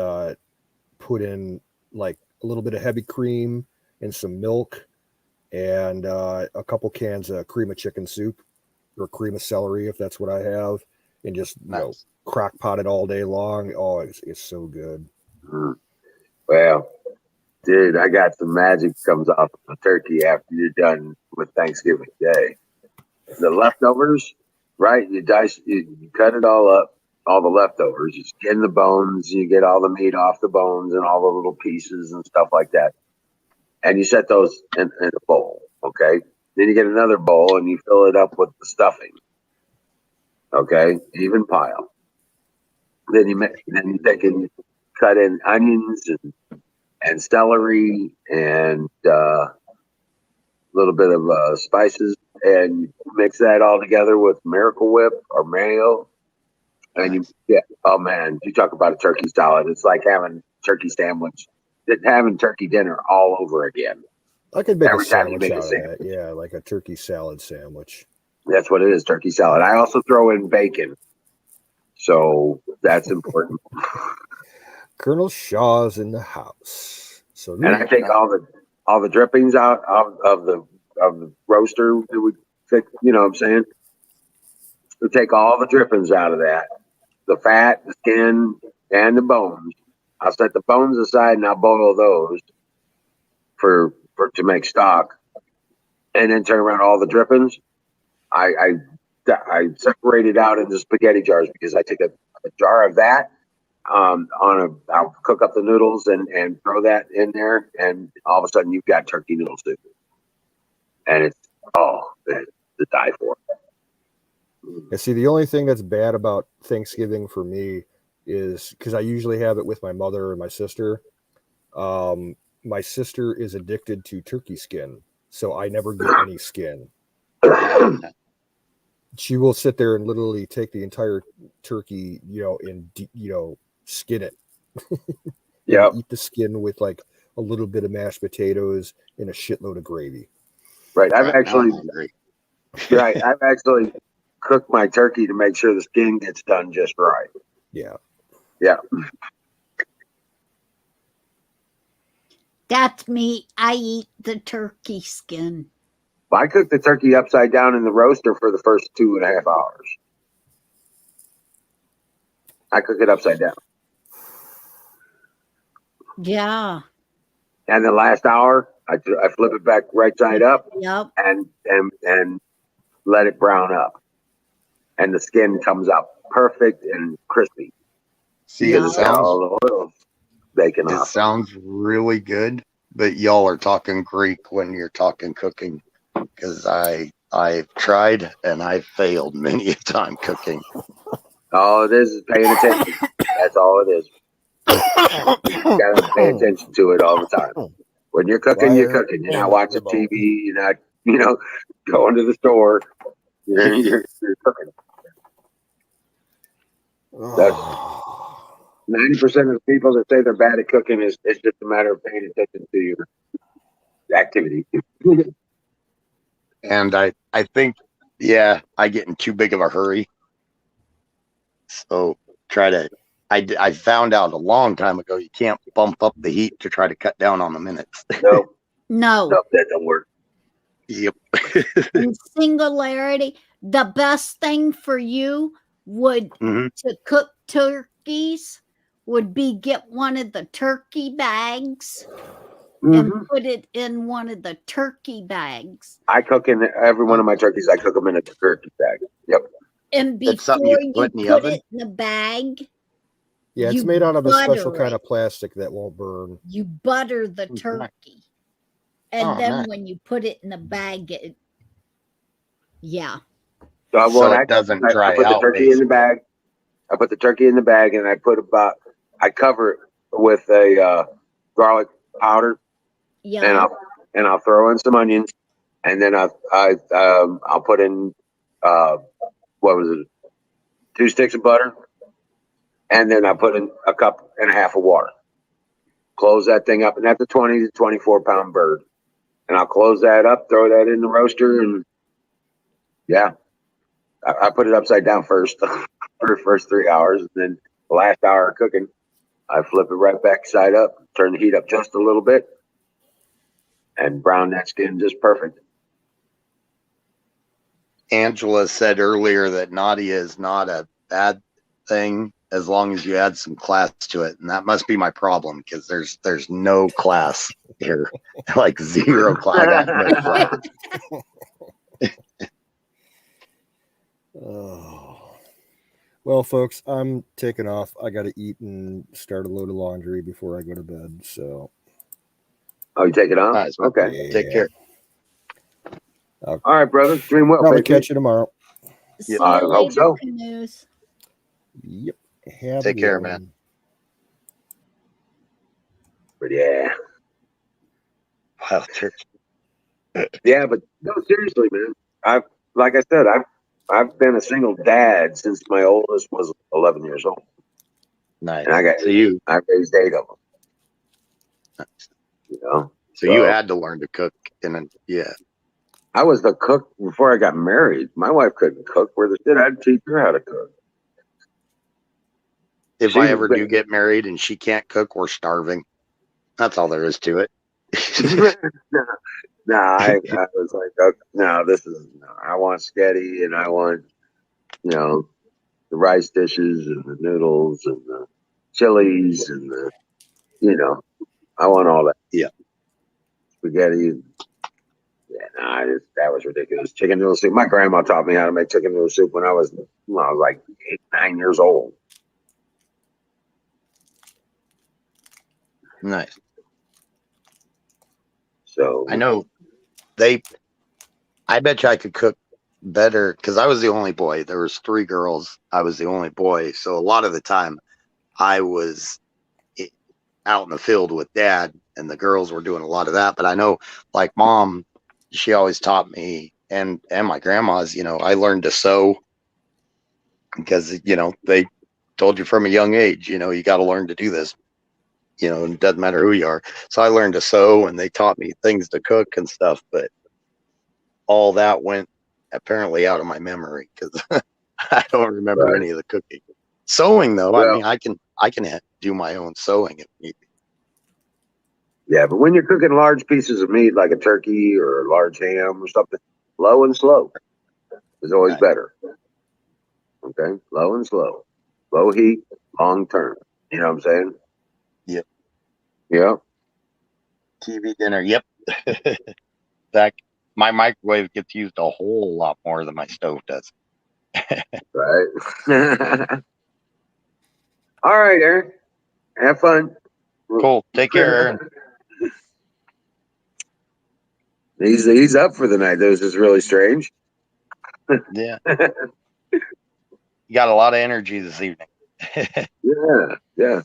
S5: put in like a little bit of heavy cream and some milk and a couple cans of cream of chicken soup or cream of celery if that's what I have, and just you know, crock pot it all day long. Oh, it's so good.
S1: Well, dude, I got some magic comes off of the turkey after you're done with Thanksgiving Day. The leftovers, right? You cut it all up, all the leftovers. You skin the bones, you get all the meat off the bones and all the little pieces and stuff like that. And you set those in a bowl, okay? Then you get another bowl and you fill it up with the stuffing, okay? Even pile. Then you cut in onions and celery and a little bit of spices, and mix that all together with Miracle Whip or mayo. And oh man, you talk about a turkey salad. It's like having turkey sandwich, having turkey dinner all over again.
S5: I could make a sandwich out of that. Yeah, like a turkey salad sandwich.
S1: That's what it is, turkey salad. I also throw in bacon. So that's important.
S5: Colonel Shaw's in the house. So
S1: And I take all the drippings out of the roaster that we pick, you know what I'm saying? We take all the drippings out of that. The fat, the skin, and the bones. I'll set the bones aside and I'll boil those for to make stock. And then turn around all the drippings. I separate it out into spaghetti jars because I take a jar of that I'll cook up the noodles and throw that in there, and all of a sudden you've got turkey noodle soup, and it's to die for.
S5: Yeah, see, the only thing that's bad about Thanksgiving for me is because I usually have it with my mother and my sister. My sister is addicted to turkey skin, so I never get any skin. She will sit there and literally take the entire turkey, and skin it.
S1: Yeah,
S5: eat the skin with like a little bit of mashed potatoes and a shitload of gravy.
S1: Right. I've actually cooked my turkey to make sure the skin gets done just right.
S5: Yeah.
S1: Yeah.
S7: That's me. I eat the turkey skin.
S1: I cook the turkey upside down in the roaster for the first 2.5 hours. I cook it upside down.
S7: Yeah.
S1: And the last hour, I flip it back right side up.
S7: Yep.
S1: And let it brown up. And the skin comes out perfect and crispy.
S4: See,
S1: it
S4: sounds really good, but y'all are talking Greek when you're talking cooking, because I've tried and I've failed many a time cooking.
S1: All it is paying attention. That's all it is. You gotta pay attention to it all the time. When you're cooking, you're cooking. You're not watching TV. You're not, going to the store. You're cooking. 90% of the people that say they're bad at cooking it's just a matter of paying attention to your activity.
S4: And I think, I get in too big of a hurry. So I found out a long time ago, you can't bump up the heat to try to cut down on the minutes.
S7: No,
S1: that don't work.
S4: Yep.
S7: In singularity, the best thing for you would to cook turkeys would be get one of the turkey bags and put it in one of the turkey bags.
S1: I cook in every one of my turkeys. I cook them in a turkey bag. Yep.
S7: And before you put it in the bag,
S5: it's made out of a special kind of plastic that won't burn.
S7: You butter the turkey. And then when you put it in the bag,
S1: So it
S4: doesn't dry out.
S1: I put the turkey in the bag. I put the turkey in the bag, and I cover it with a garlic powder.
S7: Yeah.
S1: And I'll throw in some onions, and then I'll put in 2 sticks of butter, and then I put in a cup and a half of water. Close that thing up, and that's a 20 to 24 pound bird. And I'll close that up, throw that in the roaster, and I put it upside down first for the first 3 hours, and then the last hour of cooking, I flip it right back side up, turn the heat up just a little bit, and brown that skin just perfect.
S4: Angela said earlier that Nadia is not a bad thing as long as you add some class to it, and that must be my problem because there's no class here, like zero class. I got no class.
S5: Well, folks, I'm taking off. I got to eat and start a load of laundry before I go to bed. So,
S1: you take it off?
S4: Nice.
S1: Okay.
S4: Yeah. Take care.
S1: All right, brother. Dream well.
S5: Probably catch you tomorrow.
S7: See
S1: I
S7: you
S1: hope
S7: later,
S1: so.
S7: Canoes.
S5: Yep.
S4: Take care, man.
S1: But yeah.
S4: Wild turkey.
S1: Yeah, but no, seriously, man. Like I said, I've been a single dad since my oldest was 11 years old.
S4: Nice.
S1: And I raised 8 of them.
S4: Nice.
S1: You know.
S4: So you had to learn to cook,
S1: I was the cook before I got married. My wife couldn't cook. Where the shit I'd teach her how to cook.
S4: If I ever do get married and she can't cook, we're starving. That's all there is to it.
S1: No, I was like, oh, no, I want spaghetti and I want, the rice dishes and the noodles and the chilies and I want all that.
S4: Yeah.
S1: Spaghetti. Yeah, that was ridiculous. Chicken noodle soup. My grandma taught me how to make chicken noodle soup when I was like 8, 9 years old.
S4: Nice.
S1: So
S4: I know I bet you I could cook better because I was the only boy. There was 3 girls. I was the only boy. So a lot of the time I was out in the field with dad and the girls were doing a lot of that. But I know like mom, she always taught me and my grandma's, I learned to sew because, they told you from a young age, you got to learn to do this, it doesn't matter who you are. So I learned to sew and they taught me things to cook and stuff. But all that went apparently out of my memory because I don't remember any of the cooking. Sewing though, I mean, I can do my own sewing if need be.
S1: Yeah, but when you're cooking large pieces of meat like a turkey or a large ham or something, low and slow is always better. Okay, low and slow, low heat, long term. You know what I'm saying?
S4: Yep.
S1: Yep.
S4: TV dinner. Yep. My microwave gets used a whole lot more than my stove does.
S1: Right. All right, Aaron. Have fun.
S4: Cool. Take care, Aaron.
S1: He's up for the night. This is really strange.
S4: Yeah. You got a lot of energy this evening.
S1: Yeah.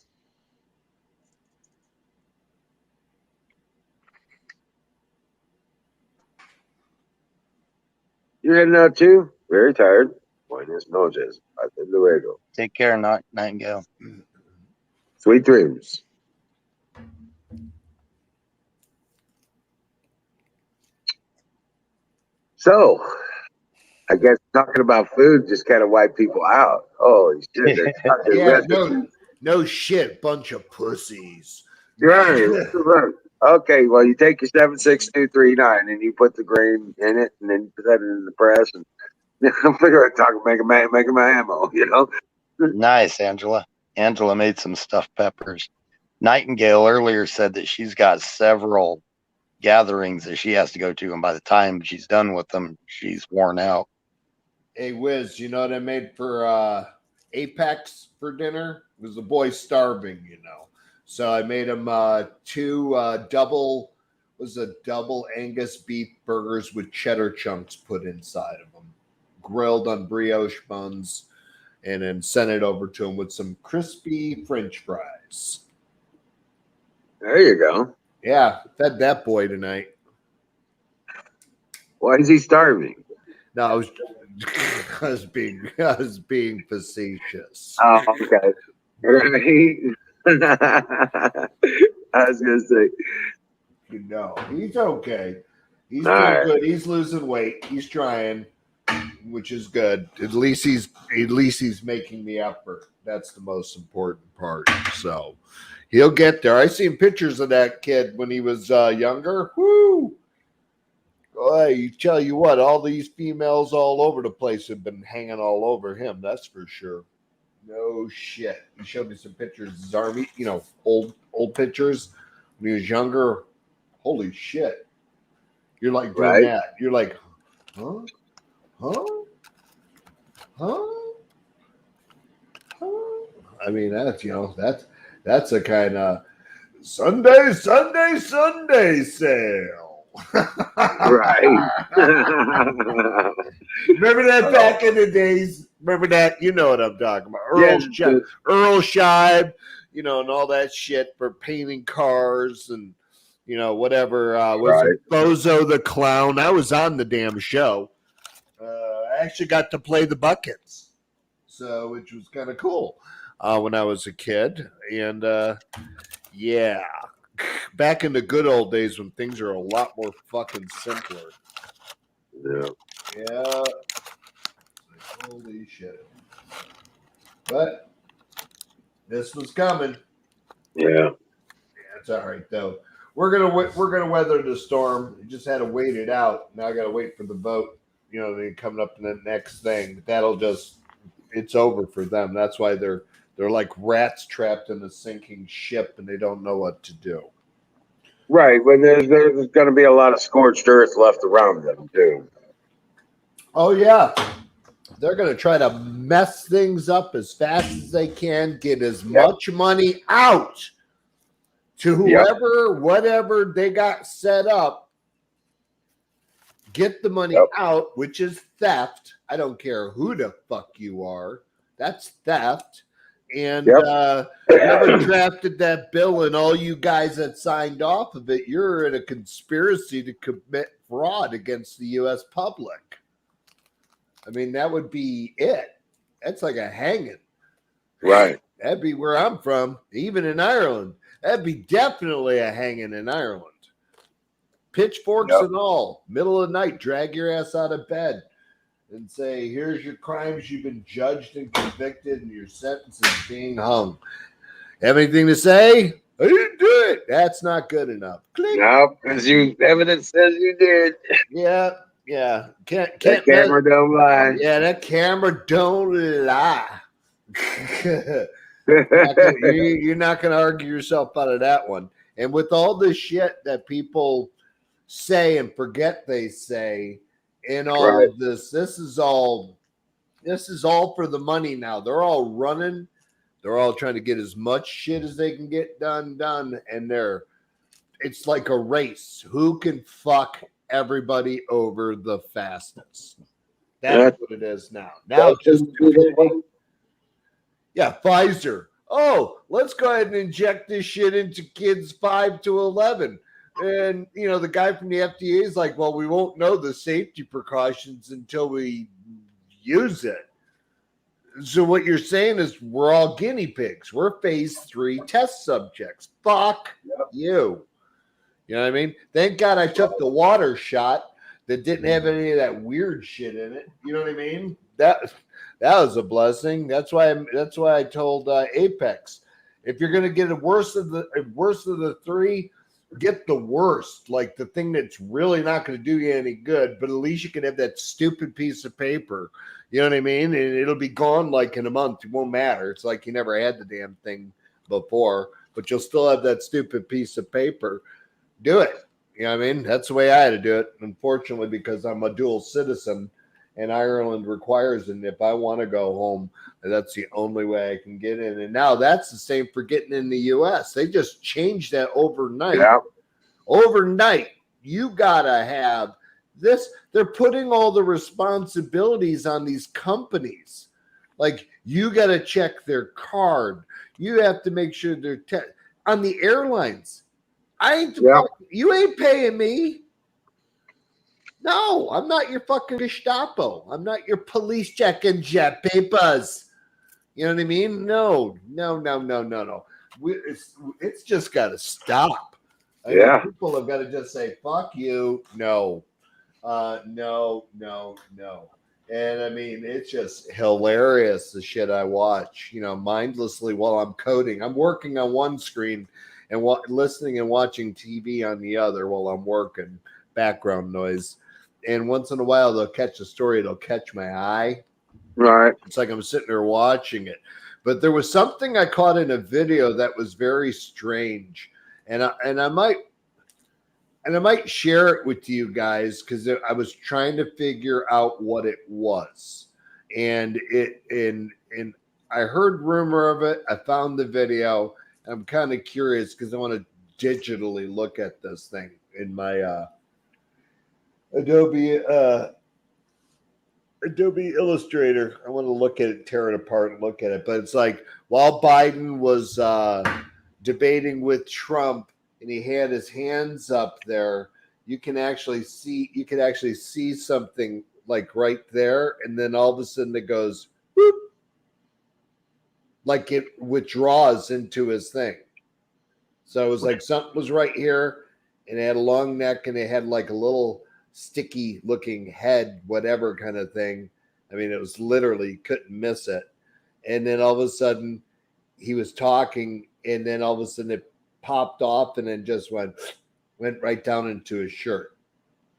S1: You're heading out too? Very tired. Buenas noches. Hasta luego.
S4: Take care, Nightingale.
S1: Sweet dreams. So, I guess talking about food just kind of wiped people out. Holy shit.
S3: Yeah, no shit, bunch of pussies.
S1: Right. Okay, well, you take your 76239 and you put the grain in it and then put that in the press and figure out make a ammo,
S4: Nice, Angela. Angela made some stuffed peppers. Nightingale earlier said that she's got several gatherings that she has to go to, and by the time she's done with them, she's worn out.
S3: Hey, Wiz, you know what I made for Apex for dinner? It was the boy starving, So I made him 2 double Angus beef burgers with cheddar chunks put inside of them, grilled on brioche buns, and then sent it over to him with some crispy French fries.
S1: There you go.
S3: Yeah, fed that boy tonight.
S1: Why is he starving?
S3: No, I was being facetious.
S1: Oh, okay. I was gonna say.
S3: No, he's okay. He's
S1: All
S3: doing
S1: right.
S3: good. He's losing weight. He's trying, which is good. At least he's making the effort. That's the most important part. So he'll get there. I seen pictures of that kid when he was younger. Woo! Boy, tell you what, all these females all over the place have been hanging all over him. That's for sure. No shit. He showed me some pictures. His army, old pictures when he was younger. Holy shit. You're like doing that. You're like, huh? I mean, that's a kind of Sunday sale.
S1: Right.
S3: Remember that back in the days? Remember that? You know what I'm talking about. Earl Scheib, and all that shit for painting cars and whatever. Was it Bozo the Clown? I was on the damn show. I actually got to play the buckets, which was kind of cool when I was a kid. And yeah, back in the good old days when things are a lot more fucking simpler.
S1: Yeah.
S3: Yeah. Holy shit. But this was coming.
S1: Yeah.
S3: It's all right though. We're gonna weather the storm. We just had to wait it out. Now I got to wait for the vote. You know, they coming up in the next thing. But that'll just it's over for them. That's why they're like rats trapped in a sinking ship and they don't know what to do.
S1: Right. When there's going to be a lot of scorched earth left around them too.
S3: Oh yeah. They're going to try to mess things up as fast as they can, get as much money out to whoever, whatever they got set up, get the money out, which is theft. I don't care who the fuck you are. That's theft. And whoever drafted that bill and all you guys that signed off of it, you're in a conspiracy to commit fraud against the U.S. public. I mean, that would be it. That's like a hanging.
S1: Right.
S3: That'd be where I'm from, even in Ireland. That'd be definitely a hanging in Ireland. Pitchforks and all. Middle of the night, drag your ass out of bed and say, here's your crimes. You've been judged and convicted, and your sentence is being hung. Have anything to say? I didn't do it. That's not good enough. Click.
S1: No, because evidence says you did.
S3: Yeah. Yeah, can't
S1: that camera don't lie.
S3: Yeah, that camera don't lie. You're not going to argue yourself out of that one. And with all this shit that people say and forget they say, and all of this is all for the money now. They're all running. They're all trying to get as much shit as they can get done, and it's like a race. Who can fuck everybody over the fastest? That's what it is now. Now just Pfizer. Oh, let's go ahead and inject this shit into kids 5 to 11. And the guy from the FDA is like, well, we won't know the safety precautions until we use it. So what you're saying is we're all guinea pigs. We're phase 3 test subjects. Fuck you. You know what I mean? Thank God I took the water shot that didn't have any of that weird shit in it. You know what I mean? That was a blessing. That's why I told Apex, if you're gonna get a worst of the 3, get the worst, like the thing that's really not going to do you any good, but at least you can have that stupid piece of paper. You know what I mean? And it'll be gone like in a month. It won't matter. It's like you never had the damn thing before, but you'll still have that stupid piece of paper. Do it. You know what I mean? That's the way I had to do it. Unfortunately, because I'm a dual citizen and Ireland requires it. And if I want to go home, that's the only way I can get in. And now that's the same for getting in the U.S. They just changed that overnight.
S1: Yeah.
S3: Overnight, you got to have this. They're putting all the responsibilities on these companies. Like, you got to check their card. You have to make sure they're on the airlines. You ain't paying me. No, I'm not your fucking Gestapo. I'm not your police checking jet papers. You know what I mean? No. It's just got to stop. I mean, people have got to just say, fuck you. No. No. And I mean, it's just hilarious, the shit I watch, mindlessly while I'm coding. I'm working on one screen and listening and watching TV on the other while I'm working, background noise. And once in a while, they'll catch a story. It'll catch my eye.
S1: Right.
S3: It's like I'm sitting there watching it. But there was something I caught in a video that was very strange. And I might share it with you guys because I was trying to figure out what it was. And I heard rumor of it. I found the video. I'm kind of curious because I want to digitally look at this thing in my Adobe Illustrator. I want to look at it, tear it apart and look at it. But it's like while Biden was debating with Trump and he had his hands up there, you could actually see something like right there. And then all of a sudden it goes whoop, like it withdraws into his thing. So it was like something was right here and it had a long neck and it had like a little sticky looking head, whatever kind of thing. I mean, it was literally couldn't miss it. And then all of a sudden he was talking, and then all of a sudden it popped off and then just went right down into his shirt.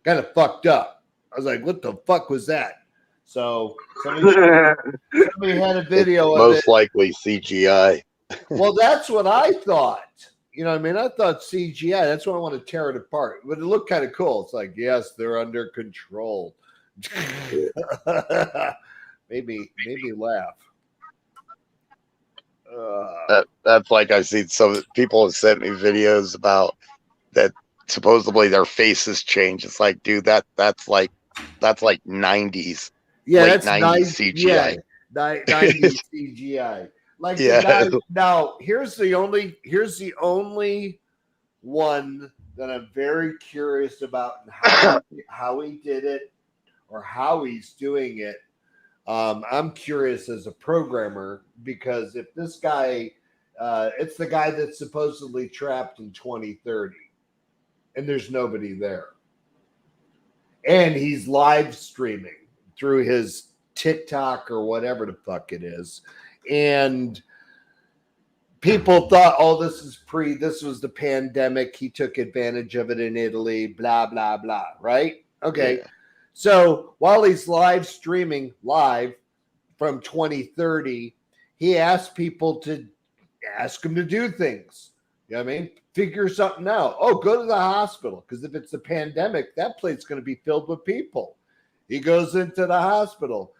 S3: Kind of fucked up. I was like, what the fuck was that? So somebody had a video of it.
S4: Most likely CGI.
S3: Well, that's what I thought. You know what I mean? I thought CGI. That's why I want to tear it apart. But it looked kind of cool. It's like, yes, they're under control. made me laugh.
S4: That's like I've seen some people have sent me videos about that supposedly their faces change. It's like, dude, that's like 90s.
S3: Yeah,
S4: late
S3: that's
S4: 90s CGI.
S3: Yeah, 90s CGI. Like
S4: yeah.
S3: The guy, now here's the only one that I'm very curious about and how he did it or how he's doing it. I'm curious as a programmer, because if this guy, it's the guy that's supposedly trapped in 2030 and there's nobody there. And he's live streaming through his TikTok or whatever the fuck it is. And people thought, oh, this was the pandemic. He took advantage of it in Italy, blah, blah, blah. Right? Okay. Yeah. So while he's live streaming live from 2030, he asked people to ask him to do things. You know what I mean? Figure something out. Oh, go to the hospital. Because if it's a pandemic, that place's going to be filled with people. He goes into the hospital.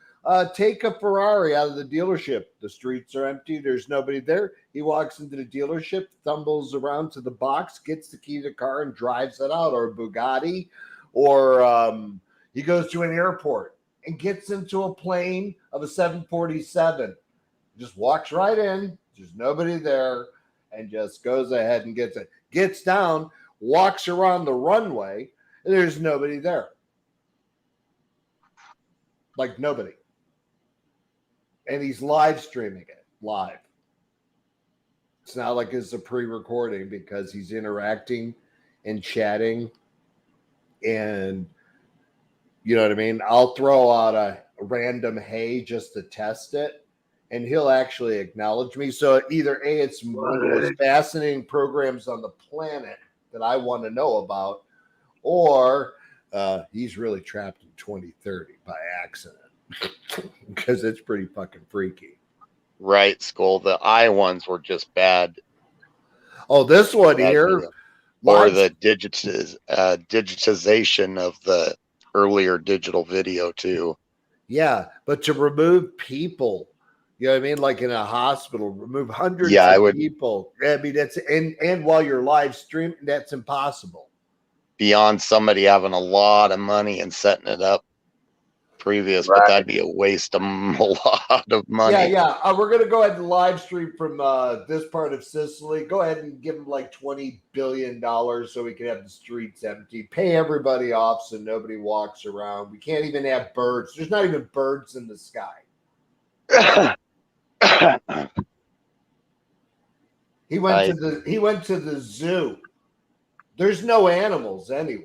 S3: Take a Ferrari out of the dealership. The streets are empty. There's nobody there. He walks into the dealership, stumbles around to the box, gets the key to the car, and drives it out. Or a Bugatti. Or he goes to an airport and gets into a plane of a 747. Just walks right in. There's nobody there. And just goes ahead and gets down, walks around the runway, and there's nobody there. Like nobody. And he's live streaming it live. It's not like it's a pre-recording, because he's interacting and chatting. And you know what I mean? I'll throw out a random hey just to test it, and he'll actually acknowledge me. So either A, it's one of the most fascinating programs on the planet that I want to know about, or he's really trapped in 2030 by accident, because it's pretty fucking freaky.
S4: Right, Skull. The eye ones were just bad.
S3: Oh, this one here.
S4: Or the digitization of the earlier digital video too.
S3: Yeah, but to remove people, you know what I mean? Like in a hospital, remove hundreds of people. I mean, that's and while you're live streaming, that's impossible.
S4: Beyond somebody having a lot of money and setting it up previous, right. But that'd be a waste of a lot of money.
S3: Yeah. We're gonna go ahead and live stream from this part of Sicily. Go ahead and give them like $20 billion so we can have the streets empty. Pay everybody off so nobody walks around. We can't even have birds. There's not even birds in the sky. He went to the zoo. There's no animals anywhere.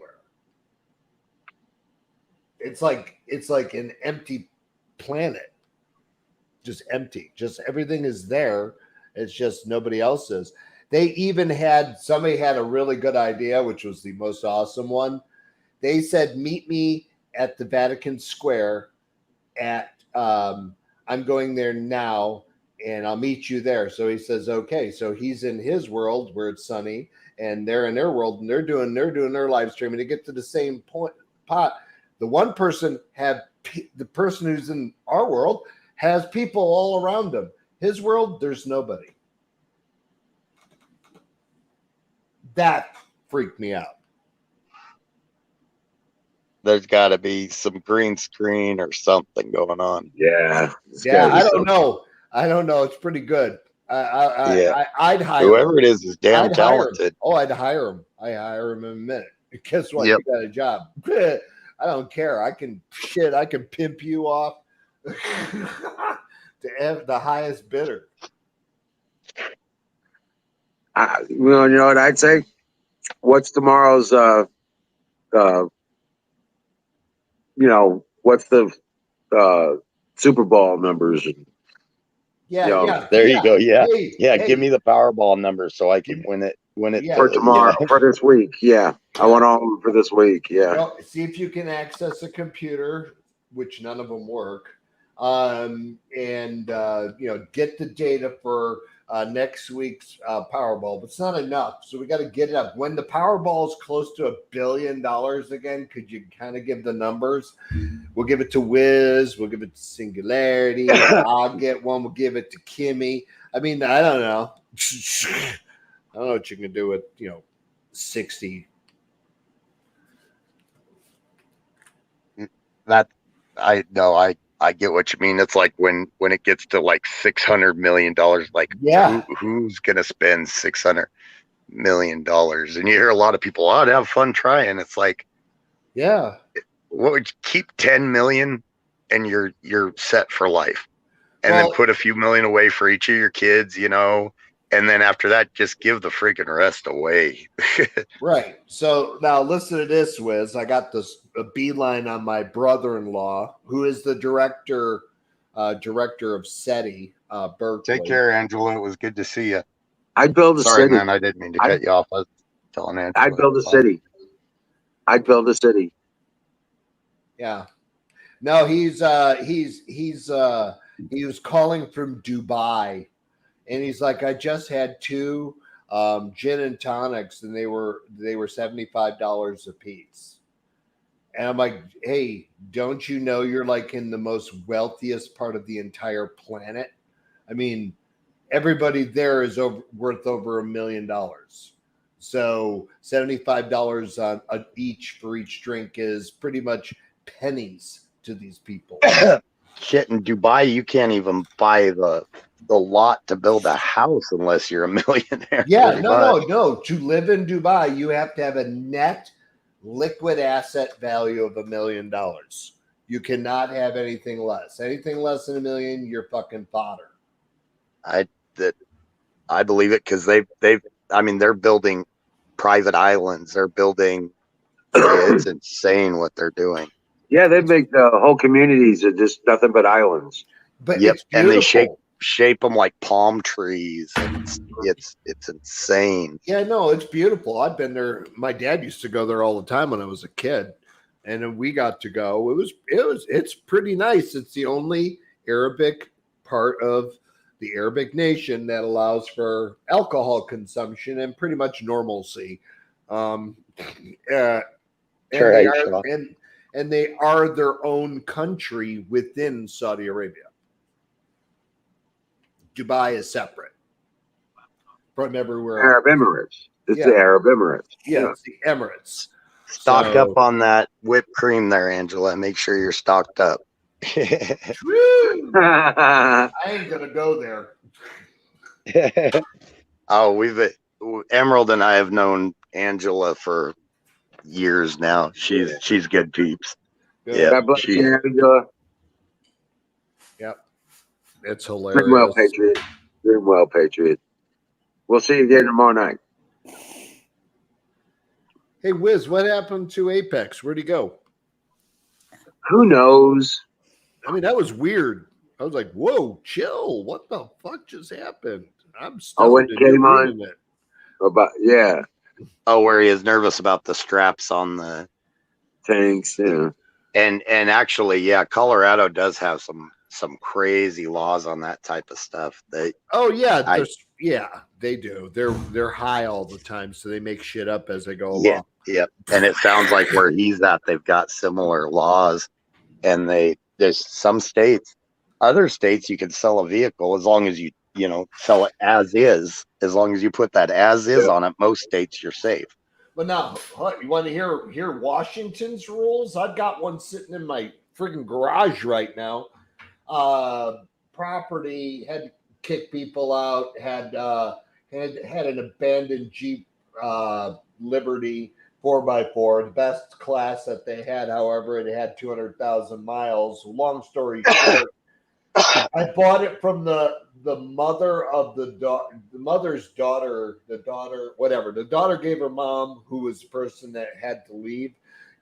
S3: It's like an empty planet. Just empty. Just everything is there. It's just nobody else is. They even somebody had a really good idea, which was the most awesome one. They said, meet me at the Vatican Square at I'm going there now, and I'll meet you there. So he says, okay. So he's in his world where it's sunny, and they're in their world, and they're doing their live streaming to get to the same pot. The one person the person who's in our world has people all around him. His world, there's nobody. That freaked me out.
S4: There's got to be some green screen or something going on.
S1: Yeah.
S3: I don't know. It's pretty good. I'd hire
S4: whoever it is damn talented.
S3: I'd hire him. I hire him in a minute. Guess what?
S4: Yep.
S3: You got a job. I don't care. I can pimp you off to the highest bidder.
S1: You know what I'd say? What's tomorrow's what's the Super Bowl numbers?
S4: There you go. Yeah.
S3: Hey,
S4: Give me the Powerball number so I can win it.
S1: For tomorrow, for this week. Yeah. I want all of them for this week. Yeah.
S3: Well, see if you can access a computer, which none of them work, and get the data for next week's Powerball. But it's not enough, so we got to get it up. When the Powerball is close to $1 billion again, could you kind of give the numbers? We'll give it to Wiz. We'll give it to Singularity. I'll get one. We'll give it to Kimmy. I mean, I don't know. I don't know what you can do with 60.
S4: That I get what you mean. It's like when it gets to like $600 million, like who's gonna spend $600 million? And you hear a lot of people, I'd have fun trying. It's like, what would you keep 10 million and you're set for life, and then put a few million away for each of your kids, and then after that, just give the freaking rest away.
S3: Right. So now listen to this, Wiz. I got a beeline on my brother-in-law, who is the director of SETI, Berkeley.
S4: Take care, Angela. It was good to see you.
S1: I'd build a city.
S4: Man, I didn't mean to cut you off. I was telling Angela.
S1: I'd build a city.
S3: Yeah. No, he was calling from Dubai. And he's like, I just had 2 gin and tonics, and they were $75 a piece. And I'm like, hey, don't you know you're like in the most wealthiest part of the entire planet? I mean, everybody there is worth over $1 million. So $75 on each for each drink is pretty much pennies to these people.
S4: Shit, in Dubai, you can't even buy the lot to build a house unless you're a millionaire.
S3: Yeah, no. To live in Dubai, you have to have a net liquid asset value of $1 million. You cannot have anything less. Anything less than $1 million, you're fucking fodder.
S4: I believe it, because they're building private islands. They're building. It's insane what they're doing.
S1: Yeah, they make the whole communities are just nothing but islands.
S3: But it's beautiful.
S4: And they shape them like palm trees, and it's insane.
S3: Yeah, no, it's beautiful. I've been there. My dad used to go there all the time when I was a kid, and then we got to go. It's pretty nice. It's the only Arabic part of the Arabic nation that allows for alcohol consumption and pretty much normalcy. And they are their own country within Saudi Arabia. Dubai is separate from everywhere.
S1: Arab Emirates. It's the Arab Emirates.
S3: Yeah, it's the Emirates.
S4: Stock up on that whipped cream there, Angela. Make sure you're stocked up.
S3: I ain't gonna go there.
S4: Emerald and I have known Angela for years now. She's good peeps.
S3: Yeah,
S1: God bless you, Angela.
S3: Yep, it's hilarious.
S1: Doing well, Patriot. We'll see you again tomorrow night.
S3: Hey, Wiz, what happened to Apex? Where'd he go?
S1: Who knows?
S3: I mean, that was weird. I was like, whoa, chill. What the fuck just happened? I'm still
S1: when he came on
S3: it.
S4: Where he is nervous about the straps on the
S1: tanks,
S4: and actually, Colorado does have some crazy laws on that type of stuff. They do. They're high all the time, so they make shit up as they go along. Yep. And it sounds like where he's at, they've got similar laws, and there's some states, other states, you can sell a vehicle as long as you sell it as is. As long as you put that as is on it, most states you're safe.
S3: But now, you want to hear Washington's rules? I've got one sitting in my freaking garage right now. Property had to kick people out. Had an abandoned Jeep Liberty 4x4, the best class that they had. However, it had 200,000 miles. Long story short, I bought it from the mother of the mother's daughter, the daughter, whatever. The daughter gave her mom, who was the person that had to leave,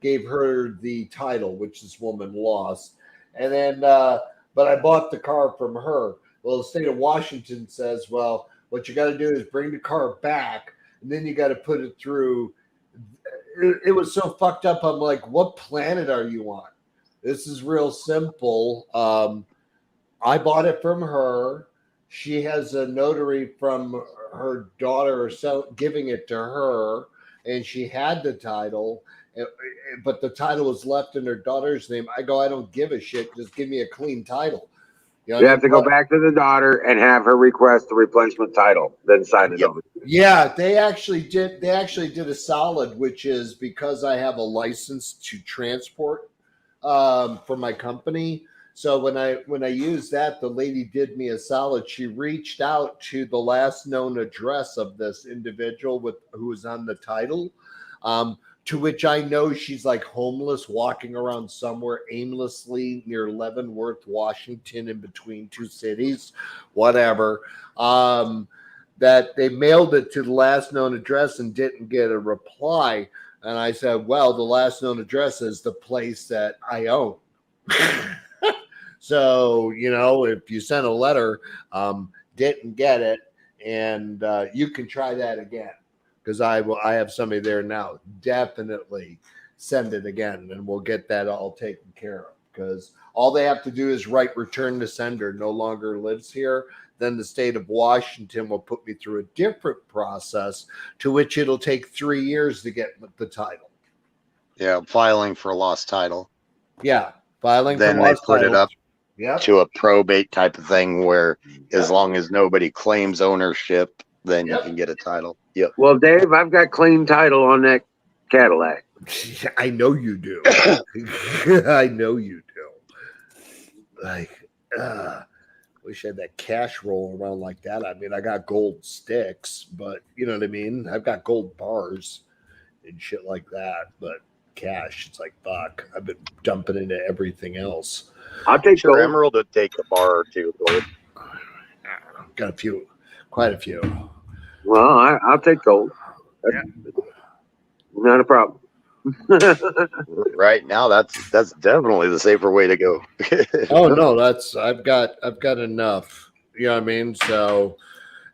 S3: gave her the title, which this woman lost. And then, but I bought the car from her. Well, the state of Washington says, well, what you got to do is bring the car back, and then you got to put it through. It was so fucked up. I'm like, what planet are you on? This is real simple. I bought it from her. She has a notary from her daughter giving it to her, and she had the title, but the title was left in her daughter's name. I go, I don't give a shit. Just give me a clean title.
S1: You have to go back to the daughter and have her request the replacement title, then sign it over.
S3: Yeah, they actually did. They actually did a solid, which is because I have a license to transport for my company. So when I used that, the lady did me a solid. She reached out to the last known address of this individual who was on the title, to which I know she's like homeless, walking around somewhere aimlessly near Leavenworth, Washington, in between two cities, whatever. That they mailed it to the last known address and didn't get a reply. And I said, well, the last known address is the place that I own. So, if you sent a letter, didn't get it, and you can try that again, because I have somebody there now. Definitely send it again, and we'll get that all taken care of, because all they have to do is write return to sender, no longer lives here. Then the state of Washington will put me through a different process, to which it'll take 3 years to get the title.
S4: Yeah, filing for a lost title.
S3: Yeah, filing
S4: then
S3: for
S4: they
S3: lost
S4: put
S3: title.
S4: it up
S3: Yep.
S4: to a probate type of thing where as long as nobody claims ownership, then you can get a title. Yep.
S1: Well, Dave, I've got clean title on that Cadillac.
S3: I know you do. I know you do. Like, wish I had that cash rolling around like that. I mean, I got gold sticks, but you know what I mean? I've got gold bars and shit like that, but cash, it's like, fuck. I've been dumping into everything else.
S1: I'll take
S4: sure,
S1: gold.
S4: Emerald would take a bar or two. Gold.
S3: Got quite a few.
S1: Well, I'll take gold. Not a problem.
S4: Right now, that's definitely the safer way to go.
S3: Oh no, I've got enough. You know what I mean? So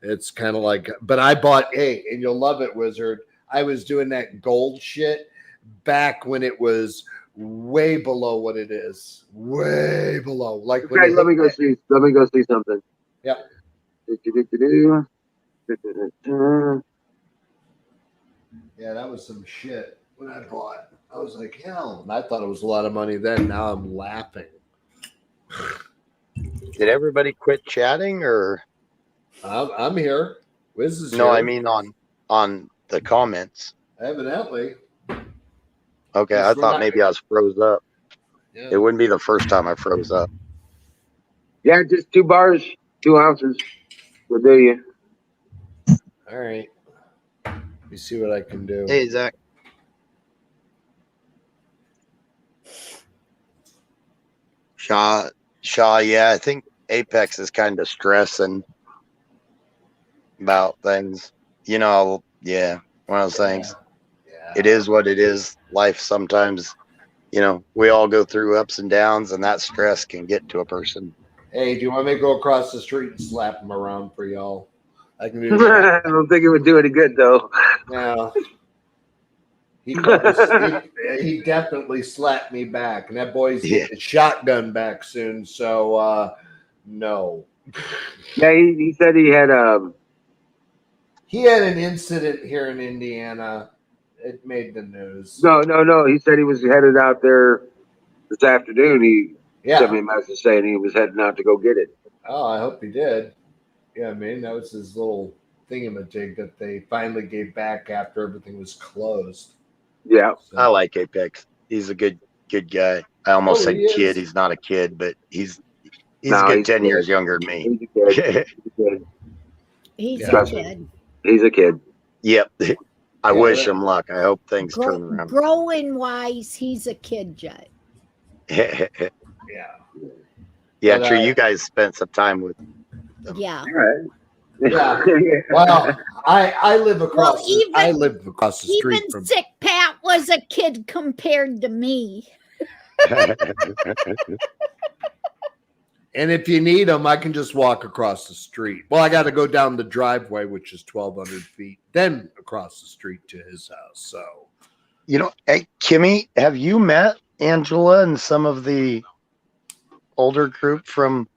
S3: it's kind of like, but I bought and you'll love it, Wizard. I was doing that gold shit back when it was way below what it is. Way below. Like,
S1: okay, let me go see something.
S3: Yeah. Yeah, that was some shit when I bought. I was like, hell, and I thought it was a lot of money then. Now I'm laughing.
S4: Did everybody quit chatting, or?
S3: I'm here. Wiz is
S4: no,
S3: here.
S4: I mean on the comments.
S3: Evidently.
S4: Okay, I thought maybe I was froze up. Yeah. It wouldn't be the first time I froze up.
S1: Yeah, just 2 bars, 2 ounces will do you.
S3: All right. Let me see what I can do.
S4: Hey, Zach. Shaw, yeah, I think Apex is kind of stressing about things. One of those things. Yeah. It is what it is. Life sometimes, we all go through ups and downs, and that stress can get to a person.
S3: Hey, do you want me to go across the street and slap him around for y'all? I can do
S1: that. I don't think it would do any good, though.
S3: No. He definitely slapped me back, and that boy's getting a shotgun back soon. So, no.
S1: Yeah, he said he had an
S3: incident here in Indiana. It made the news.
S1: No. He said he was headed out there this afternoon. He sent me a message saying he was heading out to go get it.
S3: Oh, I hope he did. Yeah, I mean, that was his little thingamajig that they finally gave back after everything was closed.
S1: Yeah.
S4: So. I like Apex. He's a good guy. I almost said kid. He's not a kid, but he's a good 10 years younger than me.
S7: He's a kid.
S1: He's a kid.
S4: Yep. I wish him luck. I hope things turn around.
S7: Growing wise, he's a kid, Jay.
S4: Yeah, true. You guys spent some time with them.
S7: Yeah.
S3: Right. Yeah. Well, I live across. I live across the street
S7: even
S3: from.
S7: Sick Pat was a kid compared to me.
S3: And if you need them, I can just walk across the street. Well, I got to go down the driveway, which is 1,200 feet, then across the street to his house. So,
S4: hey, Kimmy, have you met Angela and some of the older group from?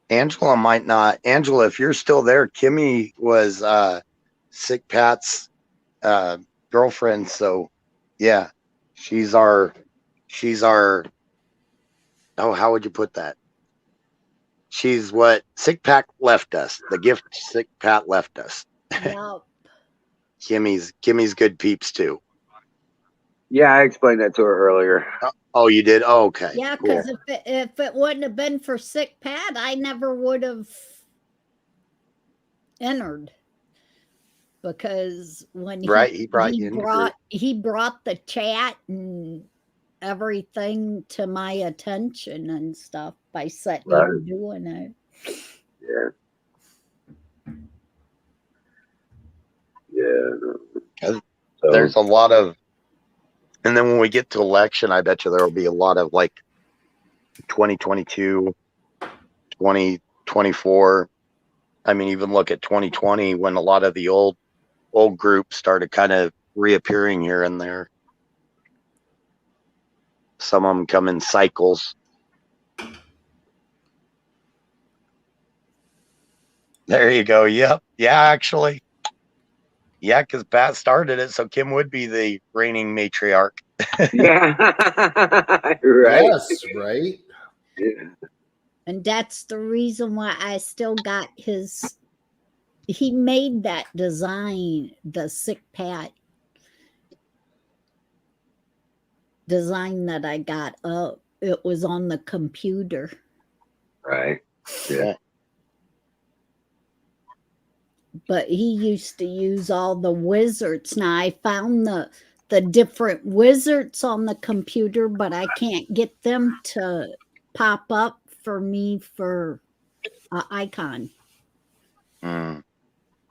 S4: Angela might not. Angela, if you're still there, Kimmy was Sick Pat's girlfriend. So, yeah, she's our. Oh, how would you put that? She's what Sick Pat left us. The gift Sick Pat left us.
S7: Yep.
S4: Kimmy's good peeps too.
S1: Yeah, I explained that to her earlier.
S4: Oh, you did? Oh, okay.
S7: Yeah,
S4: cool.
S7: because if it wouldn't have been for Sick Pat, I never would have entered. Because when
S4: he brought
S7: the chat and everything to my attention and stuff by sitting here doing it.
S1: Yeah.
S4: There's a lot of, and then when we get to election, I bet you there will be a lot of like 2022, 2024. I mean, even look at 2020 when a lot of the old groups started kind of reappearing here and there. Some of them come in cycles. There you go. Yep. Yeah, actually. Yeah, because Pat started it, so Kim would be the reigning matriarch.
S1: Yeah.
S3: right. Yes, right.
S1: Yeah.
S7: And that's the reason why I still got his. He made that design, the Sick Pat design that I got up. It was on the computer.
S1: Right. Yeah.
S7: But he used to use all the wizards. Now I found the different wizards on the computer, but I can't get them to pop up for me for an icon.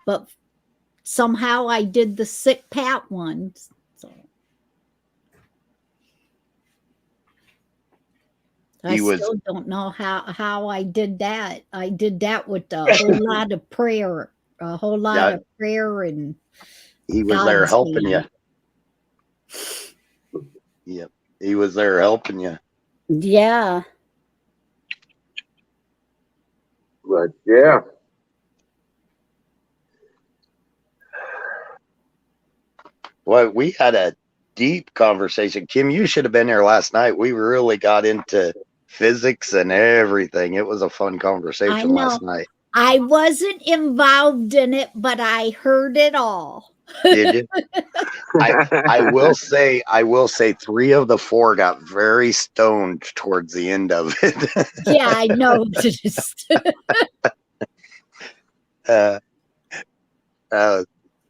S7: But somehow I did the Sick Pat one. So I still don't know how I did that. I did that with a whole lot of prayer. A whole lot of prayer, and
S4: he was there helping you. Yep, he was there helping you.
S7: Yeah.
S1: But yeah.
S4: Well, we had a deep conversation. Kim, you should have been there last night. We really got into physics and everything. It was a fun conversation last night.
S7: I wasn't involved in it, but I heard it all.
S4: Did you? I will say 3 of the 4 got very stoned towards the end of it.
S7: Yeah, I noticed.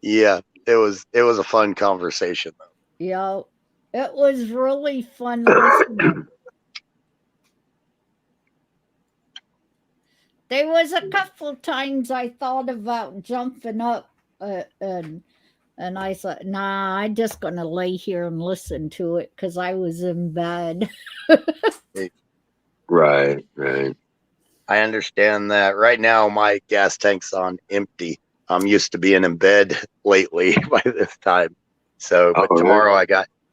S4: Yeah, it was a fun conversation though.
S7: Yeah, it was really fun listening. There was a couple times I thought about jumping up and I thought, nah, I'm just going to lay here and listen to it because I was in bed.
S1: Right.
S4: I understand that. Right now, my gas tank's on empty. I'm used to being in bed lately by this time. So, but tomorrow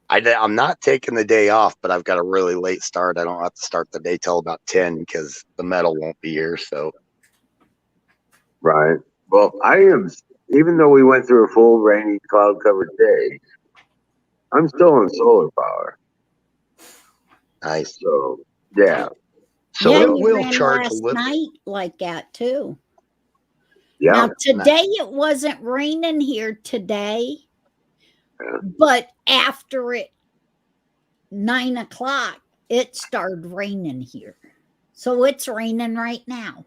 S4: I'm not taking the day off, but I've got a really late start. I don't have to start the day till about 10 because the metal won't be here. So,
S1: right. Well, I am, even though we went through a full rainy, cloud covered day, I'm still on solar power.
S4: Nice.
S1: So, yeah.
S4: So
S7: yeah,
S4: it will charge
S7: last
S4: a little.
S7: night like that too.
S1: Yeah.
S7: Now today it wasn't raining here today. But after 9 o'clock, it started raining here. So it's raining right now.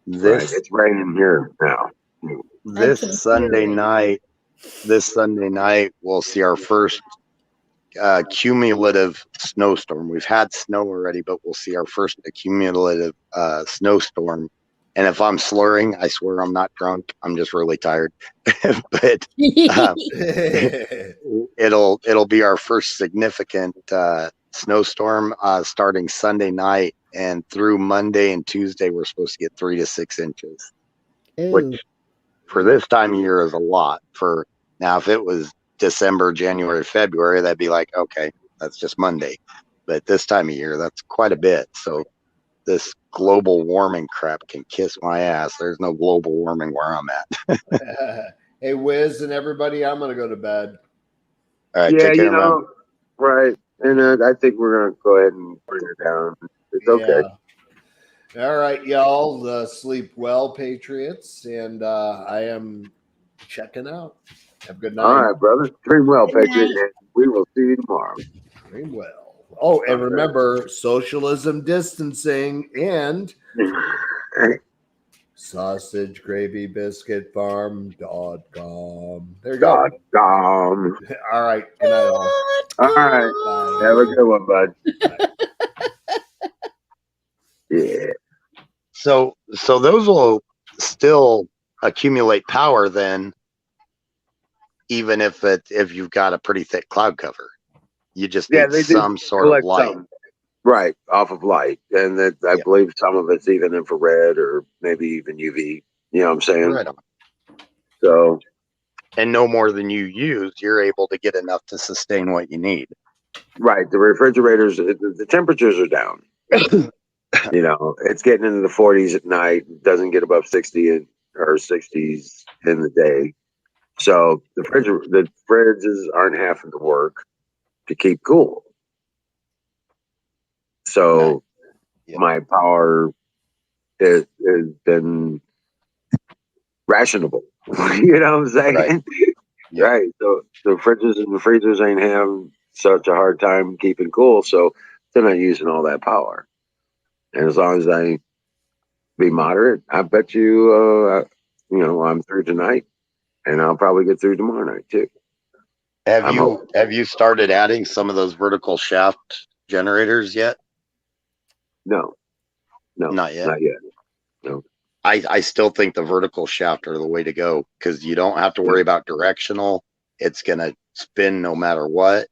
S1: It's raining here now.
S4: This Sunday night, we'll see our first cumulative snowstorm. We've had snow already, but we'll see our first cumulative snowstorm. And if I'm slurring, I swear I'm not drunk. I'm just really tired. But it'll be our first significant snowstorm starting Sunday night, and through Monday and Tuesday we're supposed to get 3 to 6 inches, which for this time of year is a lot. For now, if it was December, January, February, that'd be like, okay, that's just Monday. But this time of year, that's quite a bit. So this global warming crap can kiss my ass. There's no global warming where I'm at.
S3: Hey, Wiz and everybody, I'm going to go to bed.
S4: All right,
S1: Yeah,
S4: take care, man.
S1: Right. And I think we're going to go ahead and bring her down. It's okay.
S3: All right, y'all. Sleep well, Patriots. And I am checking out. Have a good night.
S1: All right, brother. Dream well,
S7: Good
S1: Patriot.
S7: night.
S1: And we will see you tomorrow.
S3: Dream well. Oh, and remember, socialism distancing and sausagegravybiscuitfarm.com. There you go.
S1: .com.
S3: All right. Good night, all.
S1: All right.
S3: Bye.
S1: Have a good one, bud. Yeah.
S4: So those will still accumulate power then, even if you've got a pretty thick cloud cover. You just need some sort of light.
S1: Right, off of light. And that I believe some of it's even infrared or maybe even UV. You know what I'm saying?
S4: Right on.
S1: So,
S4: and no more than you use, you're able to get enough to sustain what you need.
S1: Right. The refrigerators, the temperatures are down. You know, it's getting into the 40s at night. It doesn't get above 60 or 60s in the day. So the fridges aren't having to work to keep cool. So my power has been rationable. You know what I'm saying?
S4: Right.
S1: Right. So the fridges and the freezers ain't having such a hard time keeping cool. So they're not using all that power. And as long as I be moderate, I bet you, I'm through tonight, and I'll probably get through tomorrow night too.
S4: Have you started adding some of those vertical shaft generators yet?
S1: No,
S4: not yet.
S1: Not yet. No.
S4: I still think the vertical shaft are the way to go because you don't have to worry about directional. It's gonna spin no matter what.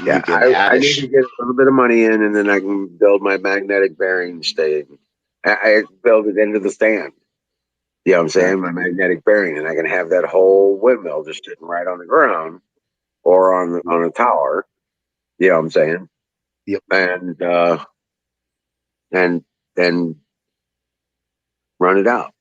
S1: Yeah, I need to get a little bit of money in, and then I can build my magnetic bearing stand. I build it into the stand. You know what I'm saying? My magnetic bearing, and I can have that whole windmill just sitting right on the ground or on a tower. You know what I'm saying?
S4: Yep.
S1: And run it out.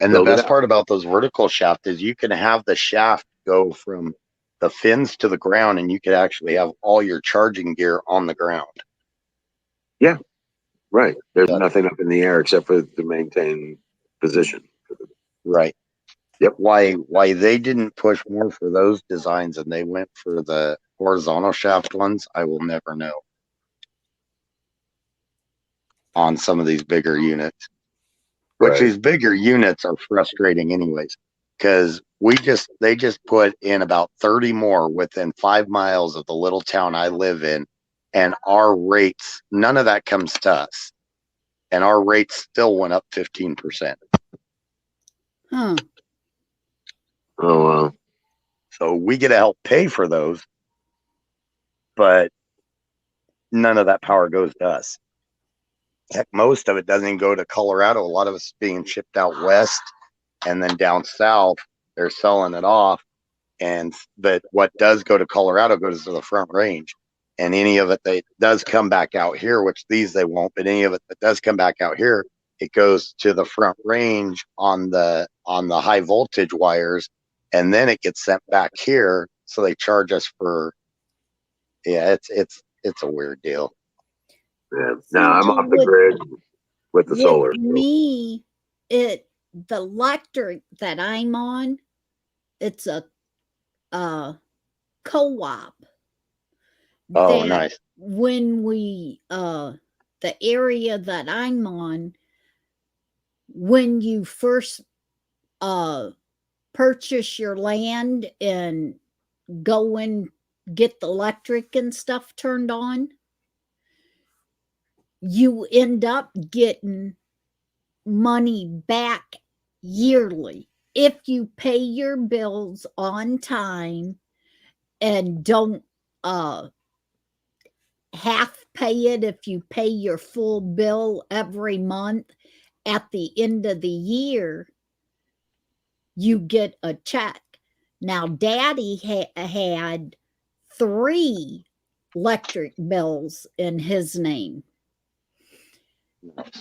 S4: And the best part about those vertical shaft is you can have the shaft go from the fins to the ground, and you could actually have all your charging gear on the ground.
S1: Yeah, right. There's nothing up in the air except for to maintain position.
S4: Right.
S1: Yep.
S4: Why they didn't push more for those designs and they went for the horizontal shaft ones, I will never know. On some of these bigger units, which these bigger units are frustrating anyways, because they just put in about 30 more within 5 miles of the little town I live in, and our rates, none of that comes to us, and our rates still went up 15%.
S7: Huh.
S1: Oh wow.
S4: So we get to help pay for those, but none of that power goes to us. Heck, most of it doesn't even go to Colorado. A lot of it's being shipped out west, and then down south they're selling it off. But what does go to Colorado goes to the Front Range, and any of it that does come back out here, which these they won't, but any of it that does come back out here, it goes to the Front Range on the high voltage wires, and then it gets sent back here. So they charge us for. Yeah, it's a weird deal.
S1: Yeah. Now I'm off the grid with the solar.
S7: With me, the electric that I'm on, it's a co-op.
S4: Oh, nice.
S7: When we the area that I'm on, when you first purchase your land and go and get the electric and stuff turned on, you end up getting money back yearly if you pay your bills on time and don't half pay it, if you pay your full bill every month, at the end of the year, you get a check. Now, Daddy had 3 electric bills in his name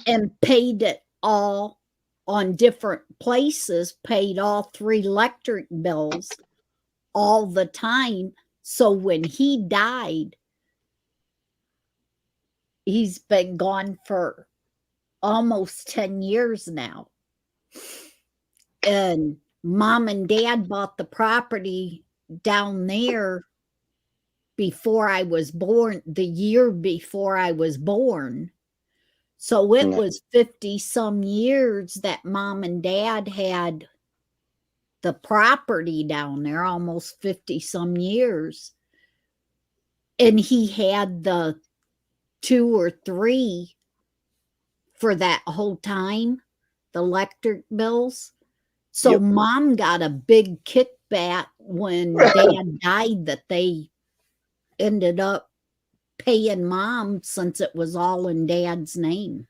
S7: and paid it all on different places, paid all 3 electric bills all the time. So when he died, he's been gone for almost 10 years now. And Mom and Dad bought the property down there before I was born, the year before I was born. So it was 50 some years that Mom and Dad had the property down there, almost 50 some years. And he had the 2 or 3 for that whole time, the electric bills. So Mom got a big kickback when Dad died, that they ended up paying Mom, since it was all in Dad's name.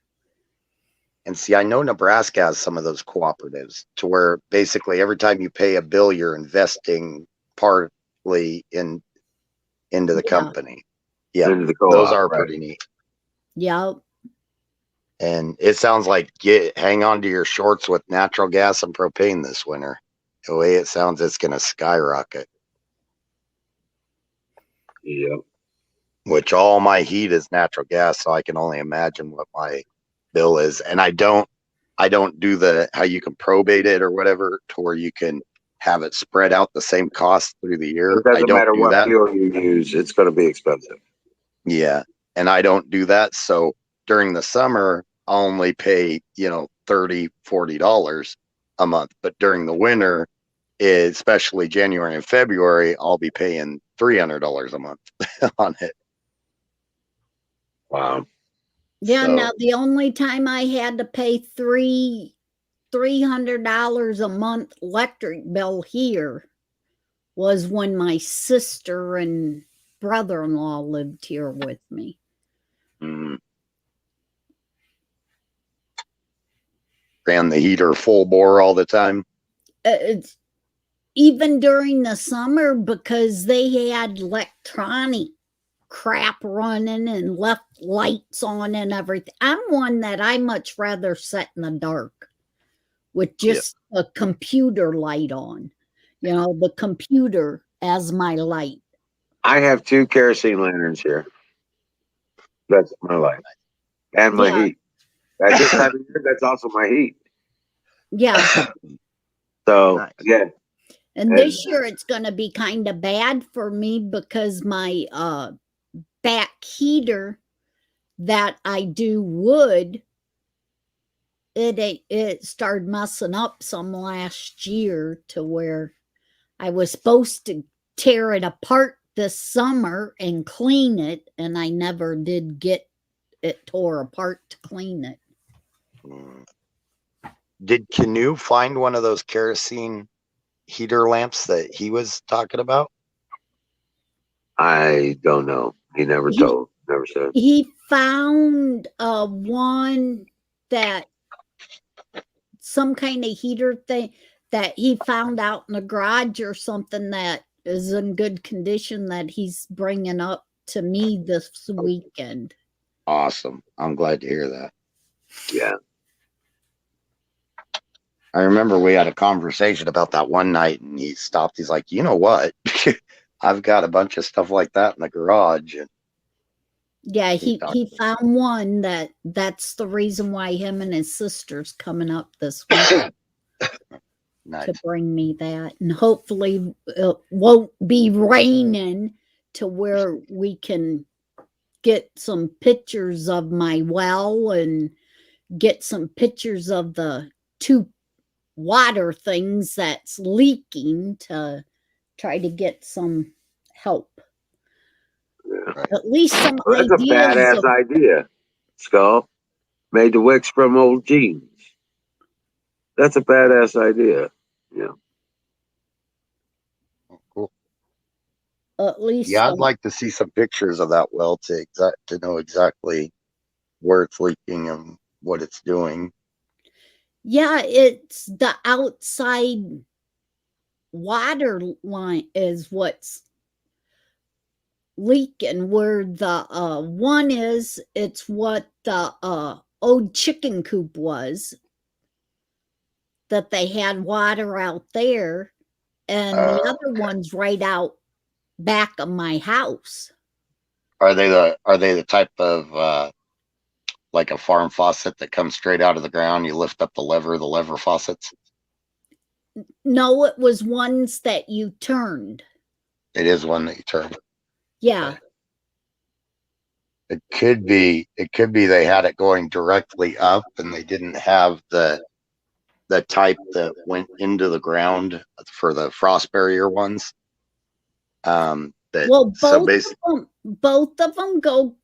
S4: And see, I know Nebraska has some of those cooperatives to where basically every time you pay a bill, you're investing partly into the company. Yeah, those are pretty neat.
S7: Yep.
S4: And it sounds like hang on to your shorts with natural gas and propane this winter. The way it sounds, it's going to skyrocket.
S1: Yeah.
S4: Which all my heat is natural gas, so I can only imagine what my bill is. And I don't do the how you can probate it or whatever to where you can have it spread out the same cost through the year.
S1: It doesn't matter what
S4: that.
S1: fuel you use, it's going to be expensive.
S4: Yeah, and I don't do that. So during the summer, I'll only pay, $30-$40 a month. But during the winter, especially January and February, I'll be paying $300 a month on it.
S1: Wow.
S7: Yeah, now the only time I had to pay $300 a month electric bill here was when my sister and brother-in-law lived here with me.
S4: Mm. Ran the heater full bore all the time.
S7: It's even during the summer, because they had electronic crap running and left lights on and everything. I'm one that I much rather sit in the dark with just a computer light on, the computer as my light.
S1: I have 2 kerosene lanterns here. That's my light. And my heat. At this time of year, that's also my heat.
S7: Yeah.
S1: So, again.
S7: And this year it's going to be kind of bad for me because my back heater that I do wood, it started messing up some last year to where I was supposed to tear it apart this summer and clean it, and I never did get it tore apart to clean it.
S4: Did Canoe find one of those kerosene heater lamps that he was talking about?
S1: I don't know. He never told. Never said.
S7: He found one that some kind of heater thing that he found out in the garage or something that is in good condition that he's bringing up to me this weekend.
S4: Awesome. I'm glad to hear that.
S1: Yeah.
S4: I remember we had a conversation about that one night and he stopped. He's like, you know what? I've got a bunch of stuff like that in the garage. And
S7: yeah, he found one that's the reason why him and his sister's coming up this week. Nice. To bring me that, and hopefully it won't be raining to where we can get some pictures of my well and get some pictures of the 2 water things that's leaking to try to get some help.
S1: Yeah.
S7: At least some
S1: that's a badass idea, Skull. Made the wicks from old jeans. That's a badass idea. Yeah.
S4: Cool.
S7: At least
S4: Yeah, I'd like to see some pictures of that well to know exactly where it's leaking and what it's doing.
S7: Yeah, it's the outside water line is what's leaking. Where the one is, it's what the old chicken coop was, that they had water out there, and the other one's right out back of my house.
S4: Are they the type of like a farm faucet that comes straight out of the ground? You lift up the lever faucets?
S7: No, it was ones that you turned.
S4: It is one that you turn.
S7: Yeah.
S4: It could be they had it going directly up and they didn't have the type that went into the ground for the frost barrier ones.
S7: Well, both of them go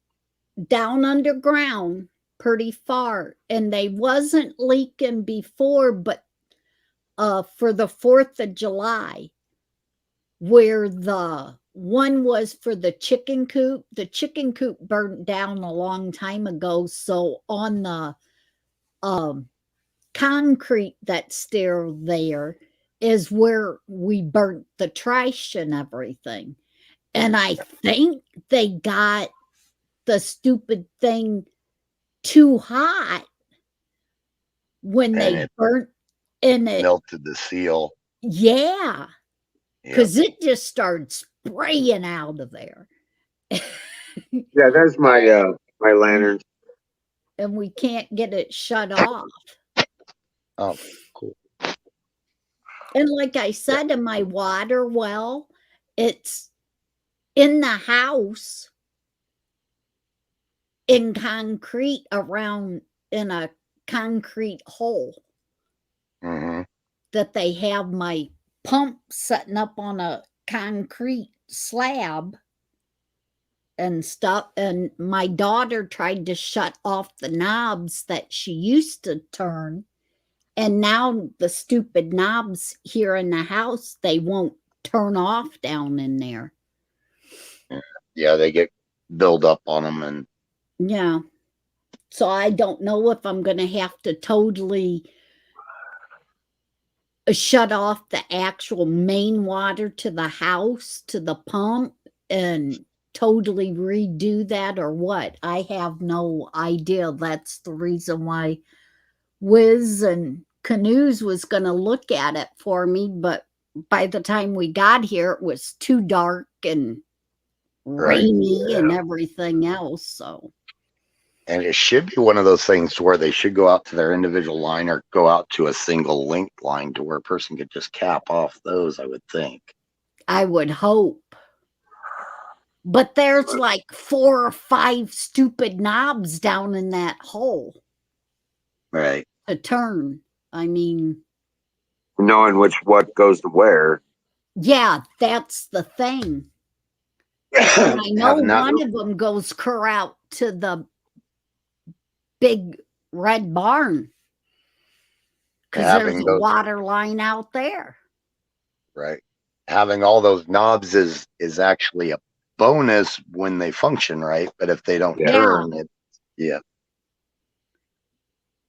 S7: down underground pretty far, and they wasn't leaking before, but for the 4th of July, where the one was for the chicken coop burnt down a long time ago. So on the concrete that's still there is where we burnt the trash and everything. And I think they got the stupid thing too hot when they burnt, and it
S4: melted the seal.
S7: Yeah, because it just started spraying out of there.
S1: Yeah, that's my my lantern.
S7: And we can't get it shut off.
S4: Oh, cool.
S7: And like I said, in my water well, it's in the house in concrete around in a concrete hole that they have my pump setting up on a concrete slab and stuff. And my daughter tried to shut off the knobs that she used to turn, and now the stupid knobs here in the house, they won't turn off down in there.
S4: Yeah, they get build up on them. And
S7: yeah, so I don't know if I'm going to have to totally shut off the actual main water to the house, to the pump, and totally redo that or what. I have no idea. That's the reason why Wiz and Canoes was going to look at it for me, but by the time we got here, it was too dark and rainy and everything else. So,
S4: and it should be one of those things where they should go out to their individual line or go out to a single link line to where a person could just cap off those, I would think.
S7: I would hope. But there's like 4 or 5 stupid knobs down in that hole.
S4: Right.
S7: To turn. I mean,
S1: knowing what goes to where.
S7: Yeah, that's the thing. And I know one of them goes clear out to the big red barn because there's a water line out there.
S4: Right. Having all those knobs is actually a bonus when they function right, but if they don't turn it,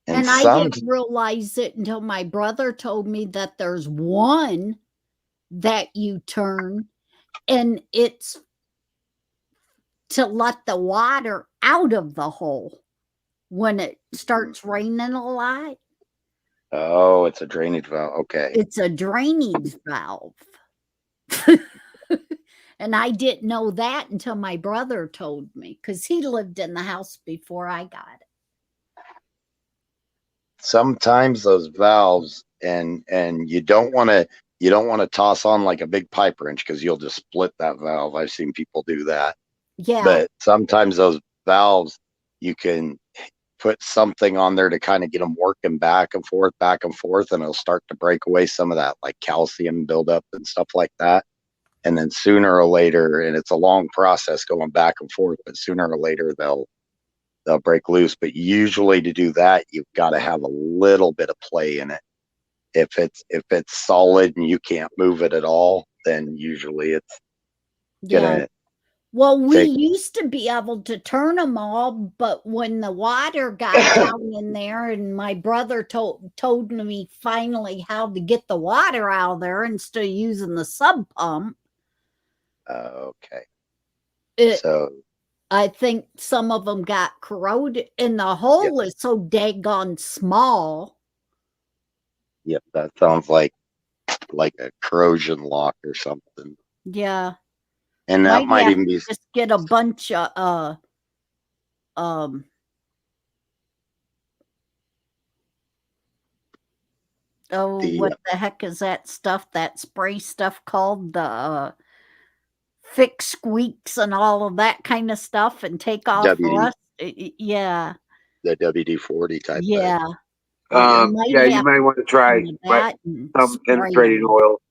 S7: And I didn't realize it until my brother told me that there's one that you turn, and it's to let the water out of the hole when it starts raining a lot.
S4: Oh, it's a drainage valve. Okay.
S7: It's a drainage valve. And I didn't know that until my brother told me, because he lived in the house before I got it.
S4: Sometimes those valves, and you don't want to toss on like a big pipe wrench because you'll just split that valve. I've seen people do that.
S7: Yeah.
S4: But sometimes those valves, you can put something on there to kind of get them working back and forth, and it'll start to break away some of that like calcium buildup and stuff like that. And then sooner or later, and it's a long process going back and forth, but sooner or later they'll break loose. But usually to do that, you've got to have a little bit of play in it. If it's solid and you can't move it at all, then usually it's gonna.
S7: Well, we used to be able to turn them all, but when the water got down in there, and my brother told me finally how to get the water out of there instead of using the sub pump.
S4: Okay.
S7: So I think some of them got corroded, and the hole is so daggone small.
S4: Yep, that sounds like a corrosion lock or something.
S7: Yeah.
S4: And that might even be
S7: just get a bunch of what the heck is that stuff, that spray stuff called? The fix squeaks and all of that kind of stuff and take off rust. Yeah.
S4: The WD-40 type.
S7: Yeah.
S1: You might want to try some penetrating oil,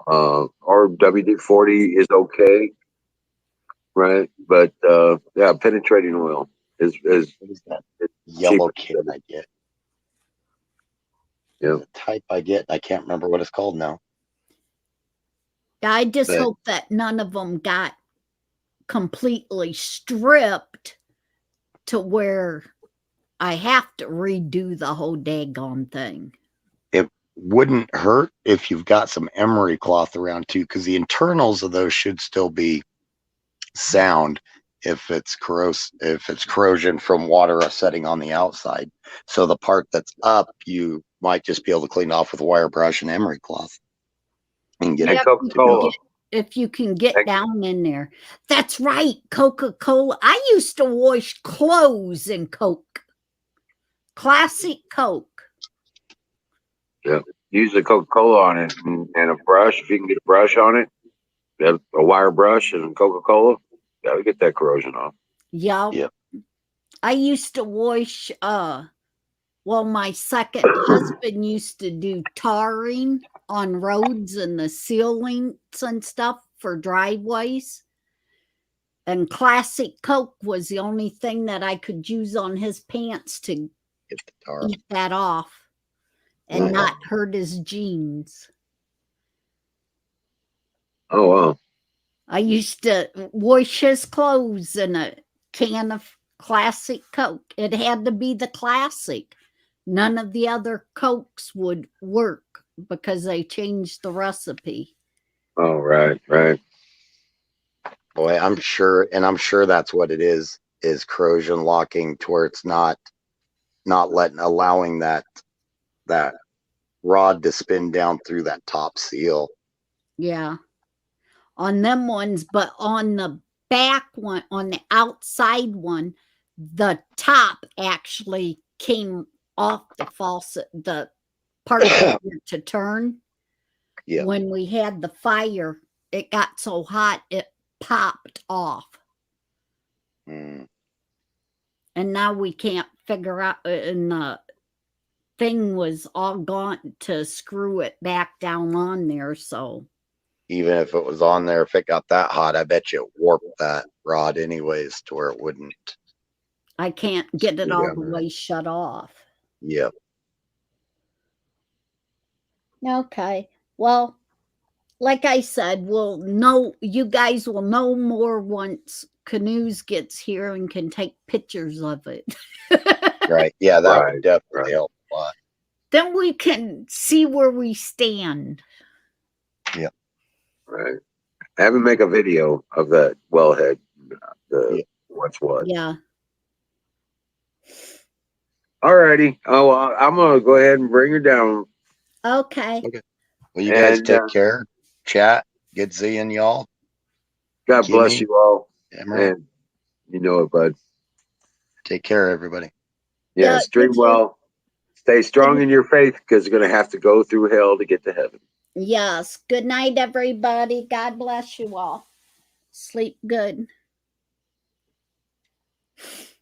S1: or WD-40 is okay, right? But penetrating oil is
S4: that yellow kit I get.
S1: Yeah,
S4: the type I get. I can't remember what it's called now.
S7: I just hope that none of them got completely stripped to where I have to redo the whole daggone thing.
S4: It wouldn't hurt if you've got some emery cloth around too, because the internals of those should still be sound if it's corrosion from water setting on the outside. So the part that's up, you might just be able to clean off with a wire brush and emery cloth and get
S1: Coca-Cola.
S7: If you can get down in there. That's right, Coca-Cola. I used to wash clothes in Coke. Classic Coke.
S1: Yeah. Use the Coca-Cola on it and a brush. If you can get a brush on it, a wire brush and Coca-Cola, that'll get that corrosion off.
S7: Yeah. Yep. I used to wash my second husband used to do tarring on roads and the ceilings and stuff for driveways. And Classic Coke was the only thing that I could use on his pants to eat that off and not hurt his jeans.
S1: Oh, wow.
S7: I used to wash his clothes in a can of Classic Coke. It had to be the Classic. None of the other Cokes would work because they changed the recipe.
S1: Oh, right.
S4: Boy, I'm sure that's what it is corrosion locking to where it's not allowing that rod to spin down through that top seal.
S7: Yeah. On them ones, but on the back one, on the outside one, the top actually came off the faucet, the part to turn.
S4: Yeah.
S7: When we had the fire, it got so hot it popped off. And now we can't figure out, and the thing was all gone to screw it back down on there. So
S4: even if it was on there, if it got that hot, I bet you it warped that rod anyways to where it wouldn't.
S7: I can't get it all the way shut off.
S4: Yep.
S7: Okay. Well, like I said, you guys will know more once Canoes gets here and can take pictures of it.
S4: Right. Yeah, that would definitely help a lot.
S7: Then we can see where we stand.
S4: Yep.
S1: Right. Have him make a video of that wellhead. What's what.
S7: Yeah.
S1: All righty. Oh, I'm going to go ahead and bring her down.
S7: Okay.
S4: Well, you guys take care. Chat. Good seeing y'all.
S1: God bless you all.
S4: And
S1: you know it, bud.
S4: Take care, everybody.
S1: Yeah, stream well. Stay strong in your faith because you're going to have to go through hell to get to heaven.
S7: Yes. Good night, everybody. God bless you all. Sleep good.